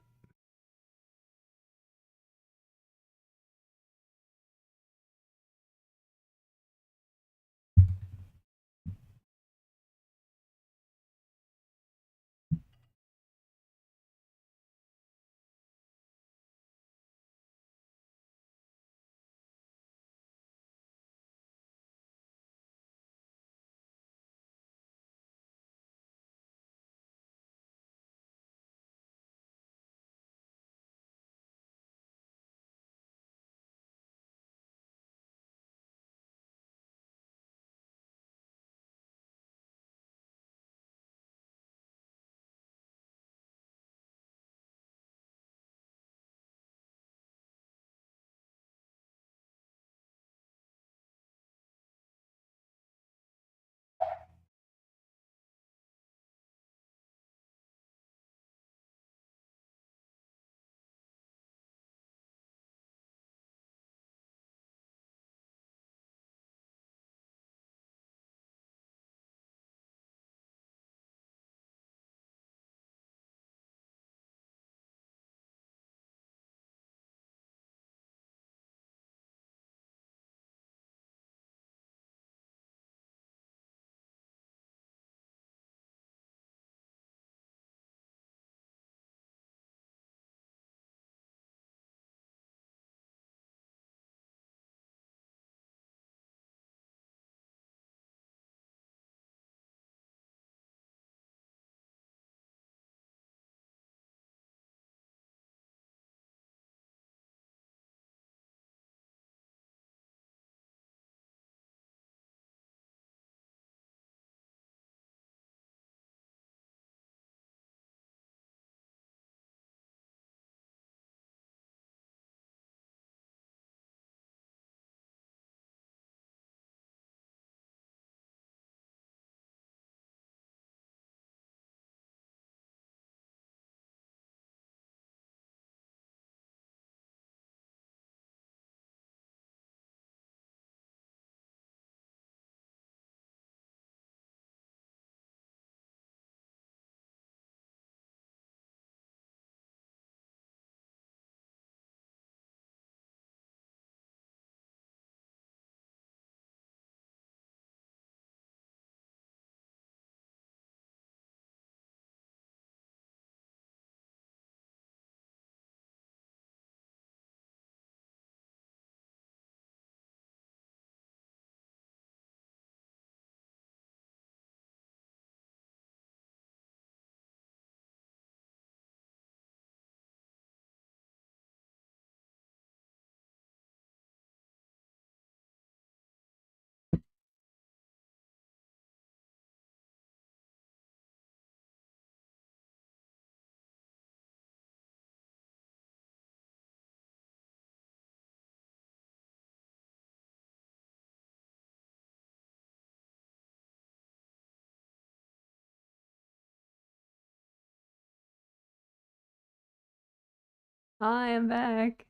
Hi, I'm back.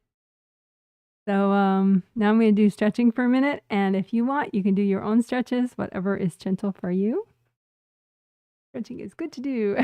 So now I'm going to do stretching for a minute, and if you want, you can do your own stretches, whatever is gentle for you. Stretching is good to do.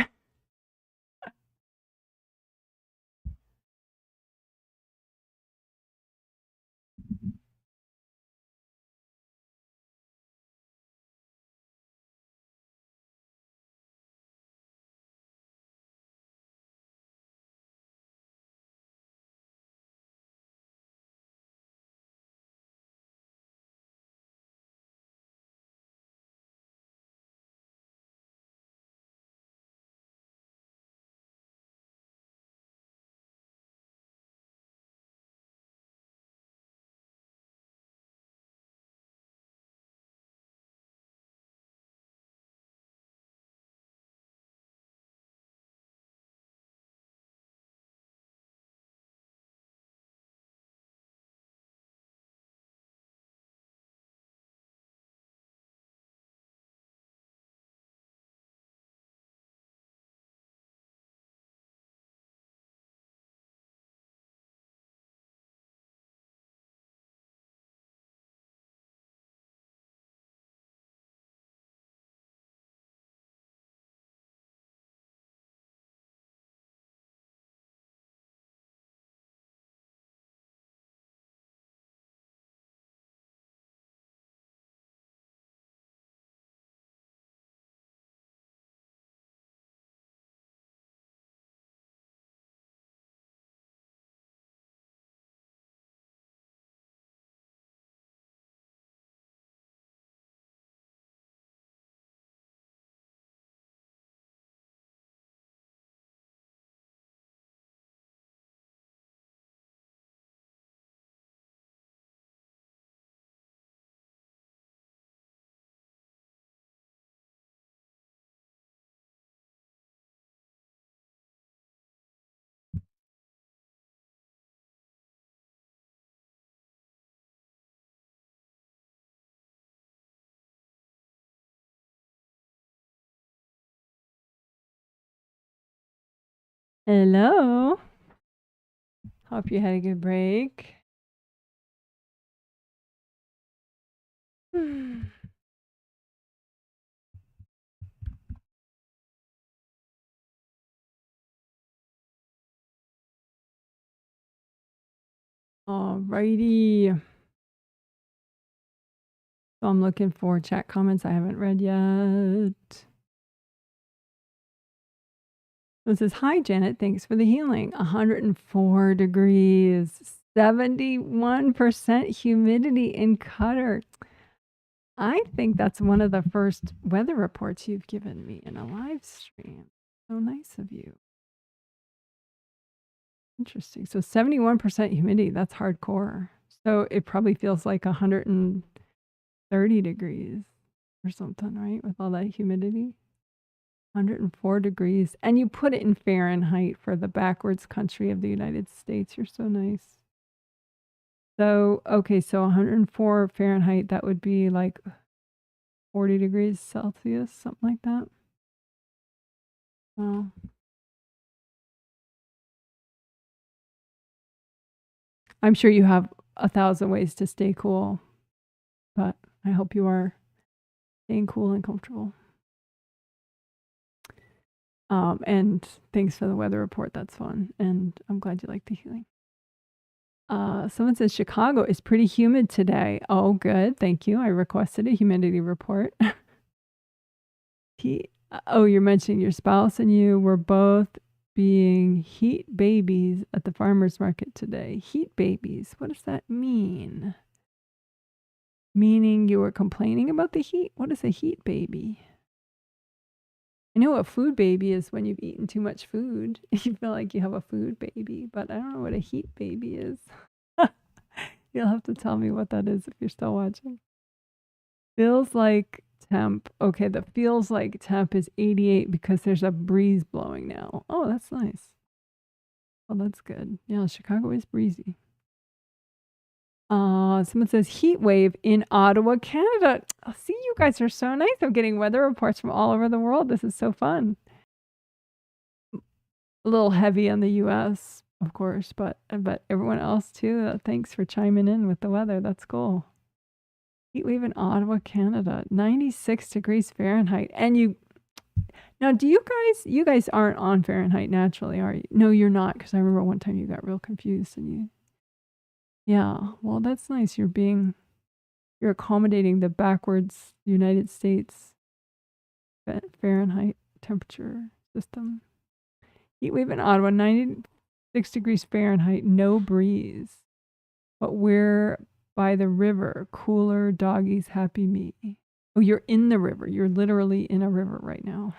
Hello. Hope you had a good break. Alrighty. So I'm looking for chat comments I haven't read yet. It says, hi, Janet. Thanks for the healing. 104 degrees, 71% humidity in Qatar. I think that's one of the first weather reports you've given me in a live stream. So nice of you. Interesting. So 71% humidity, that's hardcore. So it probably feels like 130 degrees or something, right? With all that humidity. 104 degrees. And you put it in Fahrenheit for the backwards country of the United States. You're so nice. So, okay, so 104 Fahrenheit, that would be like 40 degrees Celsius, something like that. Wow. I'm sure you have 1,000 ways to stay cool, but I hope you are staying cool and comfortable. And thanks for the weather report. That's fun. And I'm glad you like the healing. Someone says Chicago is pretty humid today. Oh, good. Thank you. I requested a humidity report. You're mentioning your spouse and you were both being heat babies at the farmer's market today. Heat babies. What does that mean? Meaning you were complaining about the heat? What is a heat baby? I know a food baby is when you've eaten too much food. You feel like you have a food baby, but I don't know what a heat baby is. You'll have to tell me what that is if you're still watching. Feels like temp. Okay, the feels like temp is 88 because there's a breeze blowing now. Oh, that's nice. Oh, that's good. Yeah, Chicago is breezy. Someone says heat wave in Ottawa, Canada. Oh, see, you guys are so nice. I'm getting weather reports from all over the world. This is so fun. A little heavy on the US, of course, but everyone else too. Thanks for chiming in with the weather. That's cool. Heat wave in Ottawa, Canada, 96 degrees Fahrenheit. And you now, do you guys aren't on Fahrenheit naturally, are you? No, you're not, because I remember one time you got real confused and you. Yeah, well, that's nice. You're accommodating the backwards United States Fahrenheit temperature system. Heat wave in Ottawa, 96 degrees Fahrenheit, no breeze. But we're by the river, cooler doggies, happy me. Oh, you're in the river. You're literally in a river right now.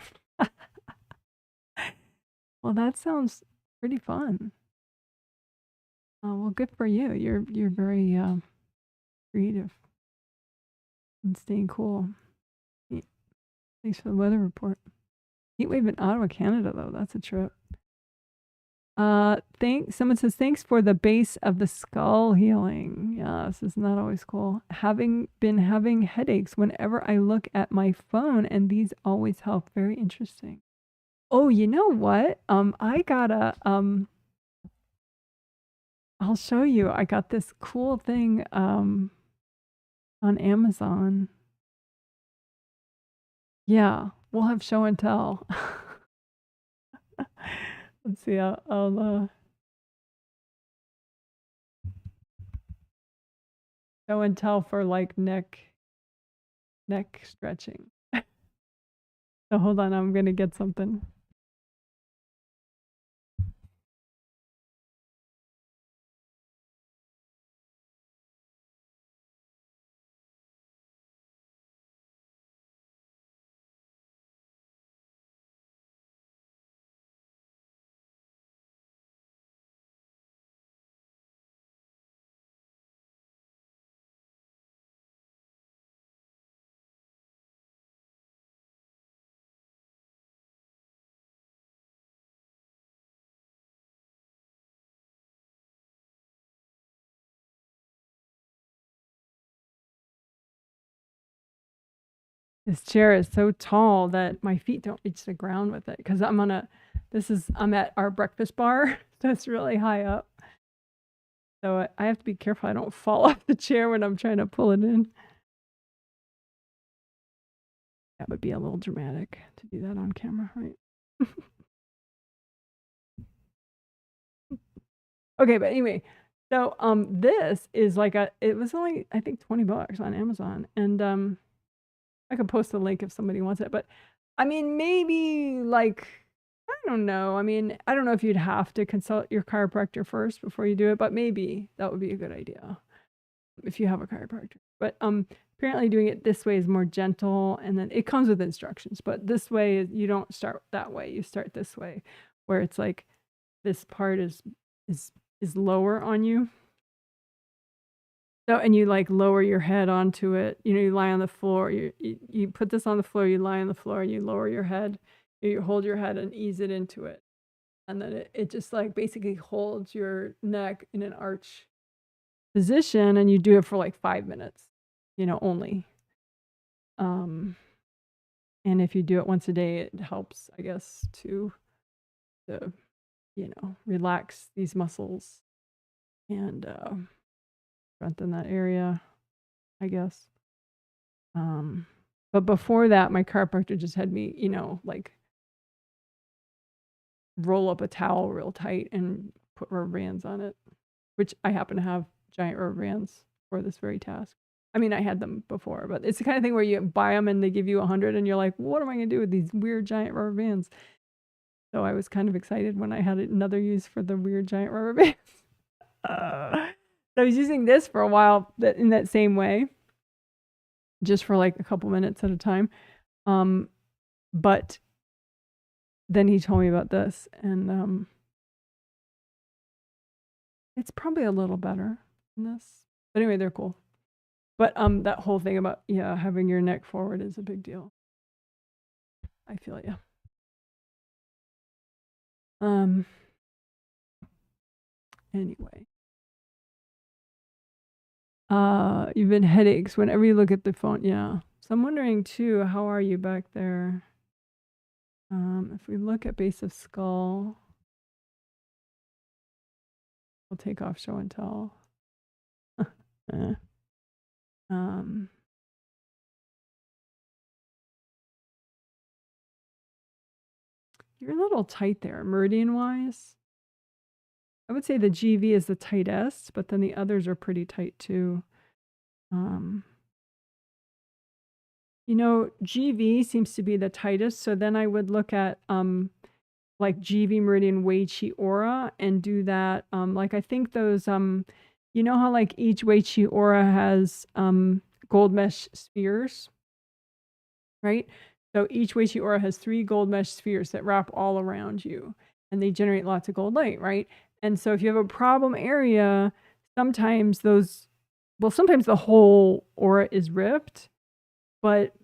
Well, that sounds pretty fun. Well, good for you. You're very creative and staying cool. Thanks for the weather report. Heat wave in Ottawa, Canada, though. That's a trip. Someone says, thanks for the base of the skull healing. Yeah, this is not always cool. Having been having headaches whenever I look at my phone, and these always help. Very interesting. Oh, you know what? I got I'll show you. I got this cool thing on Amazon. Yeah, we'll have show and tell. Let's see. I'll show and tell for like neck stretching. So hold on, I'm gonna get something. This chair is so tall that my feet don't reach the ground with it because I'm at our breakfast bar, so it's really high up. So I have to be careful I don't fall off the chair when I'm trying to pull it in. That would be a little dramatic to do that on camera, right? Okay, but anyway, so this is like it was only I think $20 on Amazon, and I could post the link if somebody wants it, but I mean maybe like I don't know. I mean, I don't know if you'd have to consult your chiropractor first before you do it, but maybe that would be a good idea if you have a chiropractor. But apparently doing it this way is more gentle, and then it comes with instructions, but this way you don't start that way. You start this way where it's like this part is lower on you. So, and you like lower your head onto it. You know, you lie on the floor. You put this on the floor, you lie on the floor, and you lower your head. You hold your head and ease it into it. And then it just like basically holds your neck in an arch position, and you do it for like 5 minutes, you know, only. And if you do it once a day, it helps, I guess, to you know, relax these muscles and strengthen that area, I guess. But before that, my chiropractor just had me, you know, like roll up a towel real tight and put rubber bands on it, which I happen to have giant rubber bands for this very task. I mean, I had them before, but it's the kind of thing where you buy them and they give you 100 and you're like, what am I going to do with these weird giant rubber bands? So I was kind of excited when I had another use for the weird giant rubber bands. So I was using this for a while in that same way, just for like a couple minutes at a time. But then he told me about this, and it's probably a little better than this. But anyway, they're cool. But that whole thing about having your neck forward is a big deal. I feel you. Anyway. You've been headaches whenever you look at the phone. Yeah. So I'm wondering too, how are you back there? If we look at base of skull, We'll take off show and tell. um, you're a little tight there, meridian wise. I would say the GV is the tightest, but then the others are pretty tight too. You know, GV seems to be the tightest. So then I would look at like GV meridian Wei Chi aura and do that. Like I think those you know how like each Wei Chi aura has gold mesh spheres, right? So each Wei Chi aura has 3 gold mesh spheres that wrap all around you and they generate lots of gold light, right? And so if you have a problem area, sometimes sometimes the whole aura is ripped, but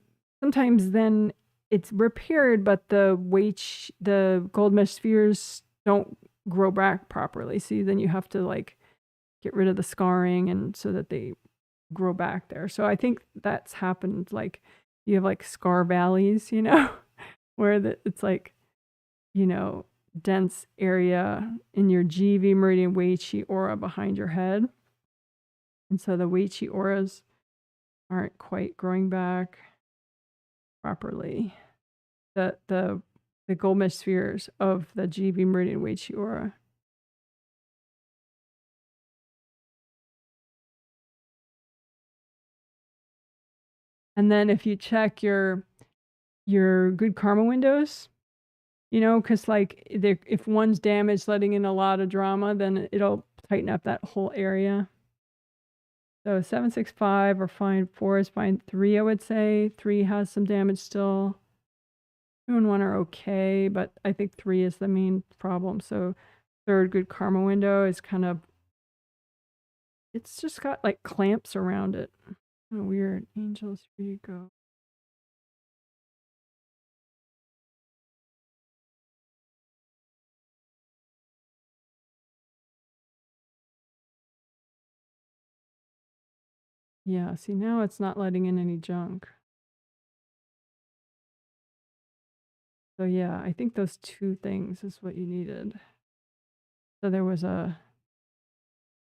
sometimes then it's repaired, but the gold mesh spheres don't grow back properly. So then you have to like get rid of the scarring and so that they grow back there. So I think that's happened. Like you have like scar valleys, you know, where it's like, you know, dense area in your GV meridian Wei Chi aura behind your head. And so the Wei Chi auras aren't quite growing back properly. The gold mesh spheres of the GV meridian Wei Chi aura. And then if you check your good karma windows, you know, because like if one's damaged, letting in a lot of drama, then it'll tighten up that whole area. So 7, 6, 5 are fine. 4 is fine. 3, I would say. 3 has some damage still. 2 and 1 are okay, but I think 3 is the main problem. So 3rd good karma window is kind of, it's just got like clamps around it. Oh, weird. Angels, here you go. Yeah, see now it's not letting in any junk. So yeah, I think those 2 things is what you needed. So there was the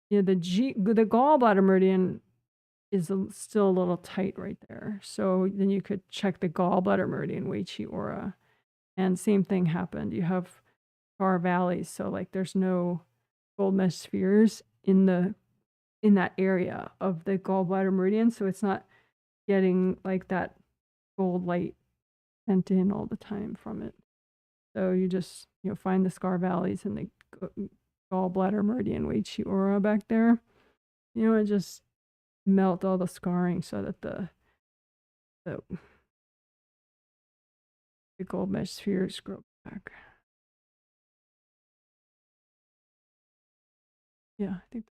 gallbladder meridian is still a little tight right there. So then you could check the gallbladder meridian Wei Chi aura. And same thing happened. You have scar valleys, so like there's no gold mesh spheres in that area of the gallbladder meridian, so it's not getting like that gold light sent in all the time from it. So you just, you know, find the scar valleys and the gallbladder meridian Wei Chi aura back there, you know, and just melt all the scarring so that the gold mesh spheres grow back. Yeah, I think,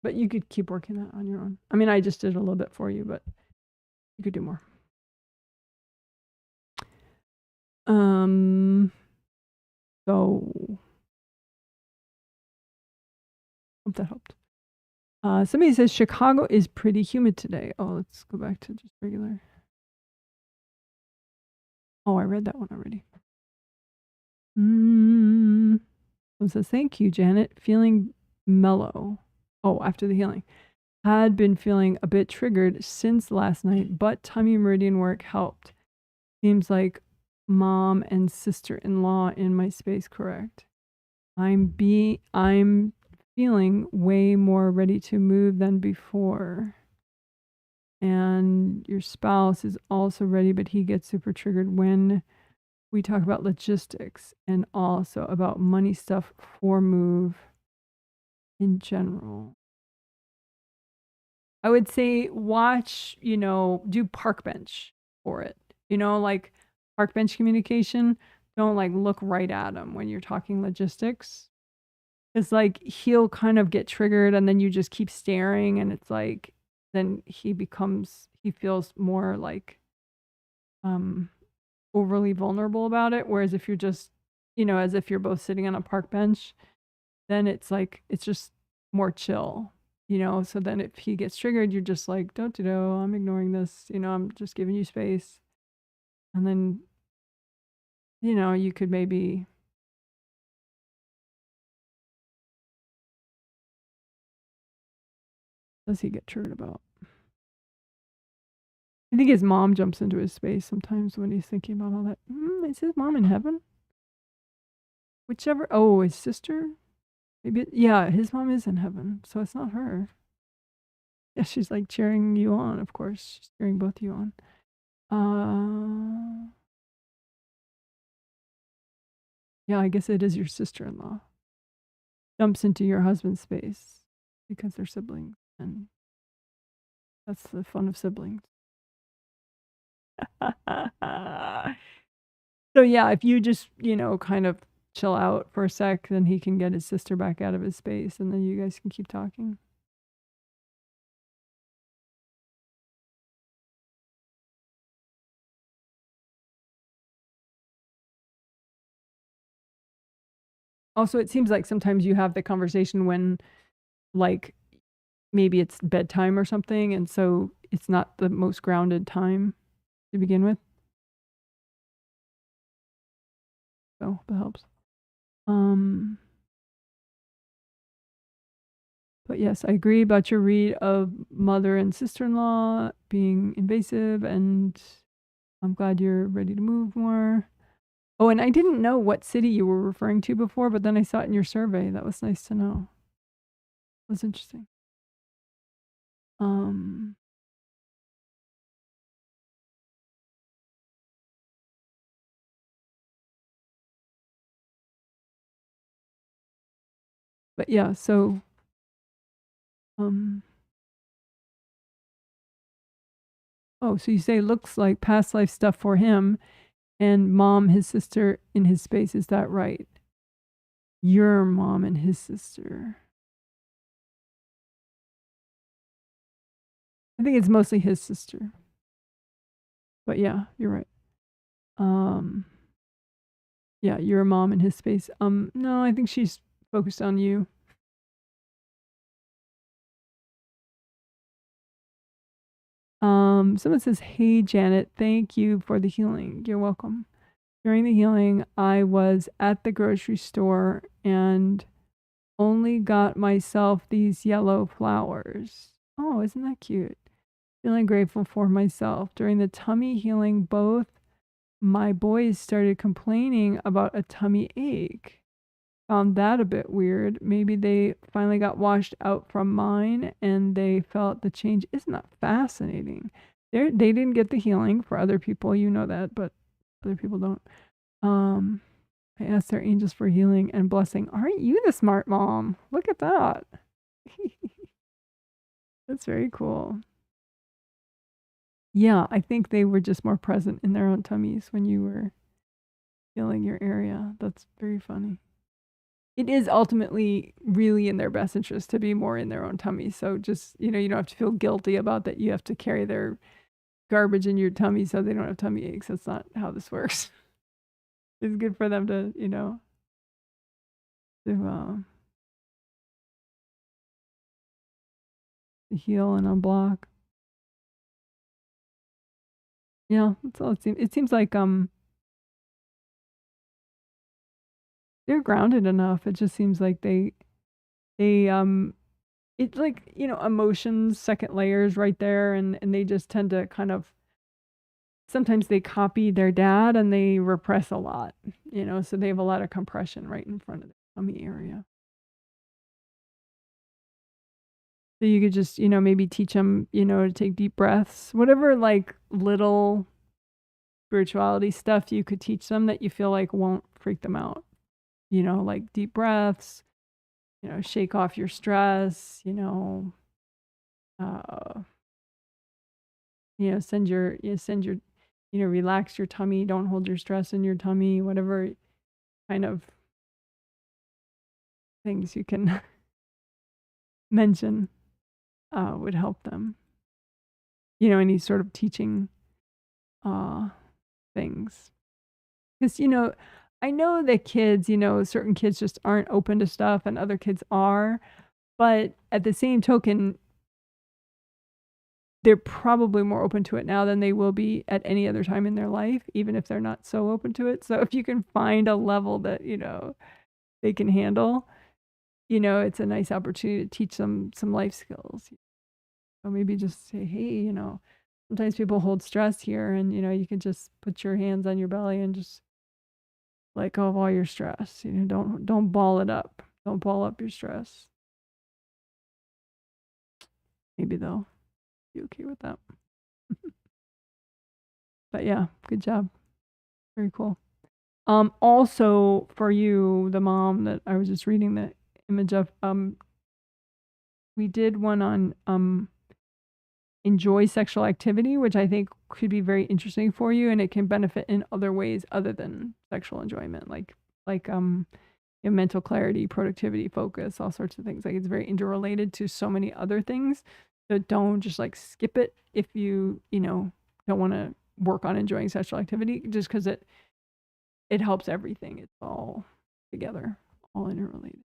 but you could keep working that on your own. I mean, I just did a little bit for you, but you could do more. So hope that helped. Somebody says Chicago is pretty humid today. Oh, let's go back to just regular. Oh, I read that one already. It says, thank you, Janet. Feeling mellow. Oh, after the healing. Had been feeling a bit triggered since last night, but tummy meridian work helped. Seems like mom and sister-in-law in my space, correct? I'm feeling way more ready to move than before. And your spouse is also ready, but he gets super triggered when we talk about logistics and also about money stuff for move in general. I would say watch, you know, do park bench for it. You know, like park bench communication. Don't like look right at him when you're talking logistics. It's like he'll kind of get triggered and then you just keep staring and it's like then he feels more like overly vulnerable about it. Whereas if you're just, you know, as if you're both sitting on a park bench, then it's like it's just more chill, you know. So then if he gets triggered, you're just like, don't you know, I'm ignoring this, you know, I'm just giving you space. And then, you know, you could maybe does he get triggered about? I think his mom jumps into his space sometimes when he's thinking about all that. Is his mom in heaven? Whichever. Oh, his sister? Maybe. Yeah, his mom is in heaven, so it's not her. Yeah, she's like cheering you on, of course. She's cheering both of you on. Yeah, I guess it is your sister-in-law. Jumps into your husband's space because they're siblings, and that's the fun of siblings. So yeah, if you just, kind of chill out for a sec, then he can get his sister back out of his space, and then you guys can keep talking. Also, it seems like sometimes you have the conversation when, like, maybe it's bedtime or something, and so it's not the most grounded time to begin with. So that helps. But yes, I agree about your read of mother and sister-in-law being invasive, and I'm glad you're ready to move more. Oh, and I didn't know what city you were referring to before, but then I saw it in your survey. That was nice to know. That was interesting. But yeah, so oh, so you say looks like past life stuff for him and mom, his sister in his space. Is that right? Your mom and his sister. I think it's mostly his sister. But yeah, you're right. Yeah, your mom and his space. No, I think she's focused on you. Someone says, "Hey Janet, thank you for the healing." You're welcome. During the healing, I was at the grocery store and only got myself these yellow flowers. Oh, isn't that cute? Feeling grateful for myself. During the tummy healing, both my boys started complaining about a tummy ache. Found that a bit weird. Maybe they finally got washed out from mine and they felt the change. Isn't that fascinating? They didn't get the healing. For other people, you know that, but other people don't. I asked their angels for healing and blessing. Aren't you the smart mom? Look at that. That's very cool. Yeah, I think they were just more present in their own tummies when you were healing your area. That's very funny. It is ultimately really in their best interest to be more in their own tummy. So just, you don't have to feel guilty about that. You have to carry their garbage in your tummy so they don't have tummy aches. That's not how this works. It's good for them to, to heal and unblock. Yeah, that's all it seems. It seems like they're grounded enough. It just seems like they it's like, emotions, second layers right there, and they just tend to kind of sometimes they copy their dad and they repress a lot, so they have a lot of compression right in front of the tummy area. So you could just, maybe teach them, to take deep breaths, whatever like little spirituality stuff you could teach them that you feel like won't freak them out, like deep breaths, shake off your stress, send your, relax your tummy. Don't hold your stress in your tummy, whatever kind of things you can mention would help them. Any sort of teaching things. Because, I know that kids, certain kids just aren't open to stuff and other kids are. But at the same token, they're probably more open to it now than they will be at any other time in their life, even if they're not so open to it. So if you can find a level that, they can handle, it's a nice opportunity to teach them some life skills. So maybe just say, hey, sometimes people hold stress here, and you can just put your hands on your belly and just let go of all your stress. Don't ball it up. Don't ball up your stress. Maybe they'll be okay with that. But yeah, good job. Very cool. Also for you, the mom that I was just reading the image of, we did one on enjoy sexual activity, which I think could be very interesting for you, and it can benefit in other ways other than sexual enjoyment, like mental clarity, productivity, focus, all sorts of things. Like it's very interrelated to so many other things. So don't just like skip it if you don't want to work on enjoying sexual activity, just because it helps everything. It's all together, all interrelated.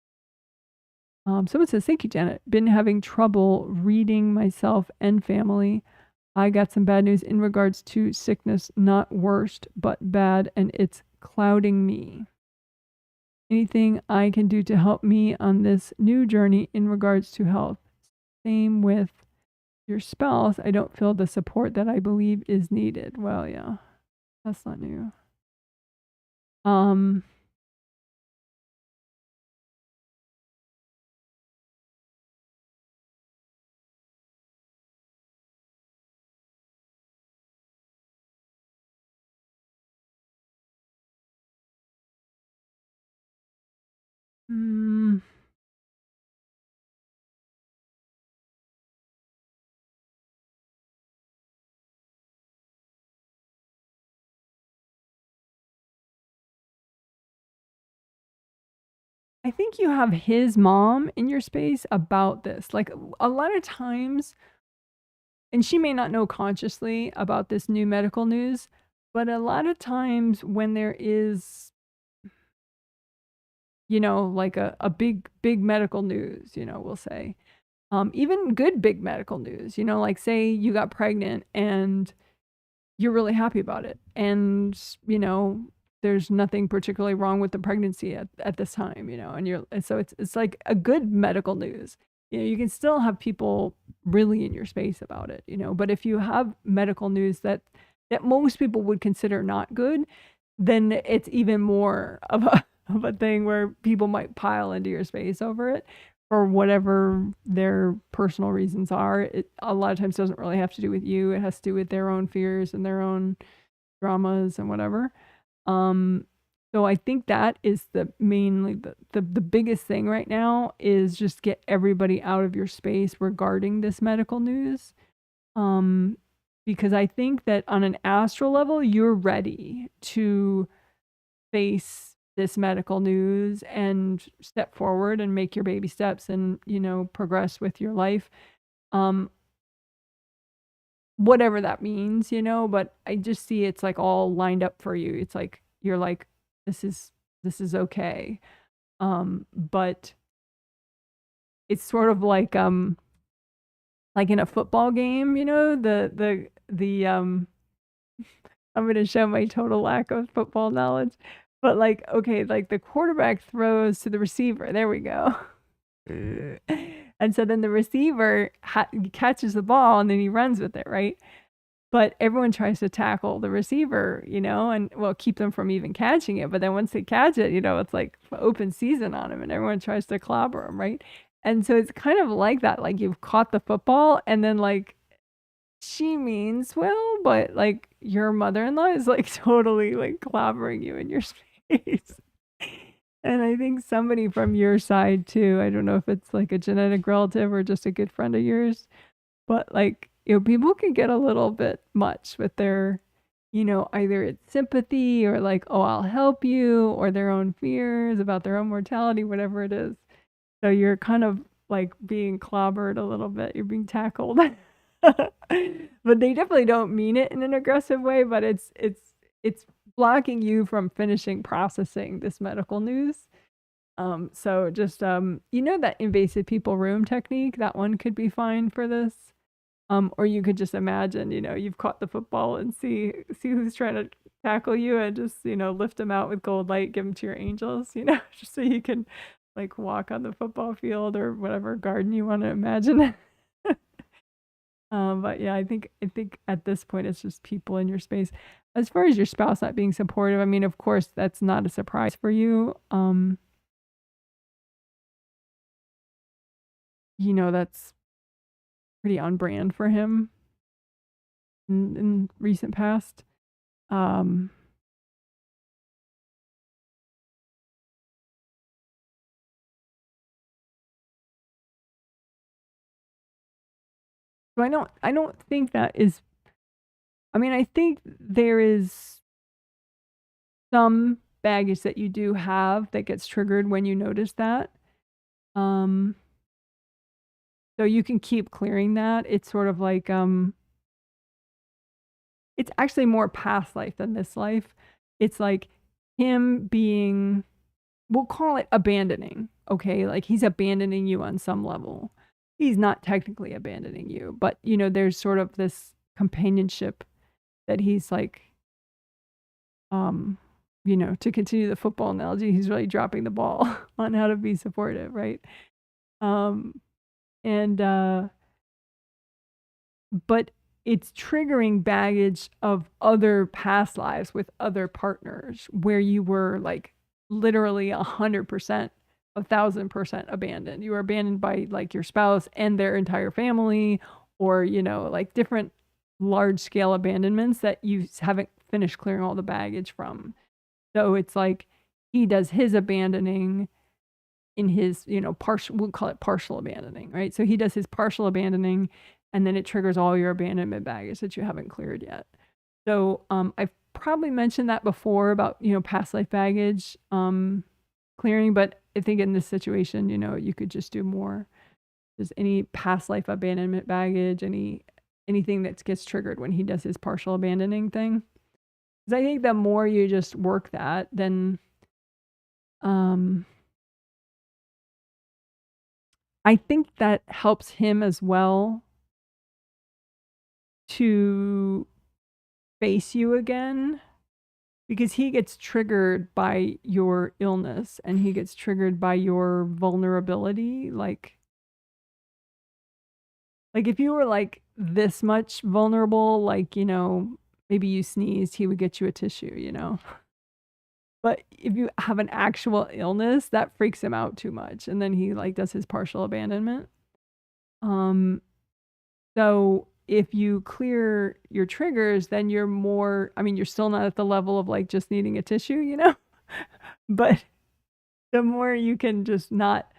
Someone says, thank you, Janet. Been having trouble reading myself and family. I got some bad news in regards to sickness, not worst, but bad, and it's clouding me. Anything I can do to help me on this new journey in regards to health? Same with your spouse. I don't feel the support that I believe is needed. Well, yeah, that's not new. I think you have his mom in your space about this. Like a lot of times, and she may not know consciously about this new medical news, but a lot of times when there is, like a big, big medical news, we'll say, even good big medical news, like say you got pregnant and you're really happy about it. And, there's nothing particularly wrong with the pregnancy at this time, and so it's like a good medical news. You can still have people really in your space about it, but if you have medical news that most people would consider not good, then it's even more of a thing where people might pile into your space over it for whatever their personal reasons are. It a lot of times doesn't really have to do with you. It has to do with their own fears and their own dramas and whatever. So I think that is mainly the biggest thing right now is just get everybody out of your space regarding this medical news. Because I think that on an astral level, you're ready to face this medical news and step forward and make your baby steps and, progress with your life. Whatever that means, but I just see it's like all lined up for you. It's like you're like, this is okay. But it's sort of like in a football game, the I'm gonna show my total lack of football knowledge. But like, okay, like the quarterback throws to the receiver. There we go. And so then the receiver catches the ball and then he runs with it, right? But everyone tries to tackle the receiver, and keep them from even catching it. But then once they catch it, it's like open season on him and everyone tries to clobber him, right? And so it's kind of like that. Like you've caught the football and then like she means well, but like your mother-in-law is like totally like clobbering you in your space. And I think somebody from your side too, I don't know if it's like a genetic relative or just a good friend of yours, but like, people can get a little bit much with their, either it's sympathy or like, oh, I'll help you, or their own fears about their own mortality, whatever it is. So you're kind of like being clobbered a little bit. You're being tackled. But they definitely don't mean it in an aggressive way, but it's blocking you from finishing processing this medical news. So just that invasive people room technique, that one could be fine for this. Or you could just imagine, you've caught the football and see who's trying to tackle you and just, lift them out with gold light, give them to your angels, just so you can like walk on the football field or whatever garden you want to imagine. But yeah, I think at this point it's just people in your space. As far as your spouse not being supportive, I mean, of course, that's not a surprise for you. That's pretty on brand for him in recent past. Um, so I don't think that is. I mean, I think there is some baggage that you do have that gets triggered when you notice that. Um, so you can keep clearing that. It's sort of like it's actually more past life than this life. It's like him being, we'll call it abandoning, okay? Like he's abandoning you on some level. He's not technically abandoning you, but there's sort of this companionship that he's like, um, to continue the football analogy, he's really dropping the ball on how to be supportive, right? Um, and but it's triggering baggage of other past lives with other partners where you were like literally 100%, 1,000% abandoned. You were abandoned by like your spouse and their entire family, or like different large scale abandonments that you haven't finished clearing all the baggage from. So it's like he does his abandoning in his, partial, we'll call it partial abandoning, right? So he does his partial abandoning, and then it triggers all your abandonment baggage that you haven't cleared yet. So I've probably mentioned that before about, past life baggage clearing, but I think in this situation, you could just do more. Just any past life abandonment baggage, anything that gets triggered when he does his partial abandoning thing. Because I think the more you just work that, then I think that helps him as well to face you again, because he gets triggered by your illness and he gets triggered by your vulnerability. Like if you were like this much vulnerable, like, maybe you sneezed, he would get you a tissue. But if you have an actual illness, that freaks him out too much. And then he like does his partial abandonment. So if you clear your triggers, then you're more, I mean, you're still not at the level of like just needing a tissue, but the more you can just not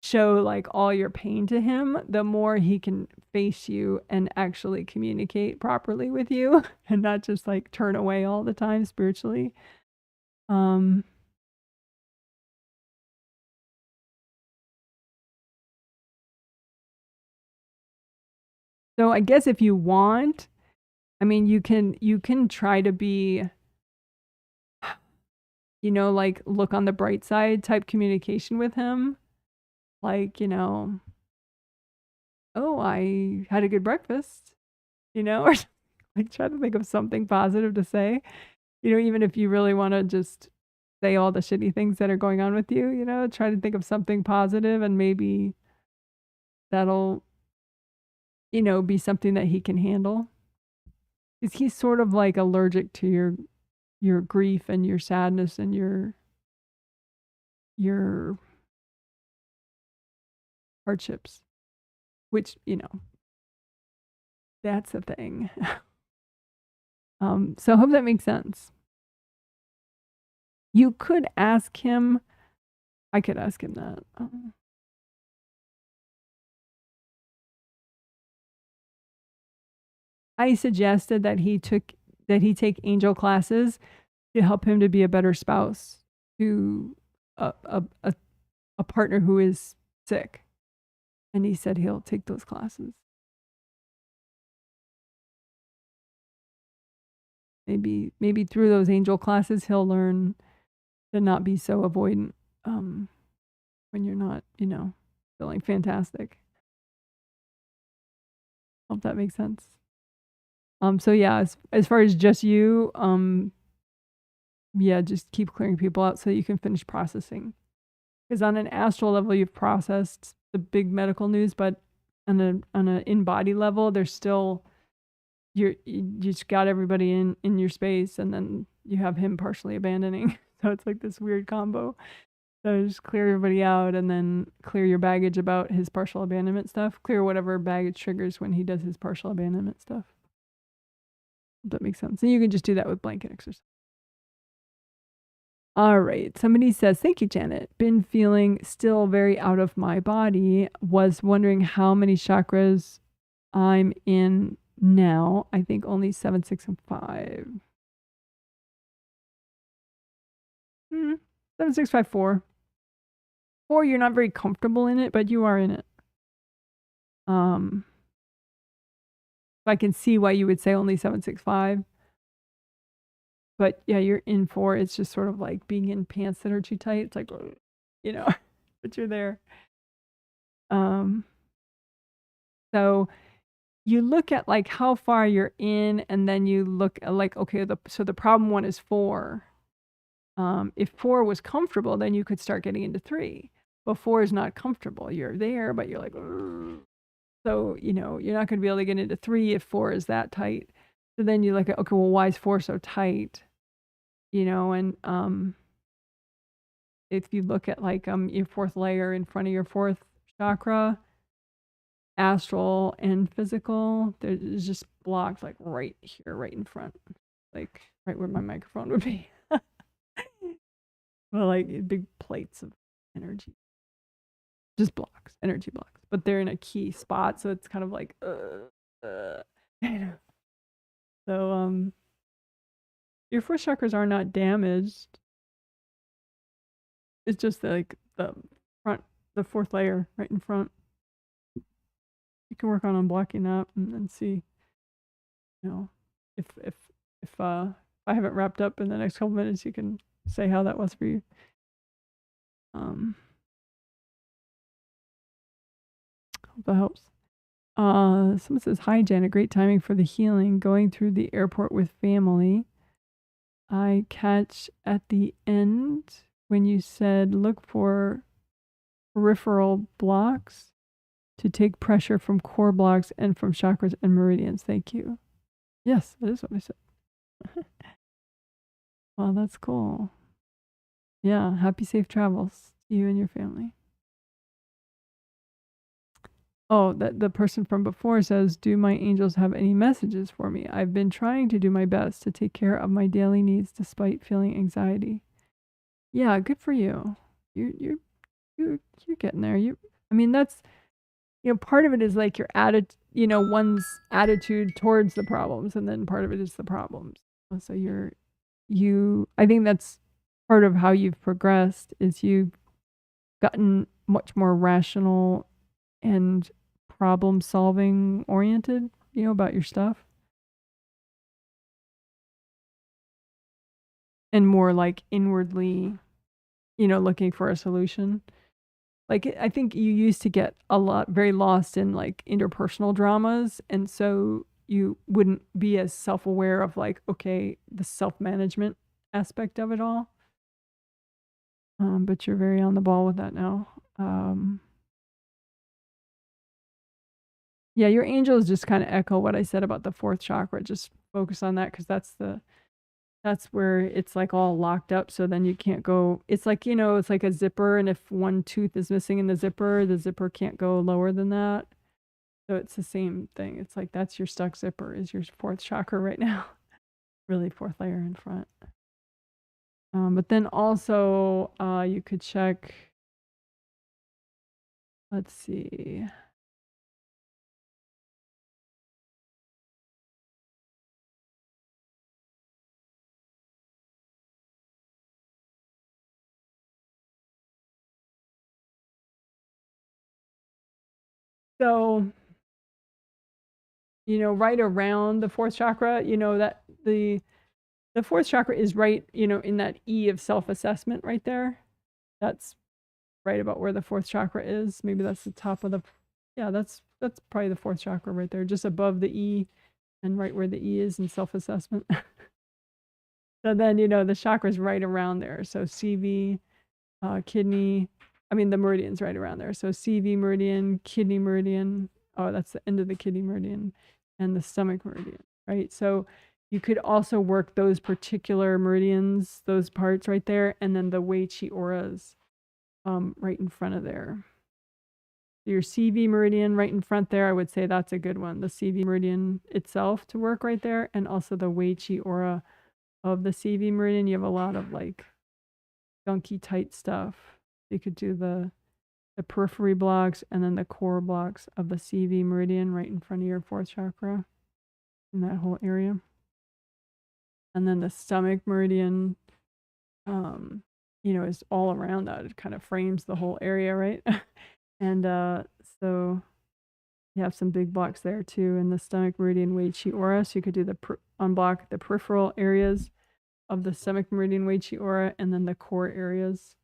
show like all your pain to him, the more he can face you and actually communicate properly with you and not just like turn away all the time spiritually. So I guess if you want, I mean, you can try to be, like look on the bright side type communication with him. Like, oh, I had a good breakfast, or like try to think of something positive to say, even if you really want to just say all the shitty things that are going on with you, try to think of something positive and maybe that'll, be something that he can handle. Because he's sort of like allergic to your grief and your sadness and your hardships, which, that's the thing. So I hope that makes sense. You could ask him, I could ask him that. I suggested that he take angel classes to help him to be a better spouse to a partner who is sick. And he said he'll take those classes. Maybe through those angel classes he'll learn to not be so avoidant when you're not, feeling fantastic. Hope that makes sense. So yeah, as far as just you, yeah, just keep clearing people out so you can finish processing. Because on an astral level, you've processed the big medical news, but on a in-body level, there's still, you just got everybody in your space, and then you have him partially abandoning. So it's like this weird combo. So just clear everybody out, and then clear your baggage about his partial abandonment stuff. Clear whatever baggage triggers when he does his partial abandonment stuff. If that makes sense. And you can just do that with blanket exercise. All right. Somebody says, thank you, Janet. Been feeling still very out of my body. Was wondering how many chakras I'm in now. I think only 7, 6, and 5. 7, 6, 5, 4. 4, you're not very comfortable in it, but you are in it. I can see why you would say only 7, 6, 5. But yeah, you're in 4. It's just sort of like being in pants that are too tight. It's like, you know, but you're there. So you look at like how far you're in, and then you look at like, okay, so the problem one is 4. If 4 was comfortable, then you could start getting into 3. But 4 is not comfortable. You're there, but you're like, ugh. So, you know, you're not going to be able to get into 3 if 4 is that tight. So then you look at, okay, well, why is 4 so tight? You know, and if you look at like your 4th layer in front of your 4th chakra, astral and physical, there's just blocked like right here, right in front, like right where my microphone would be. Well, like big plates of energy, just blocks, energy blocks, but they're in a key spot, so it's kind of like you know. So your 4 chakras are not damaged. It's just like the front, the 4th layer right in front. You can work on unblocking that and then see, you know, if I haven't wrapped up in the next couple minutes, you can say how that was for you. Hope that helps. Someone says, hi, Janet, great timing for the healing. Going through the airport with family. I catch at the end when you said look for peripheral blocks to take pressure from core blocks and from chakras and meridians. Thank you. Yes, that is what I said. Well, that's cool. Yeah, happy safe travels to you and your family. Oh, the person from before says, do my angels have any messages for me? I've been trying to do my best to take care of my daily needs despite feeling anxiety. Yeah, good for you. You're getting there. I mean, that's, you know, part of it is like your attitude, you know, one's attitude towards the problems, and then part of it is the problems. So I think that's part of how you've progressed, is you've gotten much more rational and problem solving oriented, you know, about your stuff. And more like inwardly, you know, looking for a solution. Like, I think you used to get very lost in like interpersonal dramas. And so you wouldn't be as self-aware of like, okay, the self-management aspect of it all. But you're very on the ball with that now. Yeah, your angels just kind of echo what I said about the 4th chakra. Just focus on that, because that's where it's like all locked up. So then you can't go. It's like, you know, it's like a zipper, and if one tooth is missing in the zipper can't go lower than that. So it's the same thing. It's like that's your stuck zipper, is your 4th chakra right now. Really 4th layer in front. But then also you could check. Let's see. So, you know, right around the 4th chakra, you know, that the 4th chakra is right, you know, in that E of self-assessment right there. That's right about where the 4th chakra is. Maybe that's the top of the, yeah, that's probably the 4th chakra right there, just above the E and right where the E is in self-assessment. So then, you know, the chakra's right around there. So CV, kidney, I mean, the meridian's right around there. So CV meridian, kidney meridian, Oh, that's the end of the kidney meridian and the stomach meridian, right? So you could also work those particular meridians, those parts right there, and then the Wei Qi auras right in front of there. Your CV meridian right in front there, I would say that's a good one. The CV meridian itself to work right there, and also the Wei Qi aura of the CV meridian. You have a lot of like gunky tight stuff. You could do the periphery blocks and then the core blocks of the CV meridian right in front of your fourth chakra in that whole area. And then the stomach meridian, is all around that. It kind of frames the whole area, right? And so you have some big blocks there too in the stomach meridian Wei Qi aura. So you could do the unblock the peripheral areas of the stomach meridian Wei Qi aura, and then the core areas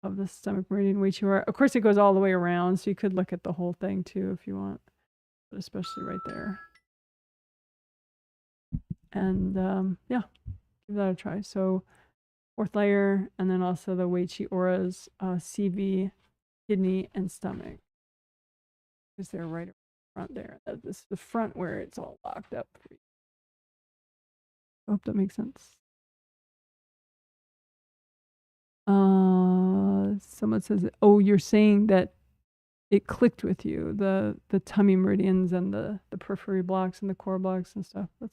of the stomach meridian Wei Qi aura. Of course, it goes all the way around, so you could look at the whole thing too if you want, but especially right there. And yeah, give that a try. So fourth layer, and then also the Wei Qi auras, CV, kidney, and stomach. Because they're right front there. This is the front where it's all locked up. I hope that makes sense. Someone says, "Oh, you're saying that it clicked with you, the tummy meridians and the periphery blocks and the core blocks and stuff." I'm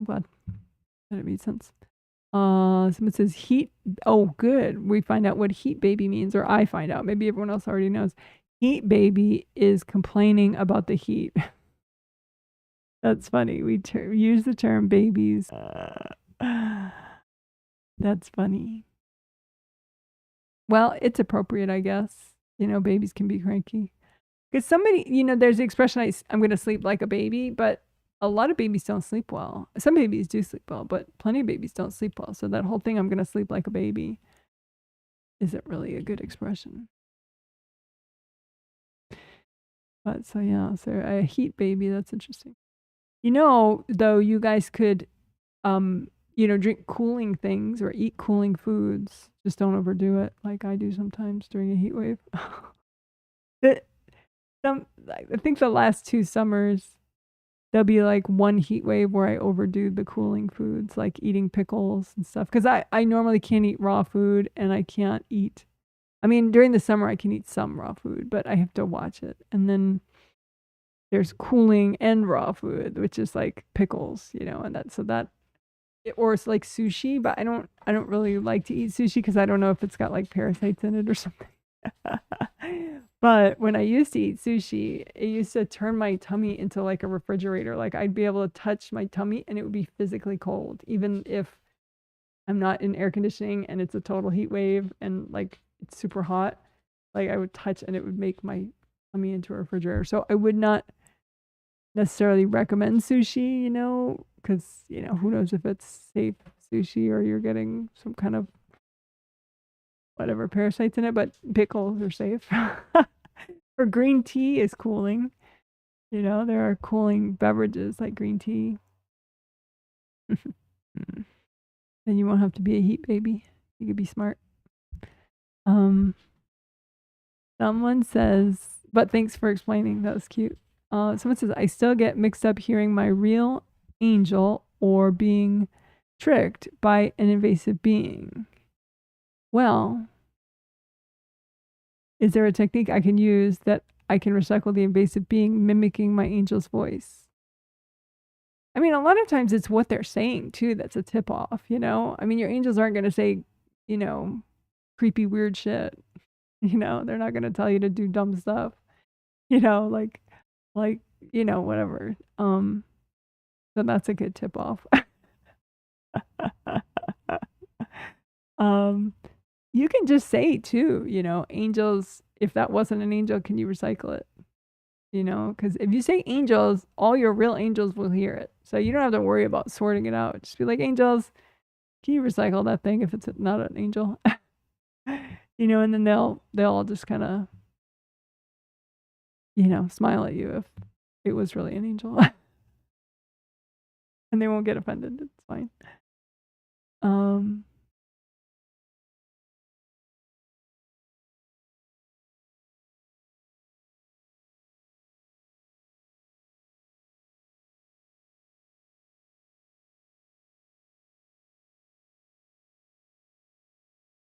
glad that it made sense. Someone says heat. Oh, good. We find out what heat baby means, or I find out. Maybe everyone else already knows. Heat baby is complaining about the heat. That's funny. We use the term babies. That's funny. Well, it's appropriate, I guess. Babies can be cranky. Because somebody, there's the expression, I'm going to sleep like a baby, but a lot of babies don't sleep well. Some babies do sleep well, but plenty of babies don't sleep well. So that whole thing, I'm going to sleep like a baby, isn't really a good expression. But so, yeah, so a heat baby, that's interesting. Though, you guys could, drink cooling things or eat cooling foods. Just don't overdo it like I do sometimes during a heat wave. I think the last 2 summers, there'll be like one heat wave where I overdo the cooling foods, like eating pickles and stuff. Because I normally can't eat raw food, and I can't eat. I mean, during the summer, I can eat some raw food, but I have to watch it. And then there's cooling and raw food, which is like pickles, and or it's like sushi, but I don't really like to eat sushi because I don't know if it's got like parasites in it or something. But when I used to eat sushi, it used to turn my tummy into like a refrigerator. Like I'd be able to touch my tummy and it would be physically cold, even if I'm not in air conditioning and it's a total heat wave and like it's super hot. Like I would touch and it would make my tummy into a refrigerator. So I would not necessarily recommend sushi, because, who knows if it's safe sushi or you're getting some kind of whatever parasites in it, but pickles are safe. Or green tea is cooling. There are cooling beverages like green tea. Then you won't have to be a heat baby. You could be smart. Someone says, but thanks for explaining. That was cute. Someone says, I still get mixed up hearing my real angel or being tricked by an invasive being. Well, is there a technique I can use that I can recycle the invasive being mimicking my angel's voice? I mean, a lot of times it's what they're saying too that's a tip off, I mean, your angels aren't going to say, creepy, weird shit. They're not going to tell you to do dumb stuff, like, whatever. So that's a good tip off. You can just say too, angels, if that wasn't an angel, can you recycle it? Because if you say angels, all your real angels will hear it. So you don't have to worry about sorting it out. Just be like, angels, can you recycle that thing if it's not an angel? And then they'll all just kind of, smile at you if it was really an angel. And they won't get offended. It's fine.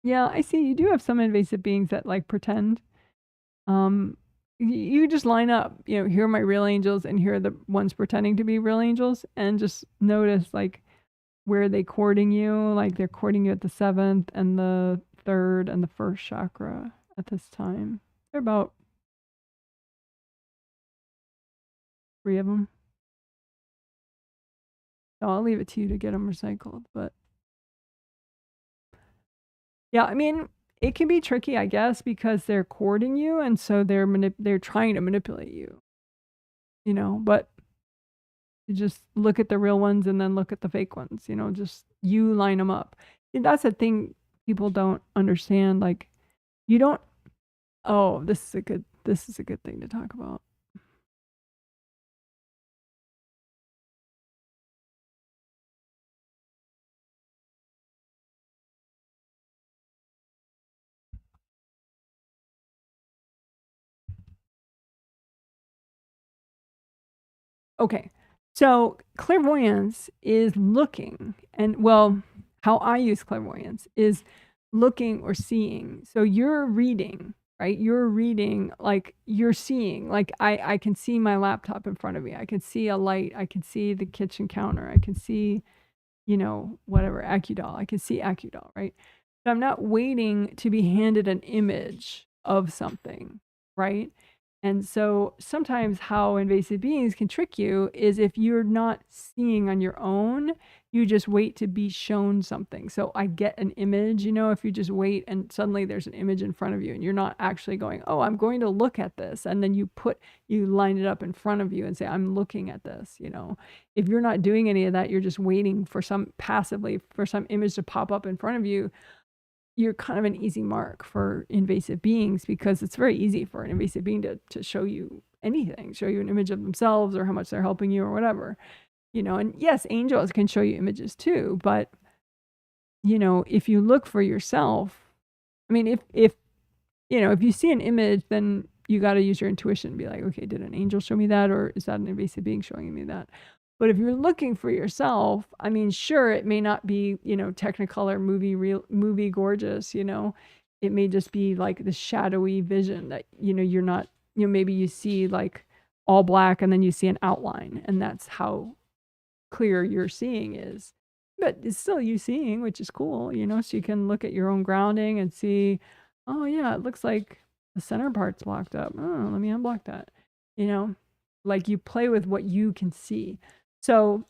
Yeah, I see. You do have some invasive beings that like pretend. You just line up, here are my real angels and here are the ones pretending to be real angels, and just notice like where they courting you. Like they're courting you at the 7th and the 3rd and the 1st chakra at this time. They're about 3 of them. So I'll leave it to you to get them recycled. But yeah, I mean, it can be tricky, I guess, because they're courting you, and so they're trying to manipulate you. But you just look at the real ones and then look at the fake ones. Just you line them up. And that's the thing people don't understand. Like, you don't. Oh, this is a good thing to talk about. Okay. So clairvoyance is looking, and well, how I use clairvoyance is looking or seeing. So you're reading, right? You're reading, like you're seeing. Like I can see my laptop in front of me. I can see a light. I can see the kitchen counter. I can see, whatever, AccuDoll. I can see AccuDoll, right? But I'm not waiting to be handed an image of something, right? And so sometimes how invasive beings can trick you is if you're not seeing on your own, you just wait to be shown something. So I get an image, if you just wait and suddenly there's an image in front of you and you're not actually going, oh, I'm going to look at this. And then you line it up in front of you and say, I'm looking at this, If you're not doing any of that, you're just waiting for passively for some image to pop up in front of you. You're kind of an easy mark for invasive beings, because it's very easy for an invasive being to show you anything, show you an image of themselves or how much they're helping you or whatever, and yes, angels can show you images too, but if you look for yourself, I mean, if you see an image, then you got to use your intuition and be like, okay, did an angel show me that, or is that an invasive being showing me that? But if you're looking for yourself, I mean, sure, it may not be, Technicolor movie gorgeous, it may just be like the shadowy vision that, you're not, maybe you see like all black and then you see an outline, and that's how clear your seeing is. But it's still you seeing, which is cool, so you can look at your own grounding and see, oh yeah, it looks like the center part's locked up. Oh, let me unblock that. Like you play with what you can see. So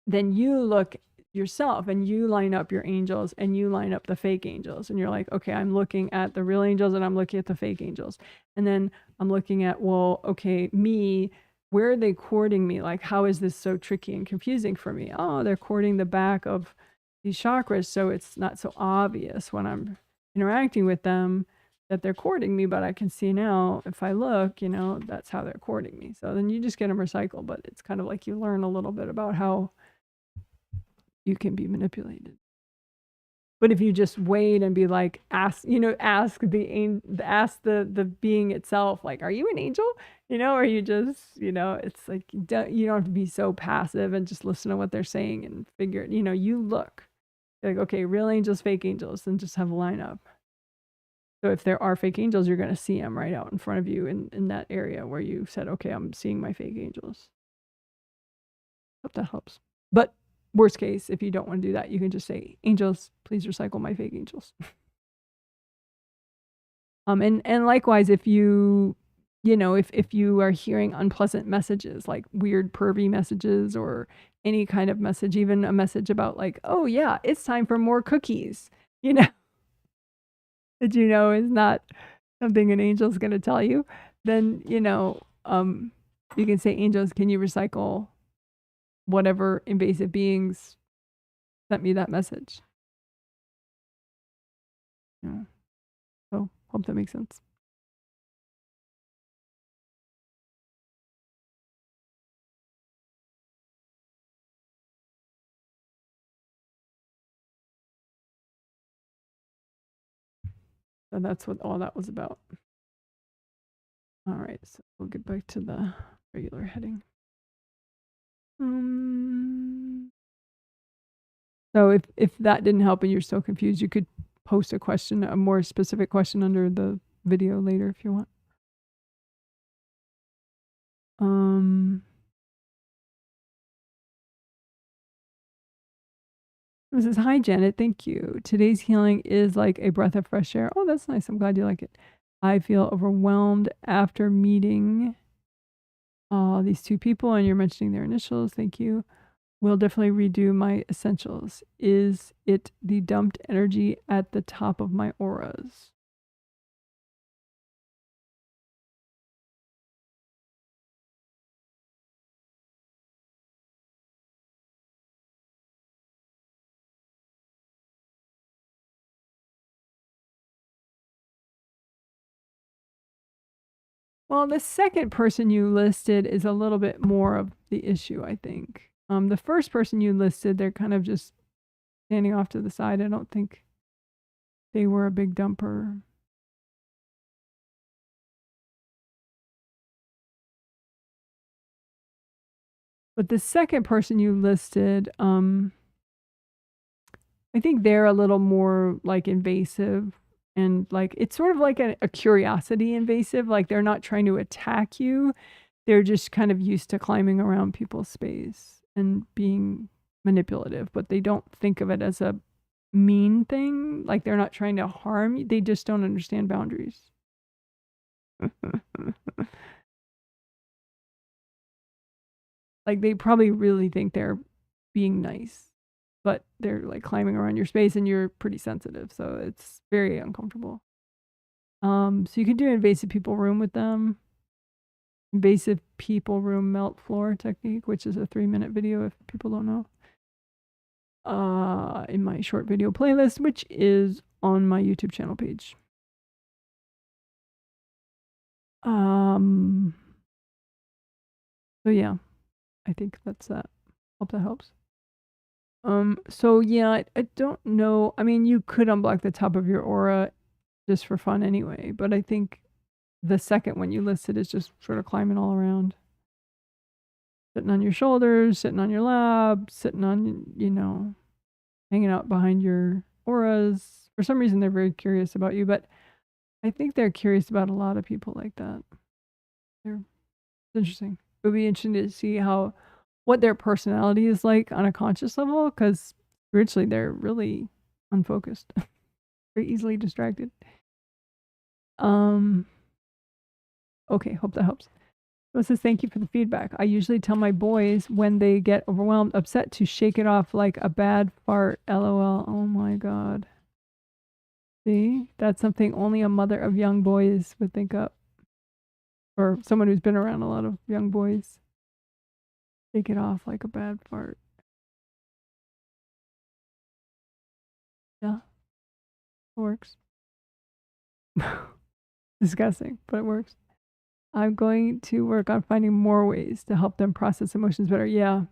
then you look yourself and you line up your angels and you line up the fake angels, and you're like, okay, I'm looking at the real angels and I'm looking at the fake angels. And then I'm looking at, well, okay, me, where are they courting me? Like, how is this so tricky and confusing for me? Oh, they're courting the back of these chakras, so it's not so obvious when I'm interacting with them that they're courting me, but I can see now if I look, that's how they're courting me. So then you just get them recycled, but it's kind of like you learn a little bit about how you can be manipulated. But if you just wait and be like, ask the being itself, like, are you an angel? Or you just, it's like, you don't have to be so passive and just listen to what they're saying and figure it, you look like, okay, real angels, fake angels, and just have a lineup. So if there are fake angels, you're going to see them right out in front of you in that area where you said, okay, I'm seeing my fake angels. Hope that helps. But worst case, if you don't want to do that, you can just say, angels, please recycle my fake angels. And likewise, if you if you are hearing unpleasant messages, like weird pervy messages or any kind of message, even a message about like, oh yeah, it's time for more cookies, that is not something an angel's going to tell you, then you can say, angels, can you recycle whatever invasive beings sent me that message? So hope that makes sense. So that's what all that was about. All right, so we'll get back to the regular heading. So if that didn't help and you're still confused, you could post a question, a more specific question under the video later if you want. This is, hi Janet, thank you. Today's healing is like a breath of fresh air. Oh, that's nice. I'm glad you like it. I feel overwhelmed after meeting these two people, and you're mentioning their initials. Thank you. Will definitely redo my essentials. Is it the dumped energy at the top of my auras? Well, the second person you listed is a little bit more of the issue, I think. The first person you listed, they're kind of just standing off to the side. I don't think they were a big dumper. But the second person you listed, I think they're a little more like invasive, and like it's sort of like a curiosity invasive. Like they're not trying to attack you. They're just kind of used to climbing around people's space and being manipulative, but they don't think of it as a mean thing. Like they're not trying to harm you. They just don't understand boundaries. Like they probably really think they're being nice, but they're like climbing around your space and you're pretty sensitive. So it's very uncomfortable. So you can do invasive people room with them. Invasive people room melt floor technique, which is a 3-minute video if people don't know. In my short video playlist, which is on my YouTube channel page. So yeah, I think that's that. Hope that helps. So yeah, I don't know. I mean, you could unblock the top of your aura just for fun anyway, but I think the second one you listed is just sort of climbing all around. Sitting on your shoulders, sitting on your lap, sitting on, you know, hanging out behind your auras. For some reason, they're very curious about you, but I think they're curious about a lot of people like that. It's interesting. It would be interesting to see what their personality is like on a conscious level, because spiritually they're really unfocused, very easily distracted. Okay, hope that helps. So it says, thank you for the feedback. I usually tell my boys when they get overwhelmed, upset, to shake it off like a bad fart. LOL. Oh my God. See, that's something only a mother of young boys would think up, or someone who's been around a lot of young boys. Shake it off like a bad fart. Yeah, it works. Disgusting, but it works. I'm going to work on finding more ways to help them process emotions better. Yeah,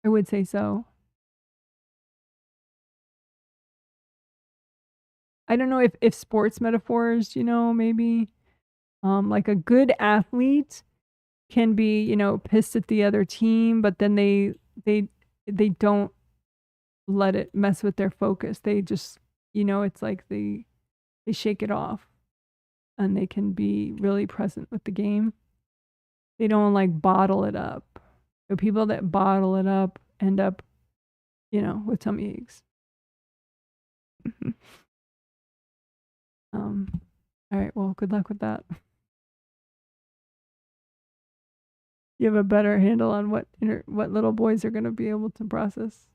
I would say so. I don't know if sports metaphors, you know, maybe like a good athlete can be, you know, pissed at the other team, but then they don't let it mess with their focus. They just, you know, it's like they shake it off and they can be really present with the game. They don't like bottle it up. The people that bottle it up end up, you know, with tummy aches. All right, well, good luck with that. You have a better handle on what little boys are going to be able to process.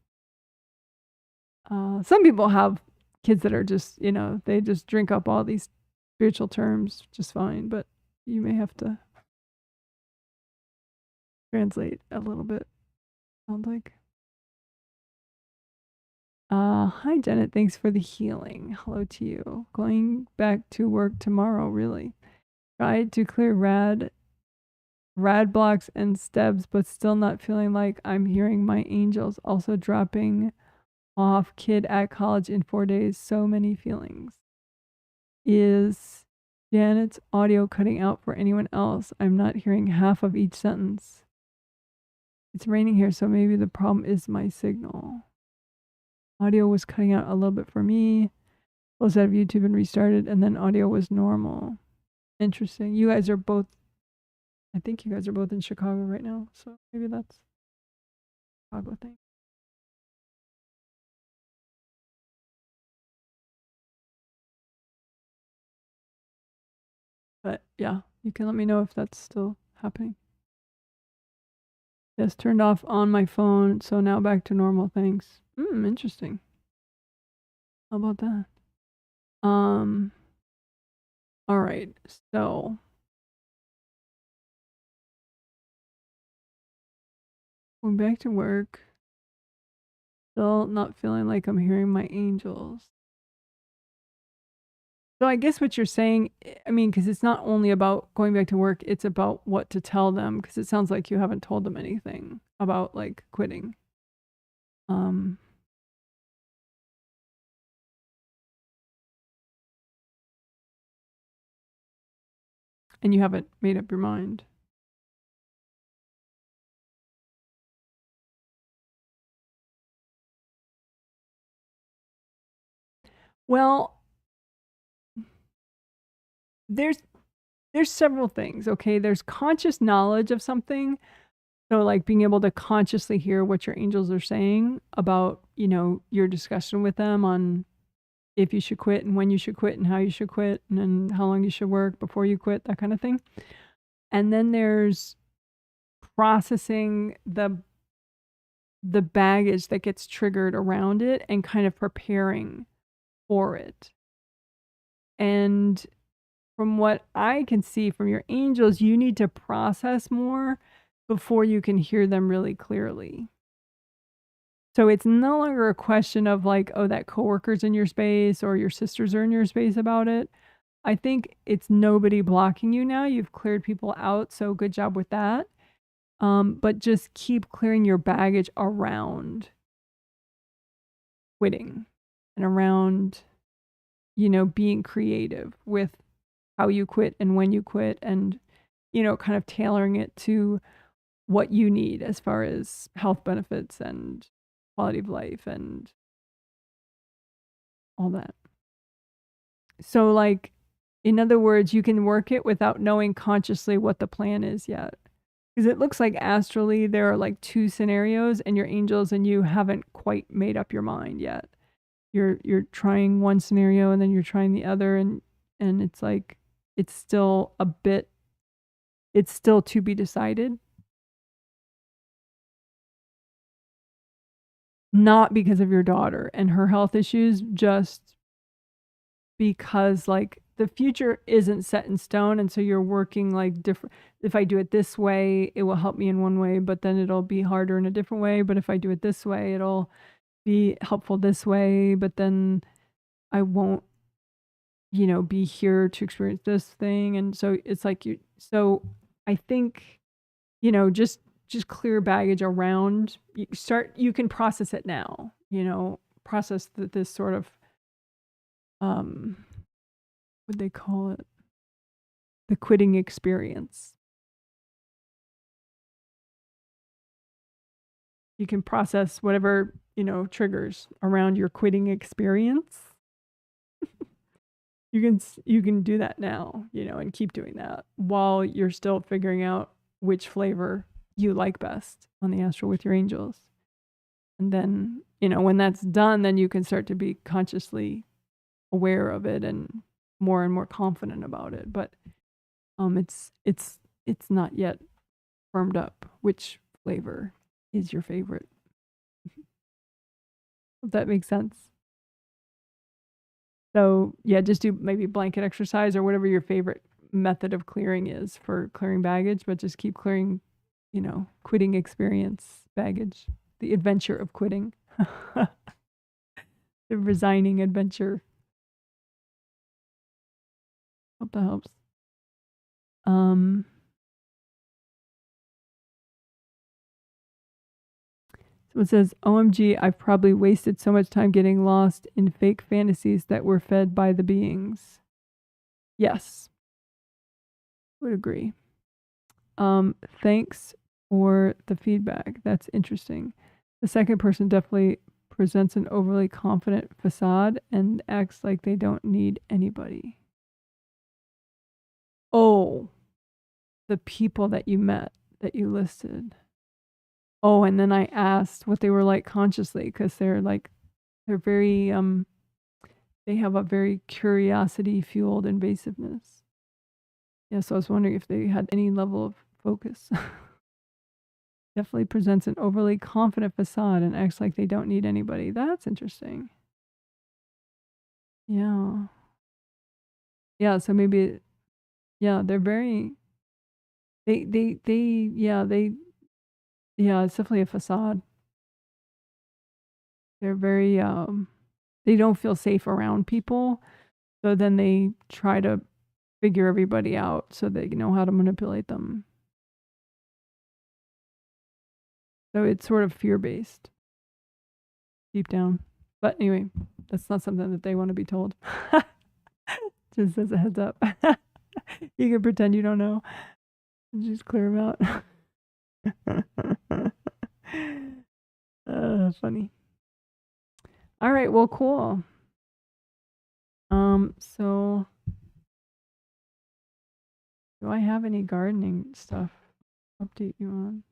Some people have kids that are just, you know, they just drink up all these spiritual terms just fine, but you may have to translate a little bit, sounds like. Hi Janet, thanks for the healing. Hello to you. Going back to work tomorrow, really. Tried to clear rad blocks and STEBs, but still not feeling like I'm hearing my angels. Also dropping off kid at college in 4 days. So many feelings. Is Janet's audio cutting out for anyone else? I'm not hearing half of each sentence. It's raining here, so maybe the problem is my signal. Audio was cutting out a little bit for me. closed out of YouTube and restarted, and then audio was normal. Interesting. You guys are both, I think you guys are both in Chicago right now, so maybe that's a Chicago thing. But yeah, you can let me know if that's still happening. Yes, turned off on my phone, so now back to normal. Thanks. Interesting. How about that? All right, so going back to work. Still not feeling like I'm hearing my angels. So I guess what you're saying, I mean, because it's not only about going back to work, it's about what to tell them, because it sounds like you haven't told them anything about like quitting. And you haven't made up your mind. Well, there's several things, okay? There's conscious knowledge of something. So like being able to consciously hear what your angels are saying about, you know, your discussion with them on if you should quit and when you should quit and how you should quit and then how long you should work before you quit, that kind of thing. And then there's processing the baggage that gets triggered around it and kind of preparing for it. And from what I can see from your angels, you need to process more before you can hear them really clearly. So it's no longer a question of like, oh, that coworker's in your space or your sisters are in your space about it. I think it's nobody blocking you now. You've cleared people out, so good job with that. But just keep clearing your baggage around quitting and around, you know, being creative with how you quit and when you quit and, you know, kind of tailoring it to what you need as far as health benefits and quality of life and all that. So, like, in other words, you can work it without knowing consciously what the plan is yet. Because it looks like astrally there are like two scenarios and your angels and you haven't quite made up your mind yet. You're trying one scenario and then you're trying the other and it's like it's still to be decided. Not because of your daughter and her health issues, just because like the future isn't set in stone and so you're working like different. If I do it this way, it will help me in one way, but then it'll be harder in a different way. But if I do it this way, it'll be helpful this way, but then I won't, you know, be here to experience this thing. And so it's like so I think, you know, just clear baggage around, you can process it now, you know, process this sort of, what they call it, the quitting experience. You can process whatever, you know, triggers around your quitting experience. You can do that now, you know, and keep doing that while you're still figuring out which flavor you like best on the astral with your angels. And then, you know, when that's done, then you can start to be consciously aware of it and more confident about it. But it's not yet firmed up which flavor is your favorite. If that makes sense. So yeah, just do maybe blanket exercise or whatever your favorite method of clearing is for clearing baggage, but just keep clearing, you know, quitting experience baggage, the adventure of quitting, the resigning adventure. Hope that helps. So it says, OMG, I've probably wasted so much time getting lost in fake fantasies that were fed by the beings. Yes, would agree. Thanks for the feedback. That's interesting. The second person definitely presents an overly confident facade and acts like they don't need anybody. Oh, the people that you met that you listed. Oh, and then I asked what they were like consciously, because they're very they have a very curiosity fueled invasiveness. Yeah, so I was wondering if they had any level of focus. Definitely presents an overly confident facade and acts like they don't need anybody. That's interesting. Yeah. Yeah, so maybe yeah, they're very yeah, it's definitely a facade. They're very they don't feel safe around people, so then they try to figure everybody out so they know how to manipulate them. So it's sort of fear-based deep down. But anyway, that's not something that they want to be told. Just as a heads up. You can pretend you don't know. Just clear them out. Funny. All right, well, cool. So do I have any gardening stuff to update you on?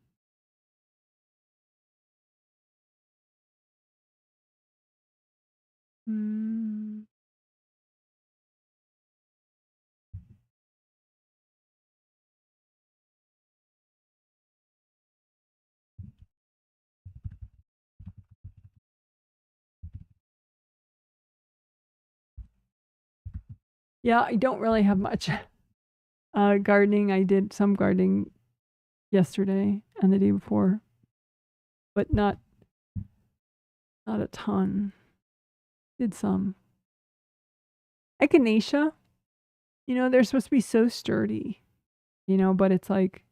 Yeah, I don't really have much. Gardening, I did some gardening yesterday and the day before, but not a ton. Did some. Echinacea, they're supposed to be so sturdy, but it's like,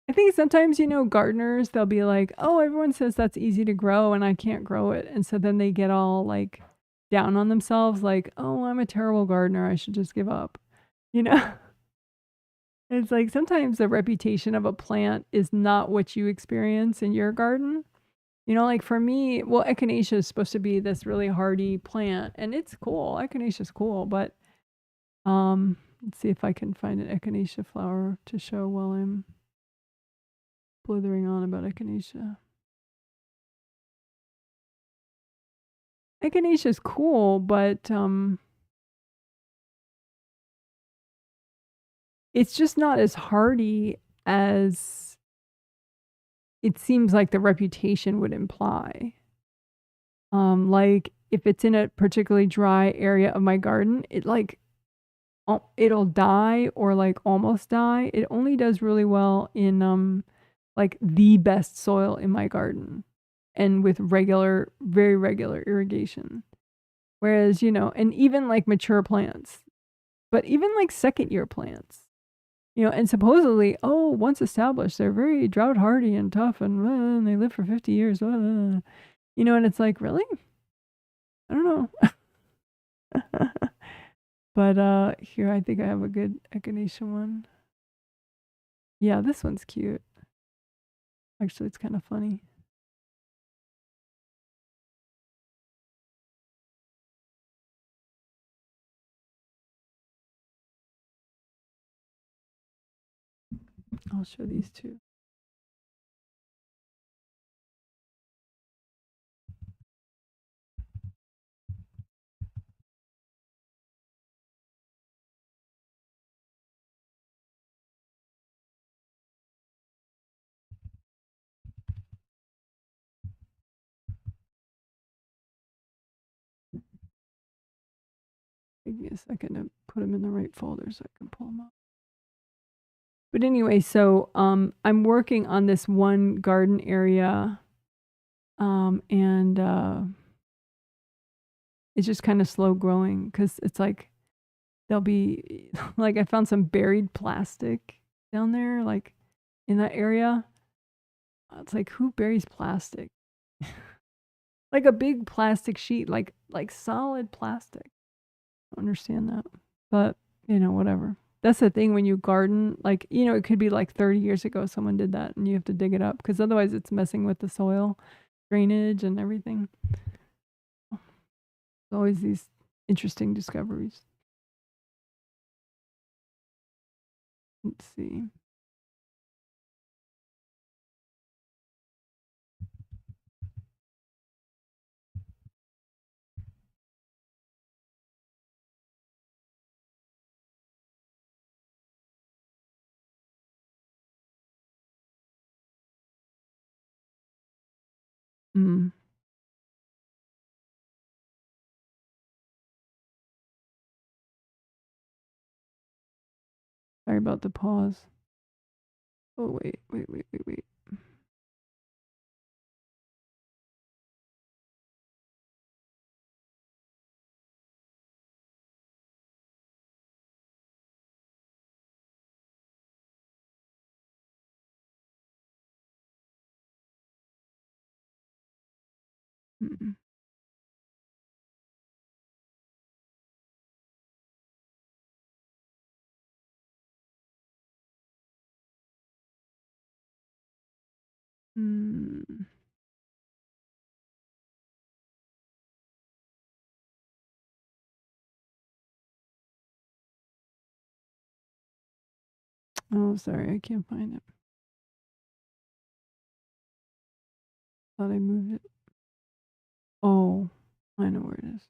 I think sometimes, gardeners, they'll be like, oh, everyone says that's easy to grow and I can't grow it. And so then they get all like down on themselves, like, oh, I'm a terrible gardener, I should just give up. It's like sometimes the reputation of a plant is not what you experience in your garden. Like for me, well, echinacea is supposed to be this really hardy plant, and it's cool. Echinacea is cool, but let's see if I can find an echinacea flower to show while I'm blithering on about echinacea. Echinacea is cool, but it's just not as hardy as it seems like the reputation would imply. Like if it's in a particularly dry area of my garden, it'll die or like almost die. It only does really well in like the best soil in my garden and with very regular irrigation. Whereas, and even like mature plants, but even like second year plants, and supposedly, once established, they're very drought hardy and tough and they live for 50 years. And it's like, really? I don't know. But here, I think I have a good echinacea one. Yeah, this one's cute. Actually, it's kind of funny. I'll show these two. Give me a second to put them in the right folder so I can pull them up. But anyway, so I'm working on this one garden area, and it's just kind of slow growing because it's like there'll be like I found some buried plastic down there, like in that area. It's like, who buries plastic? Like a big plastic sheet, like solid plastic. I don't understand that, but whatever. That's the thing when you garden, like, it could be like 30 years ago someone did that and you have to dig it up because otherwise it's messing with the soil. drainage and everything. Always these interesting discoveries. Let's see. Mm. Sorry about the pause. Oh, wait. Mm. Mm. Oh, sorry, I can't find it. Thought I moved it. Oh, I know where it is.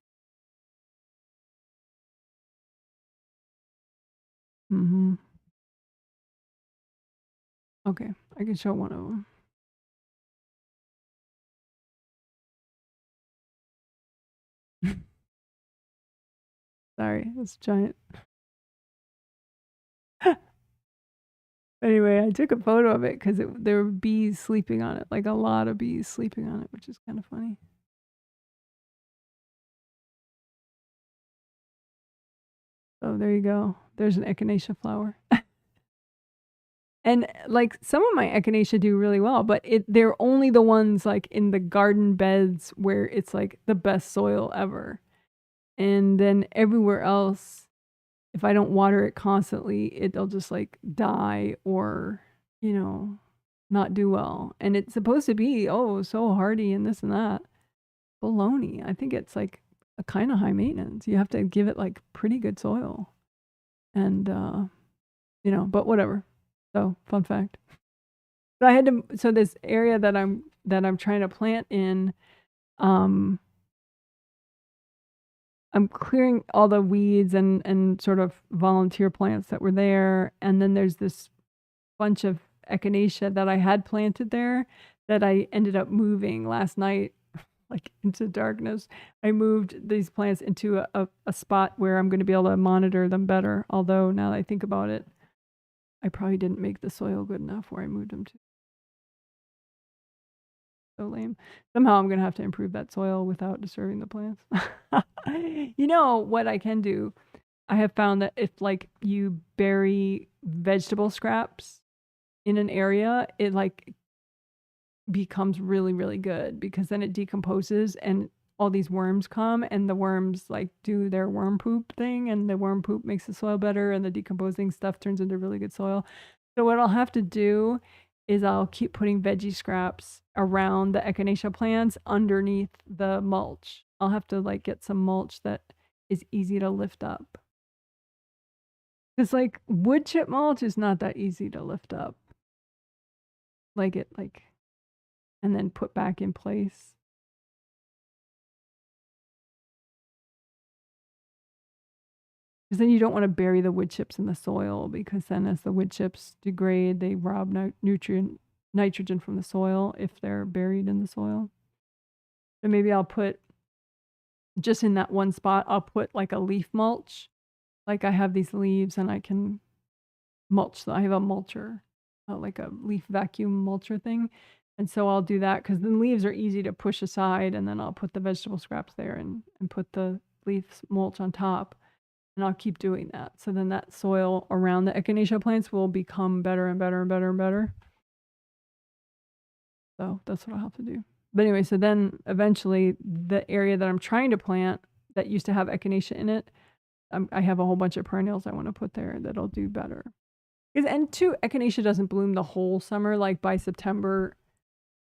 Mm-hmm. Okay, I can show one of them. Sorry, it's giant. Anyway, I took a photo of it because there were bees sleeping on it, like a lot of bees sleeping on it, which is kind of funny. Oh, there you go. There's an echinacea flower. And like some of my echinacea do really well, but they're only the ones like in the garden beds where it's like the best soil ever. And then everywhere else, if I don't water it constantly, it'll just like die or, not do well. And it's supposed to be, oh, so hardy and this and that. Baloney. I think it's like a kind of high maintenance. You have to give it like pretty good soil. And but whatever. So, fun fact. So I had to so this area that I'm trying to plant in, um I'm clearing all the weeds and sort of volunteer plants that were there, and then there's this bunch of echinacea that I had planted there that I ended up moving last night, like into darkness. I moved these plants into a spot where I'm going to be able to monitor them better. Although now that I think about it, I probably didn't make the soil good enough where I moved them to. So lame. Somehow I'm going to have to improve that soil without disturbing the plants. You know what I can do? I have found that if like you bury vegetable scraps in an area, it like becomes really, really good because then it decomposes and all these worms come and the worms like do their worm poop thing and the worm poop makes the soil better and the decomposing stuff turns into really good soil. So what I'll have to do is I'll keep putting veggie scraps around the echinacea plants underneath the mulch. I'll have to like get some mulch that is easy to lift up. Because like wood chip mulch is not that easy to lift up. And then put back in place. Because then you don't want to bury the wood chips in the soil because then as the wood chips degrade, they rob nitrogen from the soil if they're buried in the soil. So maybe I'll put, just in that one spot, I'll put like a leaf mulch. Like I have these leaves and I can mulch. I have a mulcher, like a leaf vacuum mulcher thing. And so I'll do that because the leaves are easy to push aside and then I'll put the vegetable scraps there and put the leaf mulch on top. And I'll keep doing that. So then that soil around the echinacea plants will become better and better and better and better. So that's what I'll have to do. But anyway, so then eventually the area that I'm trying to plant that used to have echinacea in it, I have a whole bunch of perennials I want to put there that'll do better. And two, echinacea doesn't bloom the whole summer. Like by September,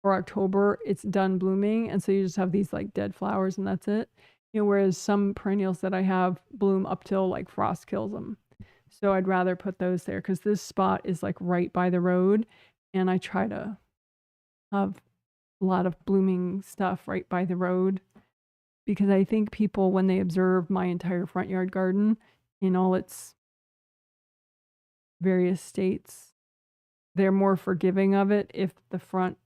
or October, it's done blooming. And so you just have these like dead flowers and that's it. You know, whereas some perennials that I have bloom up till like frost kills them. So I'd rather put those there because this spot is like right by the road. And I try to have a lot of blooming stuff right by the road because I think people, when they observe my entire front yard garden in all its various states, they're more forgiving of it if the front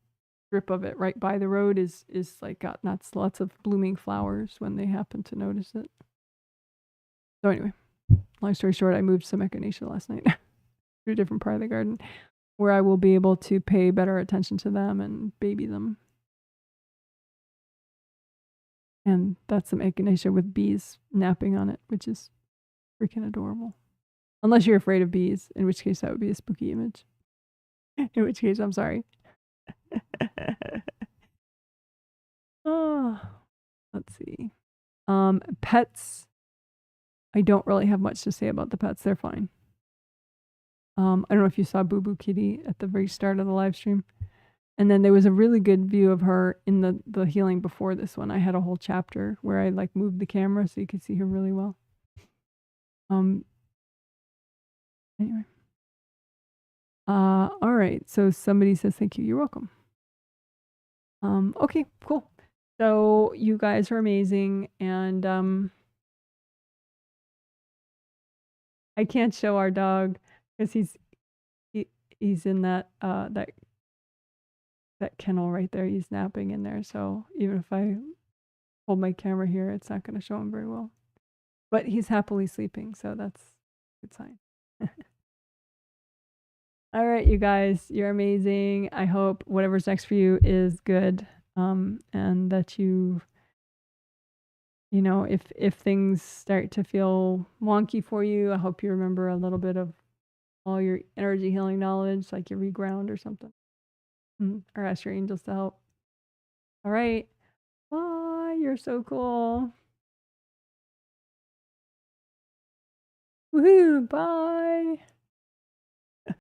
strip of it right by the road is like got lots of blooming flowers when they happen to notice it. So anyway, long story short, I moved some echinacea last night to a different part of the garden where I will be able to pay better attention to them and baby them. And that's some echinacea with bees napping on it, which is freaking adorable. Unless you're afraid of bees, in which case that would be a spooky image. In which case, I'm sorry. Oh, let's see. Pets. I don't really have much to say about the pets. They're fine. I don't know if you saw BooBoo Kitty at the very start of the live stream. And then there was a really good view of her in the healing before this one. I had a whole chapter where I like moved the camera so you could see her really well. Anyway. All right. So somebody says thank you. You're welcome. Okay, cool. So you guys are amazing, and I can't show our dog because he's in that kennel right there. He's napping in there. So even if I hold my camera here, it's not going to show him very well. But he's happily sleeping, so that's a good sign. All right, you guys, you're amazing. I hope whatever's next for you is good, and that you know, if things start to feel wonky for you, I hope you remember a little bit of all your energy healing knowledge, like you reground or something, or ask your angels to help. All right, bye. You're so cool. Woohoo! Bye.